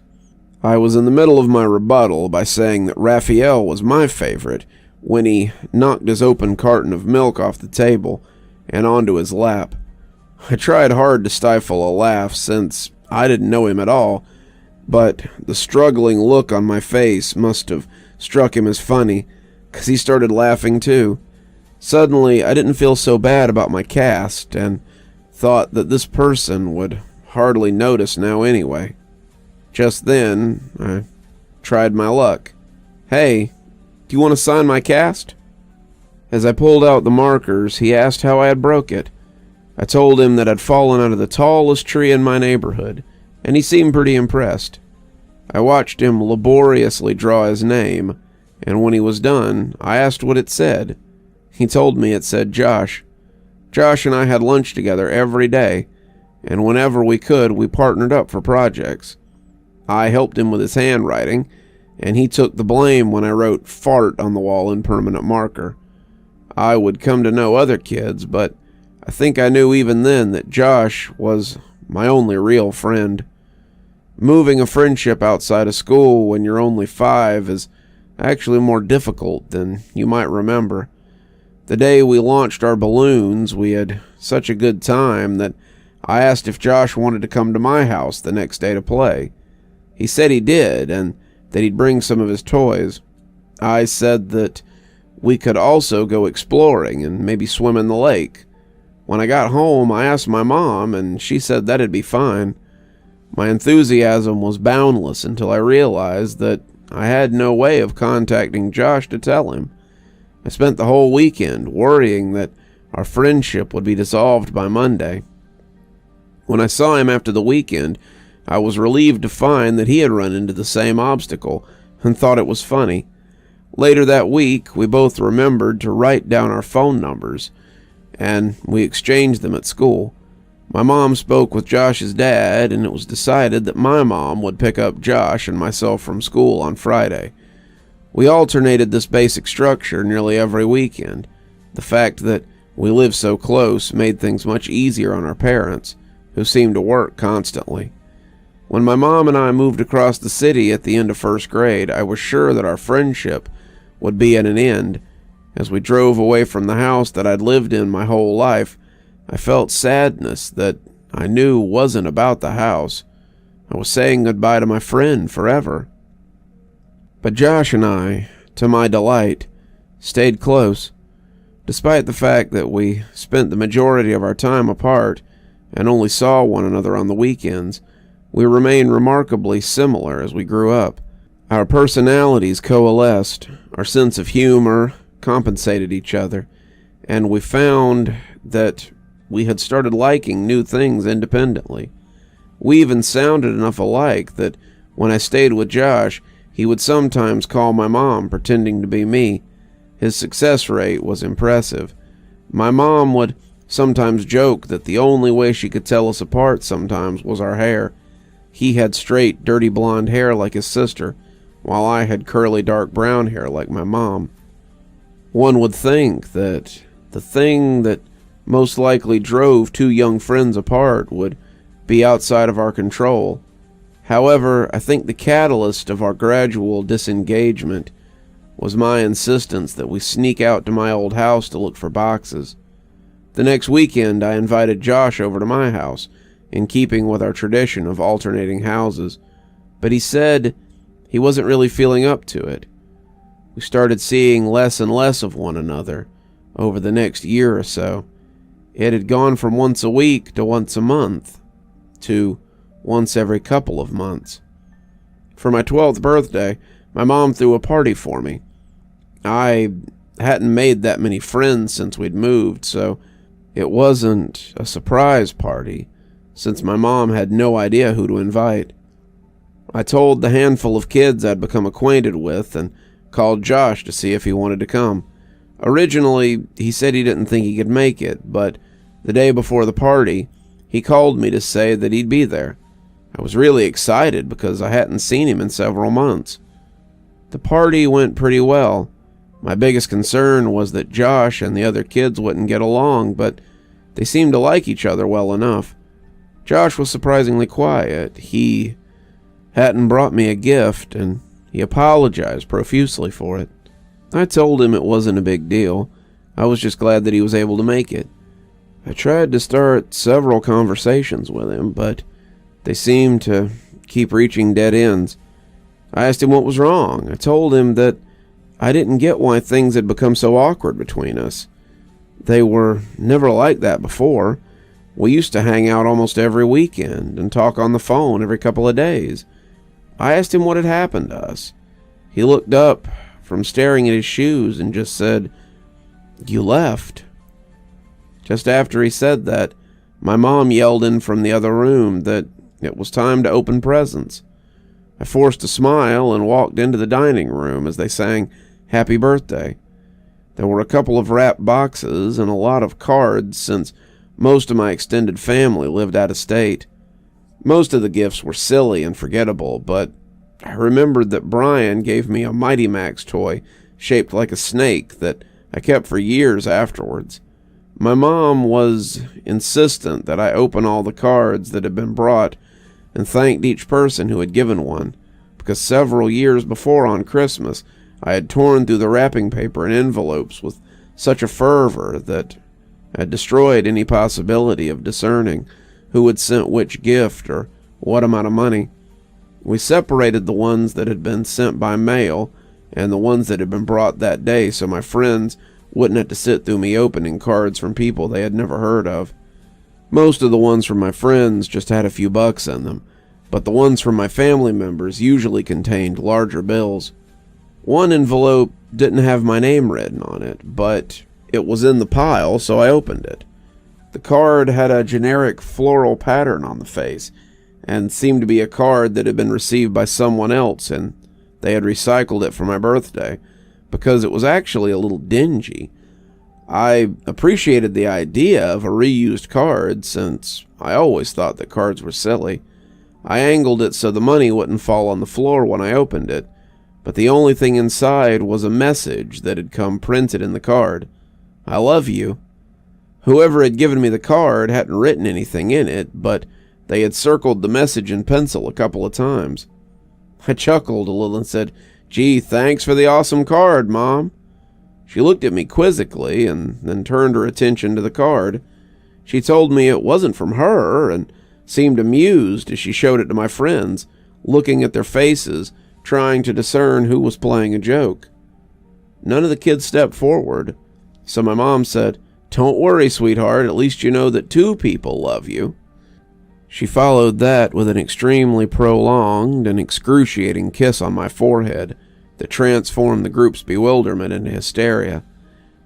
Speaker 1: I was in the middle of my rebuttal by saying that Raphael was my favorite when he knocked his open carton of milk off the table and onto his lap. I tried hard to stifle a laugh since I didn't know him at all, but the struggling look on my face must have struck him as funny, 'cause he started laughing too. Suddenly, I didn't feel so bad about my cast, and thought that this person would hardly notice now anyway. Just then, I tried my luck. "Hey, do you want to sign my cast?" As I pulled out the markers, he asked how I had broke it. I told him that I'd fallen out of the tallest tree in my neighborhood, and he seemed pretty impressed. I watched him laboriously draw his name, and when he was done, I asked what it said. He told me it said Josh. Josh and I had lunch together every day, and whenever we could, we partnered up for projects. I helped him with his handwriting, and he took the blame when I wrote fart on the wall in permanent marker. I would come to know other kids, but I think I knew even then that Josh was my only real friend. Moving a friendship outside of school when you're only 5 is actually more difficult than you might remember. The day we launched our balloons, we had such a good time that I asked if Josh wanted to come to my house the next day to play. He said he did, and that he'd bring some of his toys. I said that we could also go exploring and maybe swim in the lake. When I got home, I asked my mom, and she said that'd be fine. My enthusiasm was boundless until I realized that I had no way of contacting Josh to tell him. I spent the whole weekend worrying that our friendship would be dissolved by Monday. When I saw him after the weekend, I was relieved to find that he had run into the same obstacle and thought it was funny. Later that week, we both remembered to write down our phone numbers, and we exchanged them at school. My mom spoke with Josh's dad, and it was decided that my mom would pick up Josh and myself from school on Friday. We alternated this basic structure nearly every weekend. The fact that we lived so close made things much easier on our parents, who seemed to work constantly. When my mom and I moved across the city at the end of first grade, I was sure that our friendship would be at an end. As we drove away from the house that I'd lived in my whole life, I felt sadness that I knew wasn't about the house. I was saying goodbye to my friend forever. But Josh and I, to my delight, stayed close. Despite the fact that we spent the majority of our time apart and only saw one another on the weekends, we remained remarkably similar as we grew up. Our personalities coalesced, our sense of humor compensated each other, and we found that we had started liking new things independently. We even sounded enough alike that when I stayed with Josh, he would sometimes call my mom pretending to be me. His success rate was impressive. My mom would sometimes joke that the only way she could tell us apart sometimes was our hair. He had straight, dirty blonde hair like his sister, while I had curly, dark brown hair like my mom. One would think that the thing that most likely drove two young friends apart would be outside of our control. However, I think the catalyst of our gradual disengagement was my insistence that we sneak out to my old house to look for boxes. The next weekend, I invited Josh over to my house, in keeping with our tradition of alternating houses, but he said he wasn't really feeling up to it. We started seeing less and less of one another over the next year or so. It had gone from once a week to once a month to once every couple of months. For my 12th birthday, my mom threw a party for me. I hadn't made that many friends since we'd moved, so it wasn't a surprise party, since my mom had no idea who to invite. I told the handful of kids I'd become acquainted with and called Josh to see if he wanted to come. Originally, he said he didn't think he could make it, but the day before the party, he called me to say that he'd be there. I was really excited because I hadn't seen him in several months. The party went pretty well. My biggest concern was that Josh and the other kids wouldn't get along, but they seemed to like each other well enough. Josh was surprisingly quiet. He hadn't brought me a gift, and he apologized profusely for it. I told him it wasn't a big deal. I was just glad that he was able to make it. I tried to start several conversations with him, but they seemed to keep reaching dead ends. I asked him what was wrong. I told him that I didn't get why things had become so awkward between us. They were never like that before. We used to hang out almost every weekend and talk on the phone every couple of days. I asked him what had happened to us. He looked up from staring at his shoes and just said, "You left." Just after he said that, my mom yelled in from the other room that it was time to open presents. I forced a smile and walked into the dining room as they sang "Happy Birthday." There were a couple of wrapped boxes and a lot of cards since most of my extended family lived out of state. Most of the gifts were silly and forgettable, but I remembered that Brian gave me a Mighty Max toy shaped like a snake that I kept for years afterwards. My mom was insistent that I open all the cards that had been brought and thanked each person who had given one, because several years before on Christmas, I had torn through the wrapping paper and envelopes with such a fervor that I had destroyed any possibility of discerning who had sent which gift or what amount of money. We separated the ones that had been sent by mail and the ones that had been brought that day so my friends wouldn't have to sit through me opening cards from people they had never heard of. Most of the ones from my friends just had a few bucks in them, but the ones from my family members usually contained larger bills. One envelope didn't have my name written on it, but it was in the pile, so I opened it. The card had a generic floral pattern on the face, and seemed to be a card that had been received by someone else, and they had recycled it for my birthday, because it was actually a little dingy. I appreciated the idea of a reused card, since I always thought that cards were silly. I angled it so the money wouldn't fall on the floor when I opened it, but the only thing inside was a message that had come printed in the card. I love you. Whoever had given me the card hadn't written anything in it, but they had circled the message in pencil a couple of times. I chuckled a little and said, "Gee, thanks for the awesome card, Mom." She looked at me quizzically and then turned her attention to the card. She told me it wasn't from her and seemed amused as she showed it to my friends, looking at their faces, trying to discern who was playing a joke. None of the kids stepped forward, so my mom said, "Don't worry, sweetheart, at least you know that 2 people love you." She followed that with an extremely prolonged and excruciating kiss on my forehead that transformed the group's bewilderment into hysteria.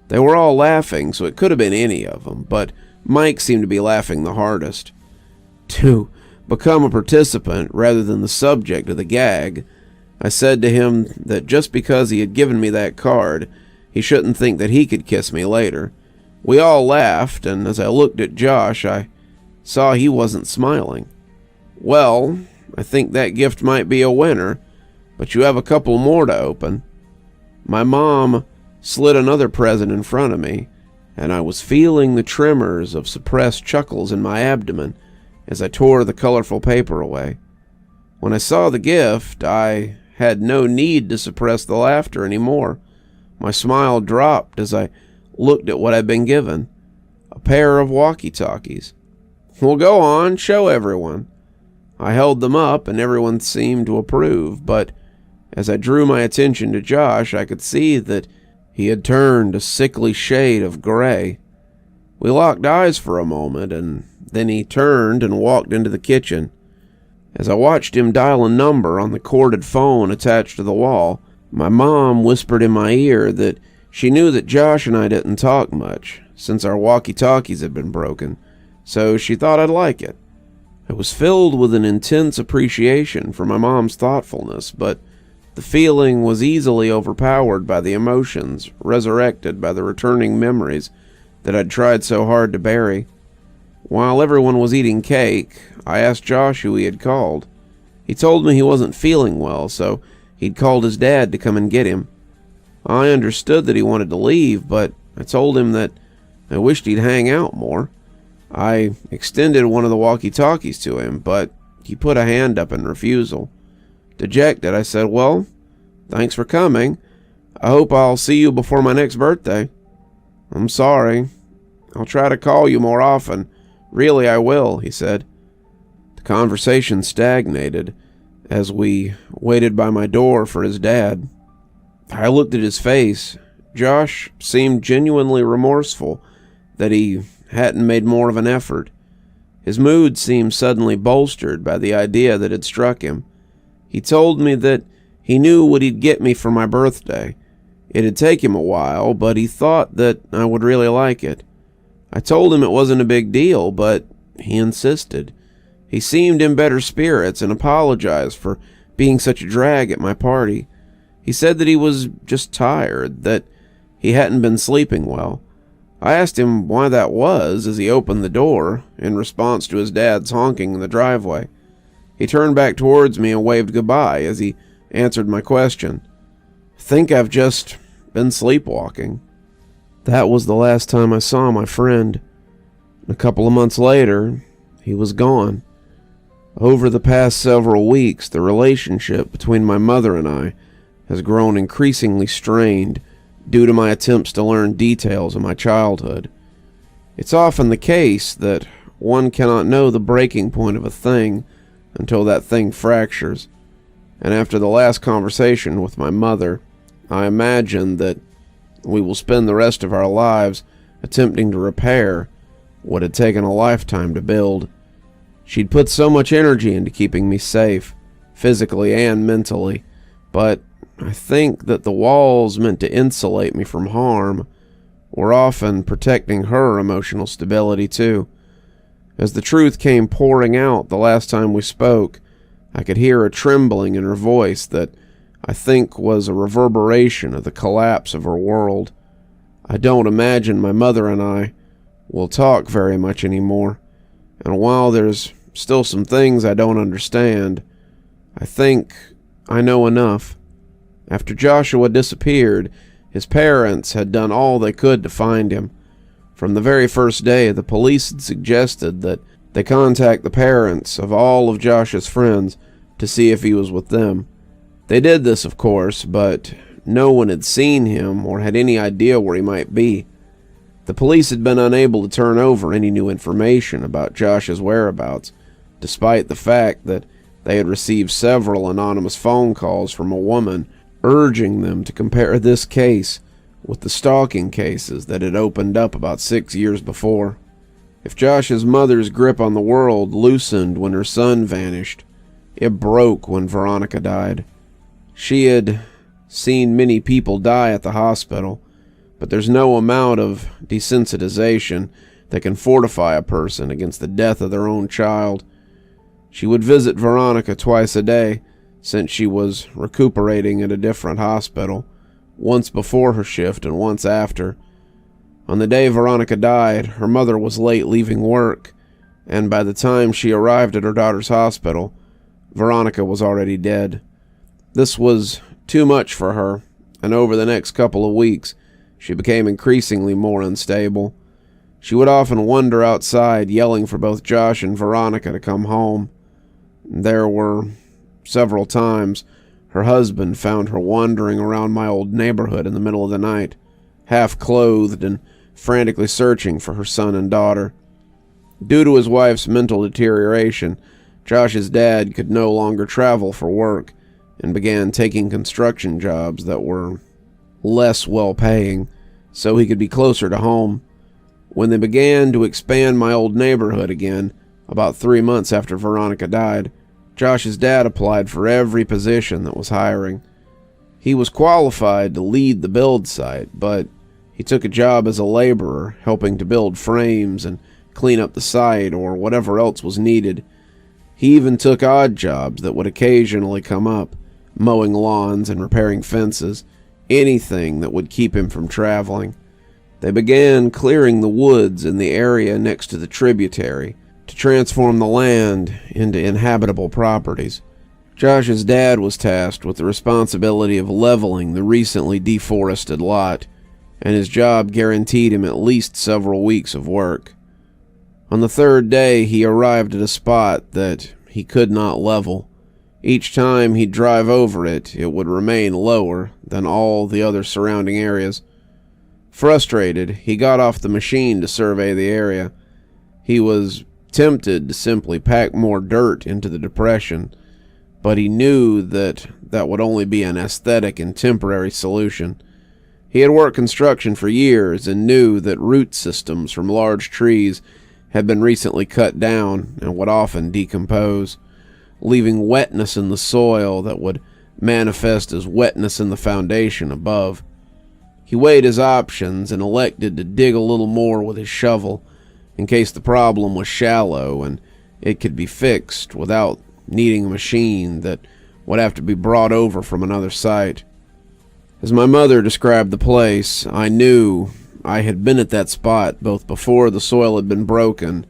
Speaker 1: They were all laughing, so it could have been any of them, but Mike seemed to be laughing the hardest. To become a participant rather than the subject of the gag, I said to him that just because he had given me that card, he shouldn't think that he could kiss me later. We all laughed, and as I looked at Josh, I saw he wasn't smiling. "Well, I think that gift might be a winner, but you have a couple more to open." My mom slid another present in front of me, and I was feeling the tremors of suppressed chuckles in my abdomen as I tore the colorful paper away. When I saw the gift, I had no need to suppress the laughter anymore. My smile dropped as I looked at what I'd been given. A pair of walkie-talkies. "Well, go on, show everyone." I held them up, and everyone seemed to approve, but as I drew my attention to Josh, I could see that he had turned a sickly shade of gray. We locked eyes for a moment, and then he turned and walked into the kitchen. As I watched him dial a number on the corded phone attached to the wall, my mom whispered in my ear that she knew that Josh and I didn't talk much, since our walkie-talkies had been broken, so she thought I'd like it. I was filled with an intense appreciation for my mom's thoughtfulness, but the feeling was easily overpowered by the emotions resurrected by the returning memories that I'd tried so hard to bury. While everyone was eating cake, I asked Josh who he had called. He told me he wasn't feeling well, so he'd called his dad to come and get him. I understood that he wanted to leave, but I told him that I wished he'd hang out more. I extended one of the walkie-talkies to him, but he put a hand up in refusal. Dejected, I said, "Well, thanks for coming. I hope I'll see you before my next birthday." "I'm sorry. I'll try to call you more often. Really, I will," he said. The conversation stagnated as we waited by my door for his dad. I looked at his face. Josh seemed genuinely remorseful that he hadn't made more of an effort. His mood seemed suddenly bolstered by the idea that had struck him. He told me that he knew what he'd get me for my birthday. It'd take him a while, but he thought that I would really like it. I told him it wasn't a big deal, but he insisted. He seemed in better spirits and apologized for being such a drag at my party. He said that he was just tired, that he hadn't been sleeping well. I asked him why that was as he opened the door in response to his dad's honking in the driveway. He turned back towards me and waved goodbye as he answered my question. "I think I've just been sleepwalking." That was the last time I saw my friend. A couple of months later, he was gone. Over the past several weeks, the relationship between my mother and I has grown increasingly strained due to my attempts to learn details of my childhood. It's often the case that one cannot know the breaking point of a thing until that thing fractures. And after the last conversation with my mother, I imagine that we will spend the rest of our lives attempting to repair what had taken a lifetime to build. She'd put so much energy into keeping me safe, physically and mentally, but I think that the walls meant to insulate me from harm were often protecting her emotional stability too. As the truth came pouring out the last time we spoke, I could hear a trembling in her voice that I think was a reverberation of the collapse of her world. I don't imagine my mother and I will talk very much anymore, and while there's still some things I don't understand, I think I know enough. After Joshua disappeared, his parents had done all they could to find him. From the very first day, the police had suggested that they contact the parents of all of Josh's friends to see if he was with them. They did this, of course, but no one had seen him or had any idea where he might be. The police had been unable to turn over any new information about Josh's whereabouts, despite the fact that they had received several anonymous phone calls from a woman urging them to compare this case with the stalking cases that had opened up about 6 years before. If Josh's mother's grip on the world loosened when her son vanished, it broke when Veronica died. She had seen many people die at the hospital, but there's no amount of desensitization that can fortify a person against the death of their own child. She would visit Veronica twice a day, since she was recuperating at a different hospital, once before her shift and once after. On the day Veronica died, her mother was late leaving work, and by the time she arrived at her daughter's hospital, Veronica was already dead. This was too much for her, and over the next couple of weeks, she became increasingly more unstable. She would often wander outside, yelling for both Josh and Veronica to come home. There were several times her husband found her wandering around my old neighborhood in the middle of the night, half-clothed and frantically searching for her son and daughter. Due to his wife's mental deterioration, Josh's dad could no longer travel for work and began taking construction jobs that were less well-paying so he could be closer to home. When they began to expand my old neighborhood again, about 3 months after Veronica died, Josh's dad applied for every position that was hiring. He was qualified to lead the build site, but he took a job as a laborer, helping to build frames and clean up the site or whatever else was needed. He even took odd jobs that would occasionally come up, mowing lawns and repairing fences, anything that would keep him from traveling. They began clearing the woods in the area next to the tributary to transform the land into inhabitable properties. Josh's dad was tasked with the responsibility of leveling the recently deforested lot, and his job guaranteed him at least several weeks of work. On the third day, he arrived at a spot that he could not level. Each time he'd drive over it, it would remain lower than all the other surrounding areas. Frustrated, he got off the machine to survey the area. He was tempted to simply pack more dirt into the depression, but he knew that that would only be an aesthetic and temporary solution. He had worked construction for years and knew that root systems from large trees had been recently cut down and would often decompose, leaving wetness in the soil that would manifest as wetness in the foundation above. He weighed his options and elected to dig a little more with his shovel, in case the problem was shallow and it could be fixed without needing a machine that would have to be brought over from another site. As my mother described the place, I knew I had been at that spot both before the soil had been broken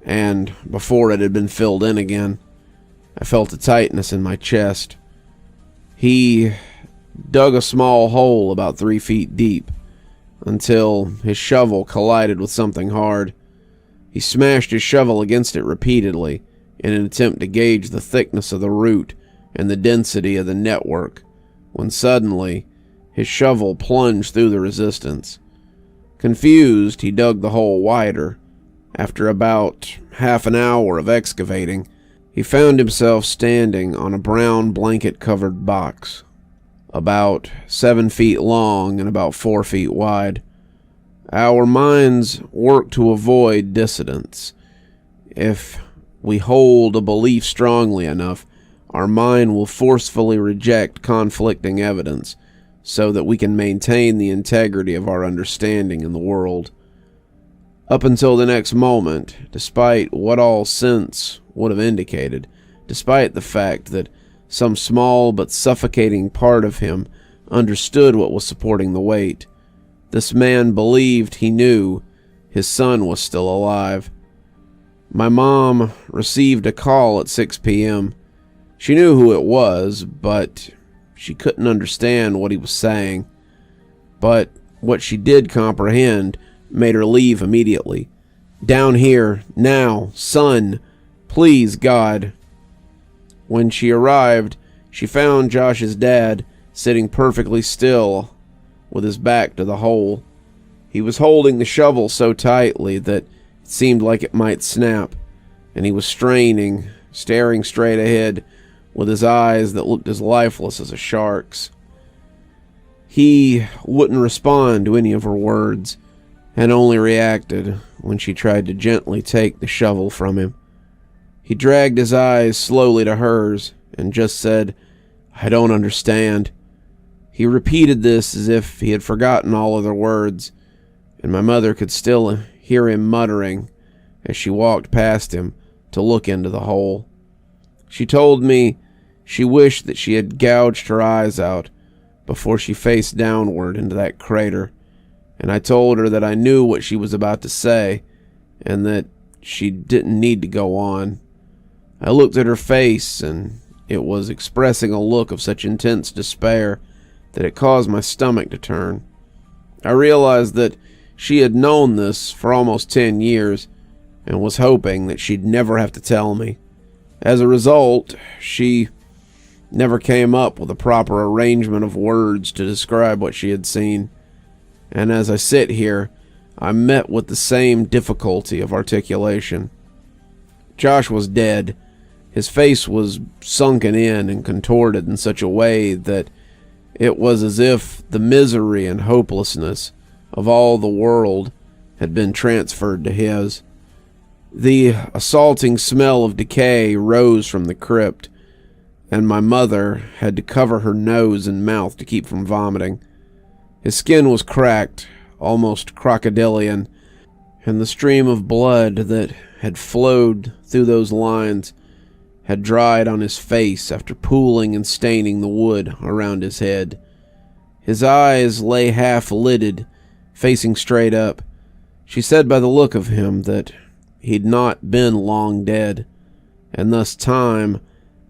Speaker 1: and before it had been filled in again. I felt a tightness in my chest. He dug a small hole about 3 feet deep, until his shovel collided with something hard. He smashed his shovel against it repeatedly in an attempt to gauge the thickness of the root and the density of the network, when suddenly his shovel plunged through the resistance. Confused, he dug the hole wider. After about half an hour of excavating, he found himself standing on a brown blanket-covered box, about 7 feet long and about 4 feet wide. Our minds work to avoid dissonance. If we hold a belief strongly enough, our mind will forcefully reject conflicting evidence so that we can maintain the integrity of our understanding in the world. Up until the next moment, despite what all sense would have indicated, despite the fact that some small but suffocating part of him understood what was supporting the weight, this man believed he knew his son was still alive. My mom received a call at 6 p.m. She knew who it was, but she couldn't understand what he was saying. But what she did comprehend made her leave immediately. "Down here, now, son, please, God." When she arrived, she found Josh's dad sitting perfectly still with his back to the hole. He was holding the shovel so tightly that it seemed like it might snap, and he was straining, staring straight ahead with his eyes that looked as lifeless as a shark's. He wouldn't respond to any of her words, and only reacted when she tried to gently take the shovel from him. He dragged his eyes slowly to hers and just said, "I don't understand." He repeated this as if he had forgotten all other words, and my mother could still hear him muttering as she walked past him to look into the hole. She told me she wished that she had gouged her eyes out before she faced downward into that crater, and I told her that I knew what she was about to say and that she didn't need to go on. I looked at her face, and it was expressing a look of such intense despair that it caused my stomach to turn. I realized that she had known this for almost 10 years and was hoping that she'd never have to tell me. As a result, she never came up with a proper arrangement of words to describe what she had seen. And as I sit here, I'm met with the same difficulty of articulation. Josh was dead. His face was sunken in and contorted in such a way that it was as if the misery and hopelessness of all the world had been transferred to his. The assaulting smell of decay rose from the crypt, and my mother had to cover her nose and mouth to keep from vomiting. His skin was cracked, almost crocodilian, and the stream of blood that had flowed through those lines had dried on his face after pooling and staining the wood around his head. His eyes lay half-lidded, facing straight up. She said by the look of him that he'd not been long dead, and thus time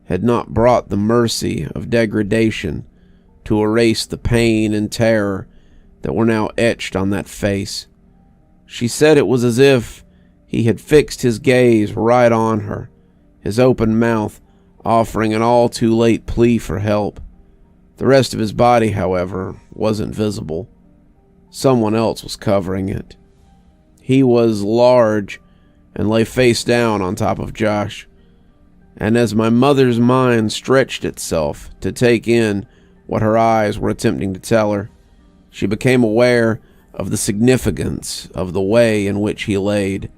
Speaker 1: had not brought the mercy of degradation to erase the pain and terror that were now etched on that face. She said it was as if he had fixed his gaze right on her, his open mouth offering an all-too-late plea for help. The rest of his body, however, wasn't visible. Someone else was covering it. He was large and lay face down on top of Josh. And as my mother's mind stretched itself to take in what her eyes were attempting to tell her, she became aware of the significance of the way in which he laid.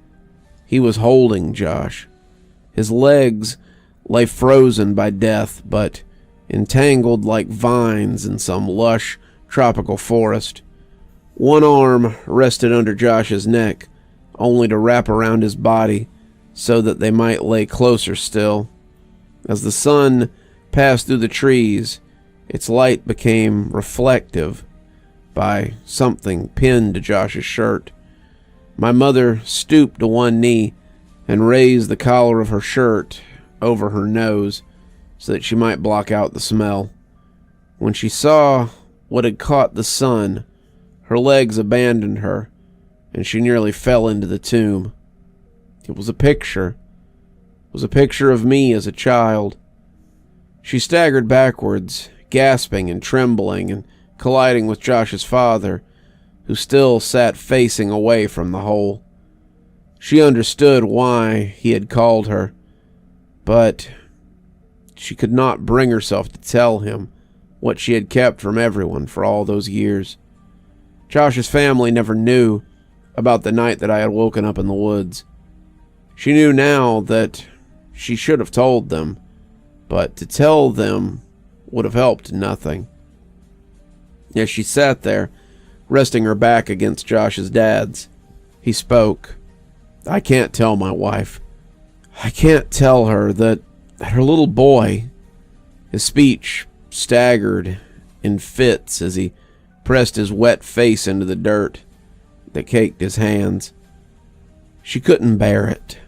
Speaker 1: He was holding Josh. His legs lay frozen by death, but entangled like vines in some lush tropical forest. One arm rested under Josh's neck, only to wrap around his body so that they might lay closer still. As the sun passed through the trees, its light became reflective by something pinned to Josh's shirt. My mother stooped to one knee and raised the collar of her shirt over her nose so that she might block out the smell. When she saw what had caught the sun Her legs abandoned her, and she nearly fell into the tomb. It was a picture. It was a picture of me as a child. She staggered backwards, gasping and trembling and colliding with Josh's father, who still sat facing away from the hole. She understood why he had called her, but she could not bring herself to tell him what she had kept from everyone for all those years. Josh's family never knew about the night that I had woken up in the woods. She knew now that she should have told them, but to tell them would have helped nothing. As she sat there, resting her back against Josh's dad's, he spoke. I can't tell my wife. I can't tell her that her little boy... His speech staggered in fits as he pressed his wet face into the dirt that caked his hands. She couldn't bear it.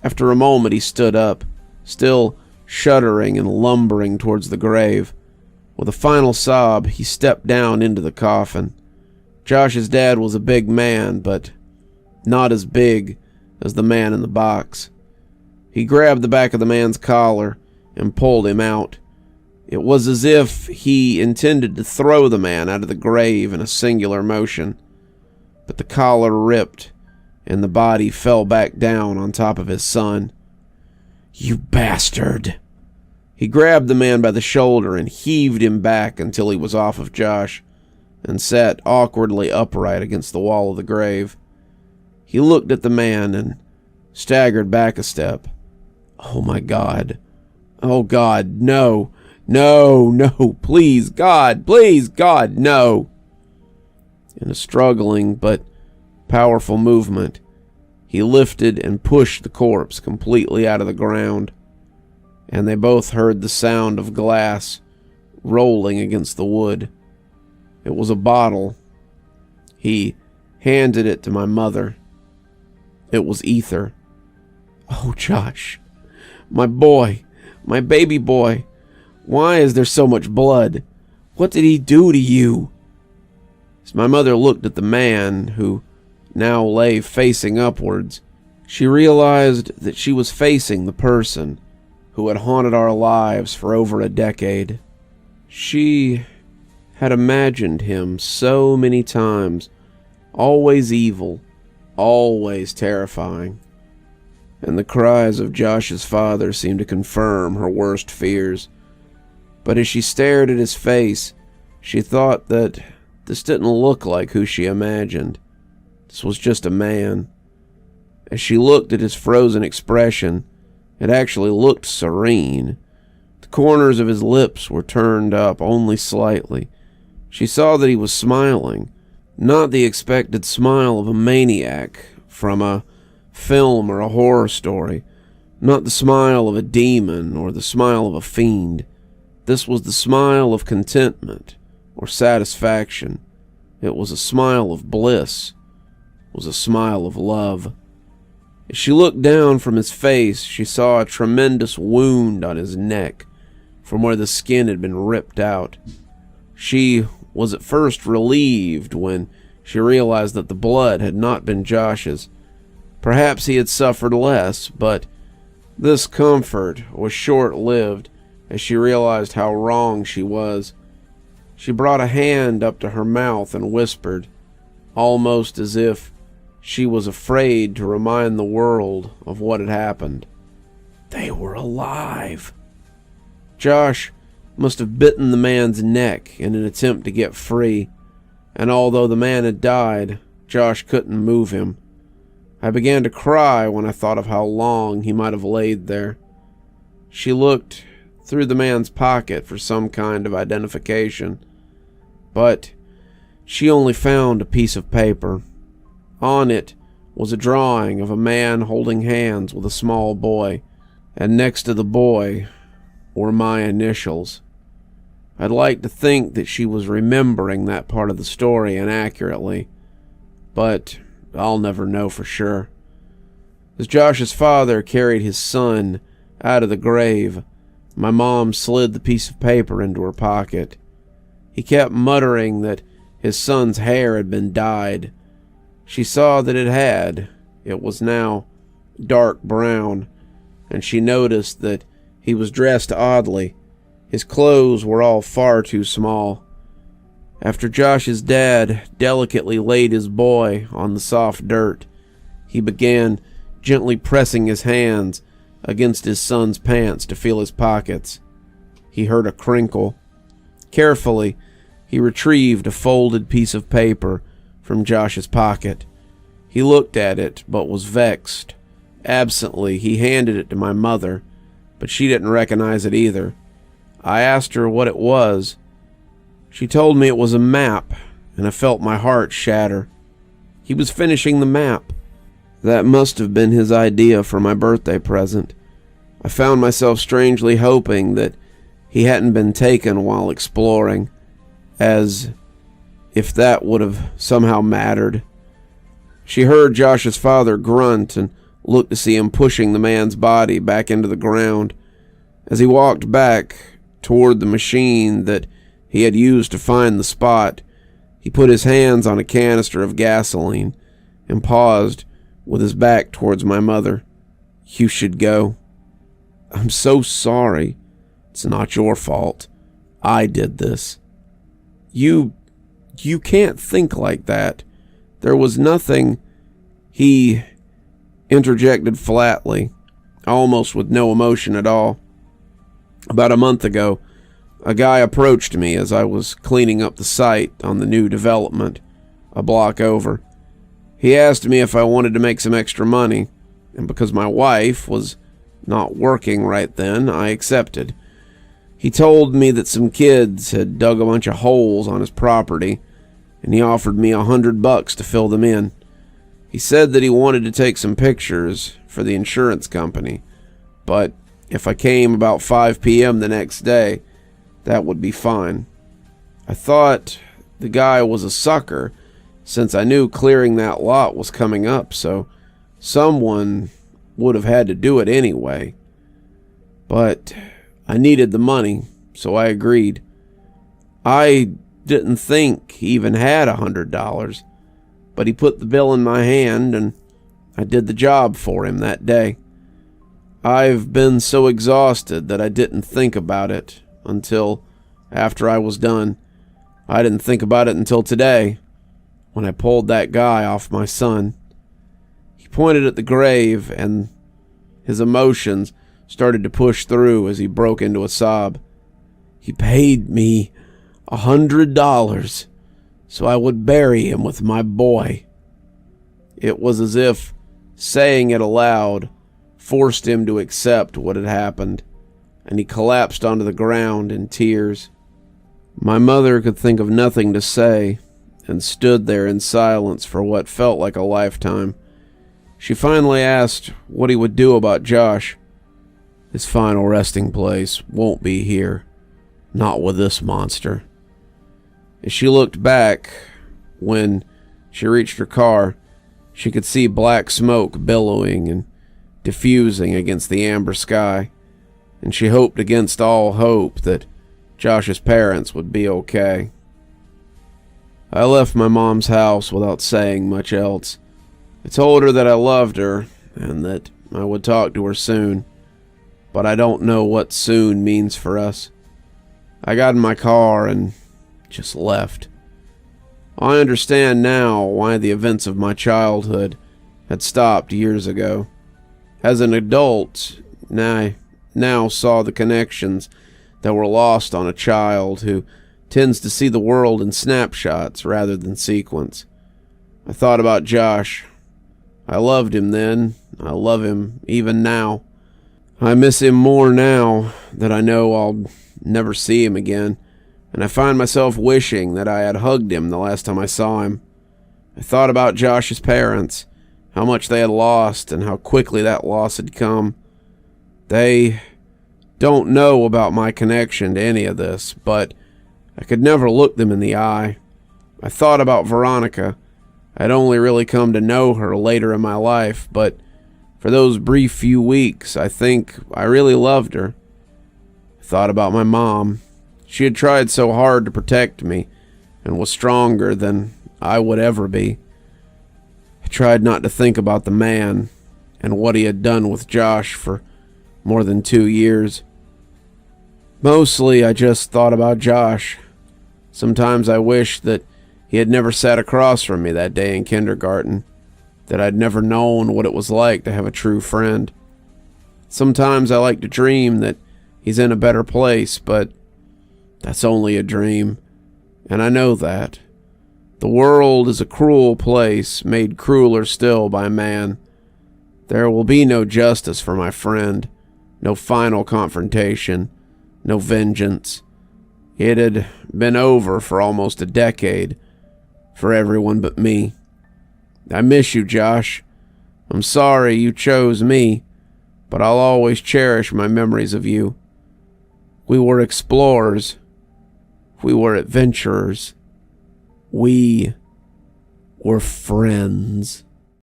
Speaker 1: After a moment he stood up, still shuddering and lumbering towards the grave. With a final sob, he stepped down into the coffin. Josh's dad was a big man, but not as big as the man in the box. He grabbed the back of the man's collar and pulled him out. It was as if he intended to throw the man out of the grave in a singular motion, but the collar ripped and the body fell back down on top of his son. You bastard! He grabbed the man by the shoulder and heaved him back until he was off of Josh and sat awkwardly upright against the wall of the grave. He looked at the man and staggered back a step. Oh my God. Oh God, no. No, no, please God, no. In a struggling but powerful movement, he lifted and pushed the corpse completely out of the ground, and they both heard the sound of glass rolling against the wood. It was a bottle. He handed it to my mother. It was ether. Oh, Josh, my boy, my baby boy, why is there so much blood? What did he do to you? As my mother looked at the man, who now lay facing upwards, she realized that she was facing the person who had haunted our lives for over a decade. She had imagined him so many times, always evil, always terrifying. And the cries of Josh's father seemed to confirm her worst fears. But as she stared at his face, she thought that this didn't look like who she imagined. This was just a man. As she looked at his frozen expression, it actually looked serene. The corners of his lips were turned up only slightly. She saw that he was smiling, not the expected smile of a maniac from a film or a horror story, not the smile of a demon or the smile of a fiend. This was the smile of contentment or satisfaction. It was a smile of bliss. It was a smile of love. As she looked down from his face, she saw a tremendous wound on his neck from where the skin had been ripped out. She was at first relieved when she realized that the blood had not been Josh's. Perhaps he had suffered less, but this comfort was short-lived as she realized how wrong she was. She brought a hand up to her mouth and whispered, almost as if she was afraid to remind the world of what had happened. They were alive. Josh must have bitten the man's neck in an attempt to get free, and although the man had died, Josh couldn't move him. I began to cry when I thought of how long he might have laid there. She looked through the man's pocket for some kind of identification, but she only found a piece of paper. On it was a drawing of a man holding hands with a small boy, and next to the boy were my initials. I'd like to think that she was remembering that part of the story inaccurately, but I'll never know for sure. As Josh's father carried his son out of the grave, my mom slid the piece of paper into her pocket. He kept muttering that his son's hair had been dyed. She saw that it had. It was now dark brown, and she noticed that he was dressed oddly. His clothes were all far too small. After Josh's dad delicately laid his boy on the soft dirt, he began gently pressing his hands against his son's pants to feel his pockets. He heard a crinkle. Carefully, he retrieved a folded piece of paper from Josh's pocket. He looked at it, but was vexed. Absently, he handed it to my mother, but she didn't recognize it either. I asked her what it was. She told me it was a map, and I felt my heart shatter. He was finishing the map. That must have been his idea for my birthday present. I found myself strangely hoping that he hadn't been taken while exploring, as if that would have somehow mattered. She heard Josh's father grunt and looked to see him pushing the man's body back into the ground. As he walked back toward the machine that he had used to find the spot, he put his hands on a canister of gasoline and paused with his back towards my mother. "You should go." "I'm so sorry." "It's not your fault. I did this." You can't think like that. There was nothing," he interjected flatly, almost with no emotion at all. "About a month ago, a guy approached me as I was cleaning up the site on the new development a block over. He asked me if I wanted to make some extra money, and because my wife was not working right then, I accepted. He told me that some kids had dug a bunch of holes on his property, and he offered me $100 to fill them in. He said that he wanted to take some pictures for the insurance company, but if I came about 5 p.m. the next day, that would be fine. I thought the guy was a sucker, since I knew clearing that lot was coming up, so someone would have had to do it anyway. But I needed the money, so I agreed. I didn't think he even had $100, but he put the bill in my hand, and I did the job for him that day. I've been so exhausted that I didn't think about it until after I was done. I didn't think about it until today, when I pulled that guy off my son." He pointed at the grave, and his emotions started to push through as he broke into a sob. "He paid me $100 so I would bury him with my boy." It was as if saying it aloud forced him to accept what had happened, and he collapsed onto the ground in tears. My mother could think of nothing to say and stood there in silence for what felt like a lifetime. She finally asked what he would do about Josh. "His final resting place won't be here. Not with this monster." As she looked back, when she reached her car, she could see black smoke billowing and diffusing against the amber sky, and she hoped against all hope that Josh's parents would be okay. I left my mom's house without saying much else. I told her that I loved her and that I would talk to her soon, but I don't know what soon means for us. I got in my car and just left. I understand now why the events of my childhood had stopped years ago. As an adult, I now saw the connections that were lost on a child who tends to see the world in snapshots rather than sequence. I thought about Josh. I loved him then. I love him even now. I miss him more now that I know I'll never see him again, and I find myself wishing that I had hugged him the last time I saw him. I thought about Josh's parents, how much they had lost and how quickly that loss had come. They don't know about my connection to any of this, but I could never look them in the eye. I thought about Veronica. I'd only really come to know her later in my life, but for those brief few weeks, I think I really loved her. I thought about my mom. She had tried so hard to protect me, and was stronger than I would ever be. I tried not to think about the man and what he had done with Josh for more than 2 years. Mostly, I just thought about Josh. Sometimes I wished that he had never sat across from me that day in kindergarten, that I'd never known what it was like to have a true friend. Sometimes I like to dream that he's in a better place, but that's only a dream, and I know that. The world is a cruel place, made crueler still by man. There will be no justice for my friend, no final confrontation, no vengeance. It had been over for almost a decade, for everyone but me. I miss you, Josh. I'm sorry you chose me, but I'll always cherish my memories of you. We were explorers. We were adventurers. We were friends.